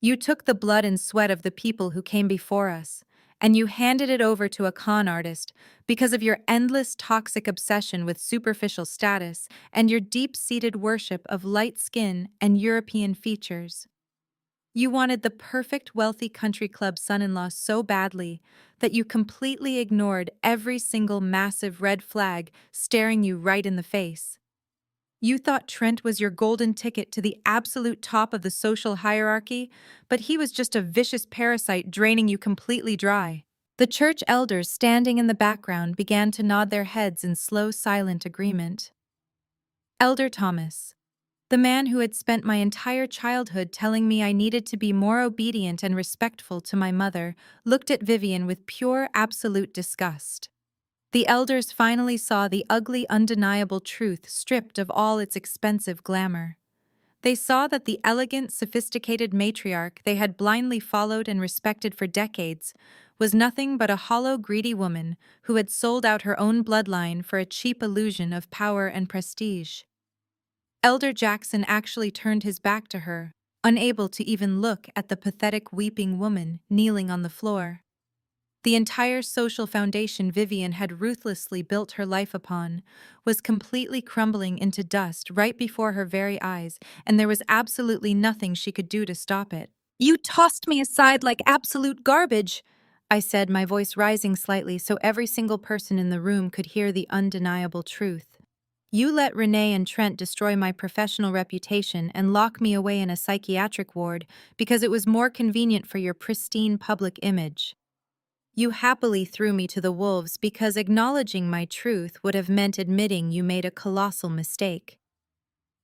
"You took the blood and sweat of the people who came before us, and you handed it over to a con artist because of your endless toxic obsession with superficial status and your deep-seated worship of light skin and European features. You wanted the perfect wealthy country club son-in-law so badly that you completely ignored every single massive red flag staring you right in the face. You thought Trent was your golden ticket to the absolute top of the social hierarchy, but he was just a vicious parasite draining you completely dry." The church elders standing in the background began to nod their heads in slow, silent agreement. Elder Thomas, the man who had spent my entire childhood telling me I needed to be more obedient and respectful to my mother, looked at Vivian with pure, absolute disgust. The elders finally saw the ugly, undeniable truth stripped of all its expensive glamour. They saw that the elegant, sophisticated matriarch they had blindly followed and respected for decades was nothing but a hollow, greedy woman who had sold out her own bloodline for a cheap illusion of power and prestige. Elder Jackson actually turned his back to her, unable to even look at the pathetic weeping woman kneeling on the floor. The entire social foundation Vivian had ruthlessly built her life upon was completely crumbling into dust right before her very eyes, and there was absolutely nothing she could do to stop it. "You tossed me aside like absolute garbage," I said, my voice rising slightly so every single person in the room could hear the undeniable truth. "You let Renee and Trent destroy my professional reputation and lock me away in a psychiatric ward because it was more convenient for your pristine public image. You happily threw me to the wolves because acknowledging my truth would have meant admitting you made a colossal mistake.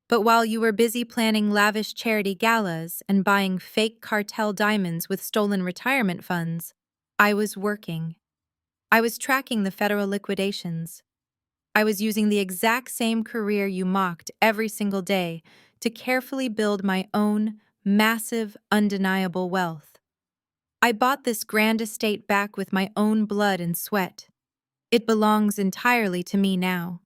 But while you were busy planning lavish charity galas and buying fake cartel diamonds with stolen retirement funds, I was working. I was tracking the federal liquidations. I was using the exact same career you mocked every single day to carefully build my own massive, undeniable wealth. I bought this grand estate back with my own blood and sweat. It belongs entirely to me now.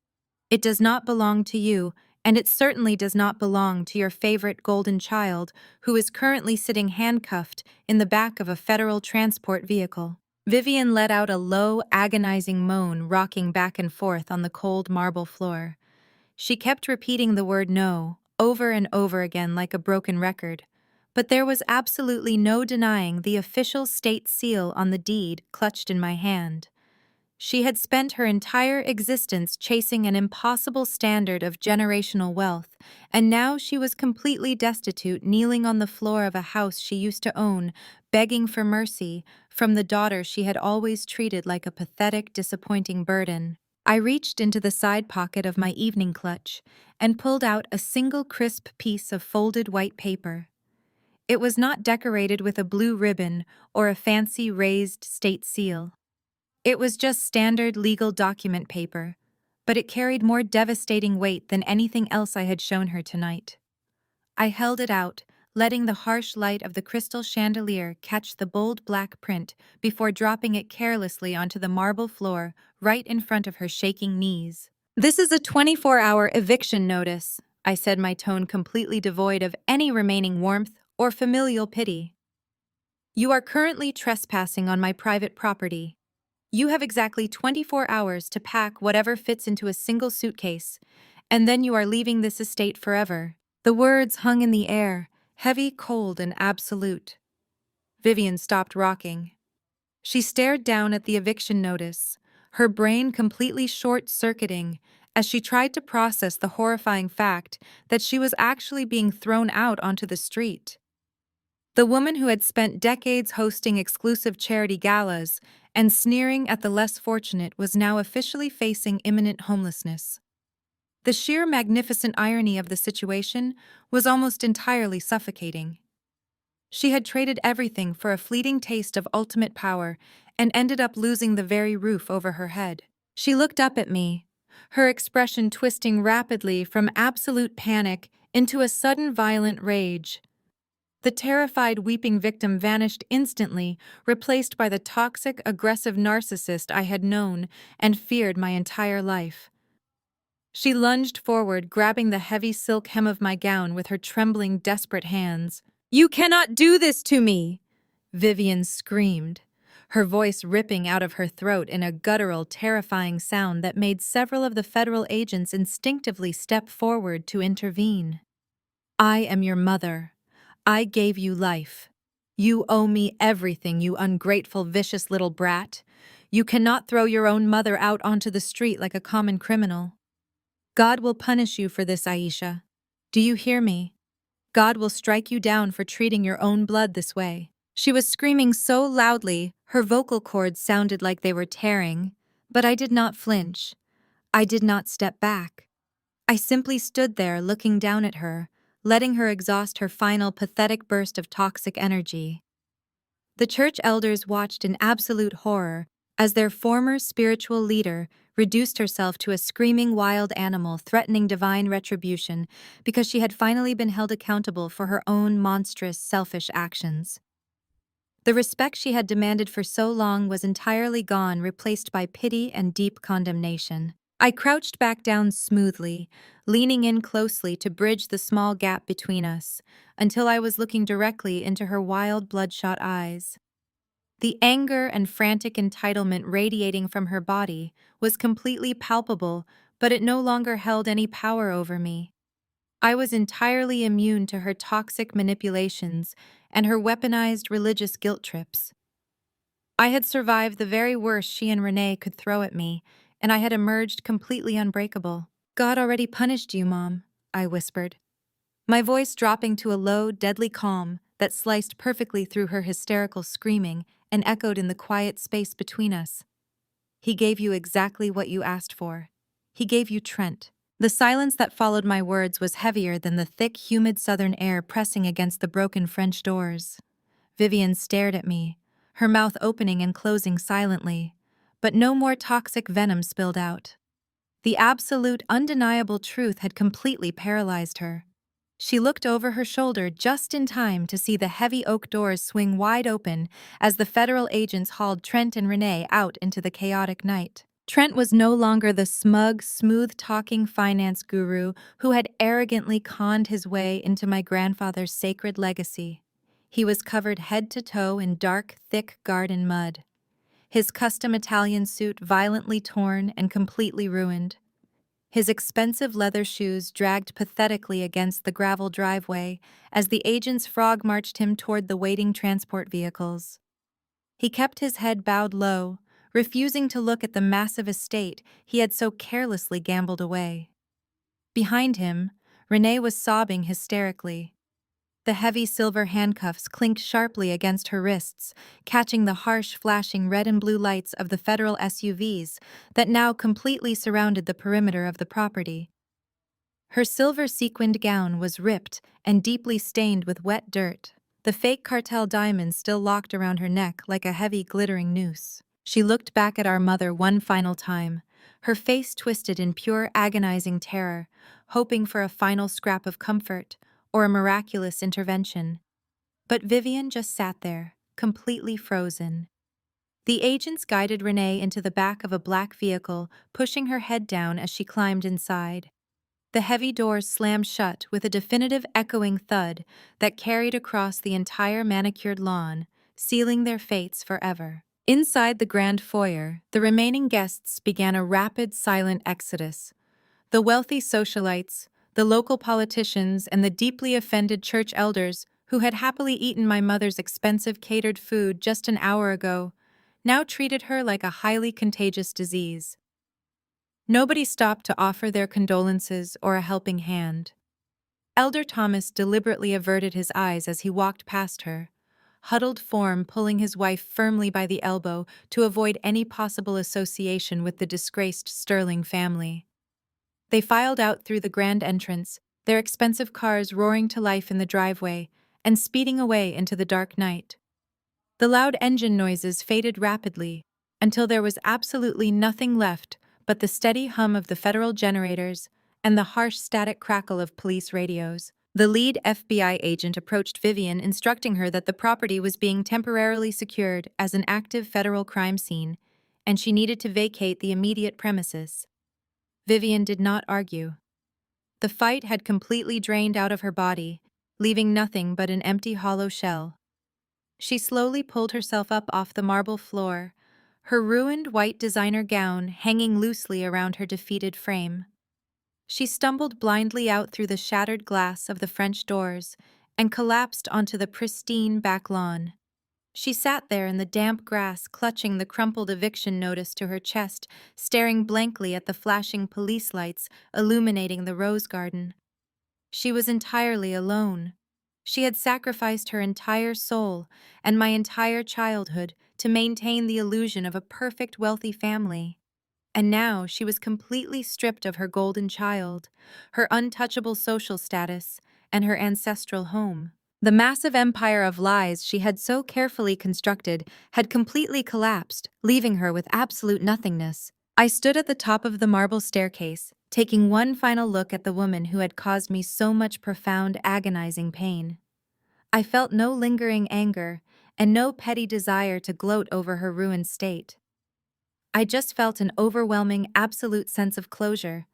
It does not belong to you, and it certainly does not belong to your favorite golden child who is currently sitting handcuffed in the back of a federal transport vehicle." Vivian let out a low, agonizing moan, rocking back and forth on the cold marble floor. She kept repeating the word no, over and over again like a broken record. But there was absolutely no denying the official state seal on the deed clutched in my hand. She had spent her entire existence chasing an impossible standard of generational wealth, and now she was completely destitute, kneeling on the floor of a house she used to own, begging for mercy from the daughter she had always treated like a pathetic, disappointing burden. I reached into the side pocket of my evening clutch and pulled out a single crisp piece of folded white paper. It was not decorated with a blue ribbon or a fancy raised state seal. It was just standard legal document paper, but it carried more devastating weight than anything else I had shown her tonight. I held it out, letting the harsh light of the crystal chandelier catch the bold black print before dropping it carelessly onto the marble floor right in front of her shaking knees. "This is a 24-hour eviction notice," I said, my tone completely devoid of any remaining warmth or familial pity. "You are currently trespassing on my private property. You have exactly 24 hours to pack whatever fits into a single suitcase, and then you are leaving this estate forever." The words hung in the air, heavy, cold, and absolute. Vivian stopped rocking. She stared down at the eviction notice, her brain completely short-circuiting as she tried to process the horrifying fact that she was actually being thrown out onto the street. The woman who had spent decades hosting exclusive charity galas and sneering at the less fortunate was now officially facing imminent homelessness. The sheer magnificent irony of the situation was almost entirely suffocating. She had traded everything for a fleeting taste of ultimate power and ended up losing the very roof over her head. She looked up at me, her expression twisting rapidly from absolute panic into a sudden violent rage. The terrified, weeping victim vanished instantly, replaced by the toxic, aggressive narcissist I had known and feared my entire life. She lunged forward, grabbing the heavy silk hem of my gown with her trembling, desperate hands. "You cannot do this to me!" Vivian screamed, her voice ripping out of her throat in a guttural, terrifying sound that made several of the federal agents instinctively step forward to intervene. "I am your mother. I gave you life. You owe me everything, you ungrateful, vicious little brat. You cannot throw your own mother out onto the street like a common criminal. God will punish you for this, Aisha. Do you hear me? God will strike you down for treating your own blood this way." She was screaming so loudly, her vocal cords sounded like they were tearing, but I did not flinch. I did not step back. I simply stood there looking down at her, letting her exhaust her final pathetic burst of toxic energy. The church elders watched in absolute horror as their former spiritual leader reduced herself to a screaming wild animal threatening divine retribution because she had finally been held accountable for her own monstrous, selfish actions. The respect she had demanded for so long was entirely gone, replaced by pity and deep condemnation. I crouched back down smoothly, leaning in closely to bridge the small gap between us, until I was looking directly into her wild, bloodshot eyes. The anger and frantic entitlement radiating from her body was completely palpable, but it no longer held any power over me. I was entirely immune to her toxic manipulations and her weaponized religious guilt trips. I had survived the very worst she and Renee could throw at me, and I had emerged completely unbreakable. "God already punished you, Mom," I whispered, my voice dropping to a low, deadly calm that sliced perfectly through her hysterical screaming and echoed in the quiet space between us. "He gave you exactly what you asked for. He gave you Trent." The silence that followed my words was heavier than the thick, humid southern air pressing against the broken French doors. Vivian stared at me, her mouth opening and closing silently, but no more toxic venom spilled out. The absolute, undeniable truth had completely paralyzed her. She looked over her shoulder just in time to see the heavy oak doors swing wide open as the federal agents hauled Trent and Renee out into the chaotic night. Trent was no longer the smug, smooth-talking finance guru who had arrogantly conned his way into my grandfather's sacred legacy. He was covered head to toe in dark, thick garden mud, his custom Italian suit violently torn and completely ruined. His expensive leather shoes dragged pathetically against the gravel driveway as the agent's frog marched him toward the waiting transport vehicles. He kept his head bowed low, refusing to look at the massive estate he had so carelessly gambled away. Behind him, Renee was sobbing hysterically. The heavy silver handcuffs clinked sharply against her wrists, catching the harsh, flashing red and blue lights of the federal SUVs that now completely surrounded the perimeter of the property. Her silver sequined gown was ripped and deeply stained with wet dirt, the fake cartel diamonds still locked around her neck like a heavy, glittering noose. She looked back at our mother one final time, her face twisted in pure, agonizing terror, hoping for a final scrap of comfort or a miraculous intervention. But Vivian just sat there, completely frozen. The agents guided Renee into the back of a black vehicle, pushing her head down as she climbed inside. The heavy doors slammed shut with a definitive echoing thud that carried across the entire manicured lawn, sealing their fates forever. Inside the grand foyer, the remaining guests began a rapid, silent exodus. The wealthy socialites, the local politicians, and the deeply offended church elders who had happily eaten my mother's expensive catered food just an hour ago now treated her like a highly contagious disease. Nobody stopped to offer their condolences or a helping hand. Elder Thomas deliberately averted his eyes as he walked past her, huddled form pulling his wife firmly by the elbow to avoid any possible association with the disgraced Sterling family. They filed out through the grand entrance, their expensive cars roaring to life in the driveway and speeding away into the dark night. The loud engine noises faded rapidly until there was absolutely nothing left but the steady hum of the federal generators and the harsh static crackle of police radios. The lead FBI agent approached Vivian, instructing her that the property was being temporarily secured as an active federal crime scene, and she needed to vacate the immediate premises. Vivian did not argue. The fight had completely drained out of her body, leaving nothing but an empty hollow shell. She slowly pulled herself up off the marble floor, her ruined white designer gown hanging loosely around her defeated frame. She stumbled blindly out through the shattered glass of the French doors and collapsed onto the pristine back lawn. She sat there in the damp grass, clutching the crumpled eviction notice to her chest, staring blankly at the flashing police lights illuminating the rose garden. She was entirely alone. She had sacrificed her entire soul and my entire childhood to maintain the illusion of a perfect, wealthy family. And now she was completely stripped of her golden child, her untouchable social status, and her ancestral home. The massive empire of lies she had so carefully constructed had completely collapsed, leaving her with absolute nothingness. I stood at the top of the marble staircase, taking one final look at the woman who had caused me so much profound, agonizing pain. I felt no lingering anger, and no petty desire to gloat over her ruined state. I just felt an overwhelming, absolute sense of closure.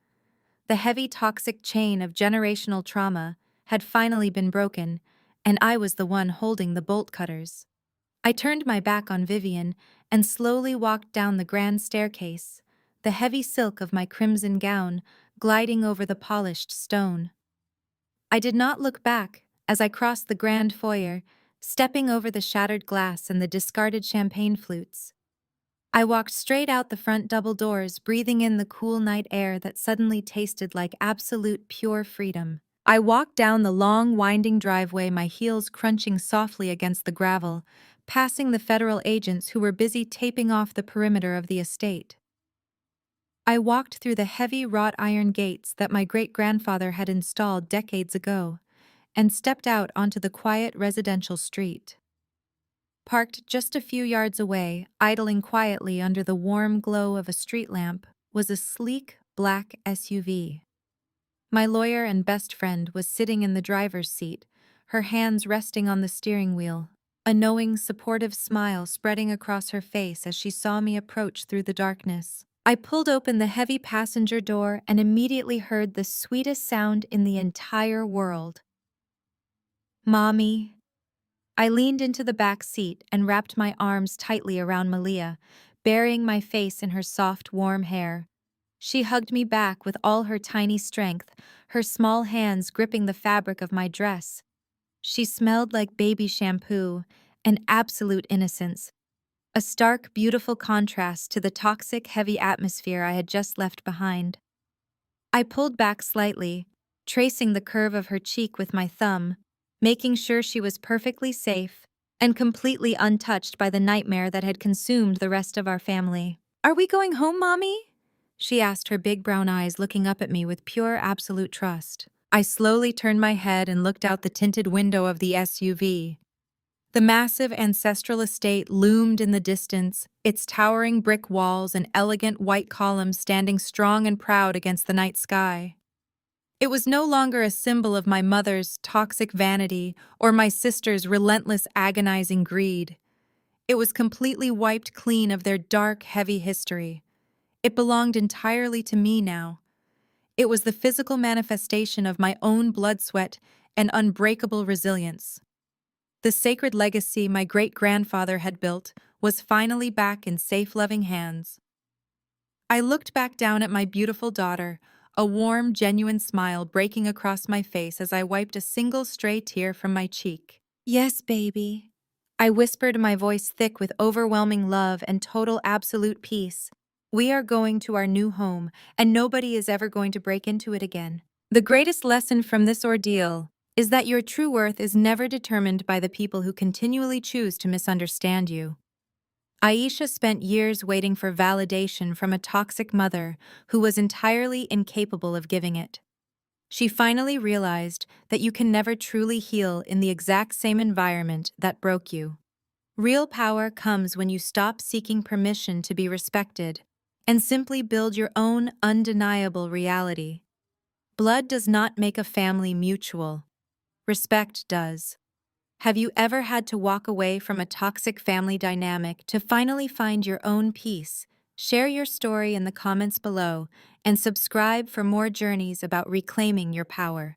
The heavy toxic chain of generational trauma had finally been broken, and I was the one holding the bolt cutters. I turned my back on Vivian and slowly walked down the grand staircase, the heavy silk of my crimson gown gliding over the polished stone. I did not look back as I crossed the grand foyer, stepping over the shattered glass and the discarded champagne flutes. I walked straight out the front double doors, breathing in the cool night air that suddenly tasted like absolute pure freedom. I walked down the long, winding driveway, my heels crunching softly against the gravel, passing the federal agents who were busy taping off the perimeter of the estate. I walked through the heavy wrought iron gates that my great-grandfather had installed decades ago, and stepped out onto the quiet residential street. Parked just a few yards away, idling quietly under the warm glow of a street lamp, was a sleek, black SUV. My lawyer and best friend was sitting in the driver's seat, her hands resting on the steering wheel, a knowing, supportive smile spreading across her face as she saw me approach through the darkness. I pulled open the heavy passenger door and immediately heard the sweetest sound in the entire world. "Mommy." I leaned into the back seat and wrapped my arms tightly around Malia, burying my face in her soft, warm hair. She hugged me back with all her tiny strength, her small hands gripping the fabric of my dress. She smelled like baby shampoo, an absolute innocence, a stark, beautiful contrast to the toxic, heavy atmosphere I had just left behind. I pulled back slightly, tracing the curve of her cheek with my thumb, making sure she was perfectly safe and completely untouched by the nightmare that had consumed the rest of our family. "Are we going home, Mommy?" she asked, her big brown eyes looking up at me with pure, absolute trust. I slowly turned my head and looked out the tinted window of the SUV. The massive ancestral estate loomed in the distance, its towering brick walls and elegant white columns standing strong and proud against the night sky. It was no longer a symbol of my mother's toxic vanity or my sister's relentless, agonizing greed. It was completely wiped clean of their dark, heavy history. It belonged entirely to me now. It was the physical manifestation of my own blood, sweat, and unbreakable resilience. The sacred legacy my great-grandfather had built was finally back in safe, loving hands. I looked back down at my beautiful daughter, a warm, genuine smile breaking across my face as I wiped a single stray tear from my cheek. "Yes, baby," I whispered, my voice thick with overwhelming love and total absolute peace. "We are going to our new home, and nobody is ever going to break into it again." The greatest lesson from this ordeal is that your true worth is never determined by the people who continually choose to misunderstand you. Aisha spent years waiting for validation from a toxic mother who was entirely incapable of giving it. She finally realized that you can never truly heal in the exact same environment that broke you. Real power comes when you stop seeking permission to be respected and simply build your own undeniable reality. Blood does not make a family mutual. Respect does. Have you ever had to walk away from a toxic family dynamic to finally find your own peace? Share your story in the comments below and subscribe for more journeys about reclaiming your power.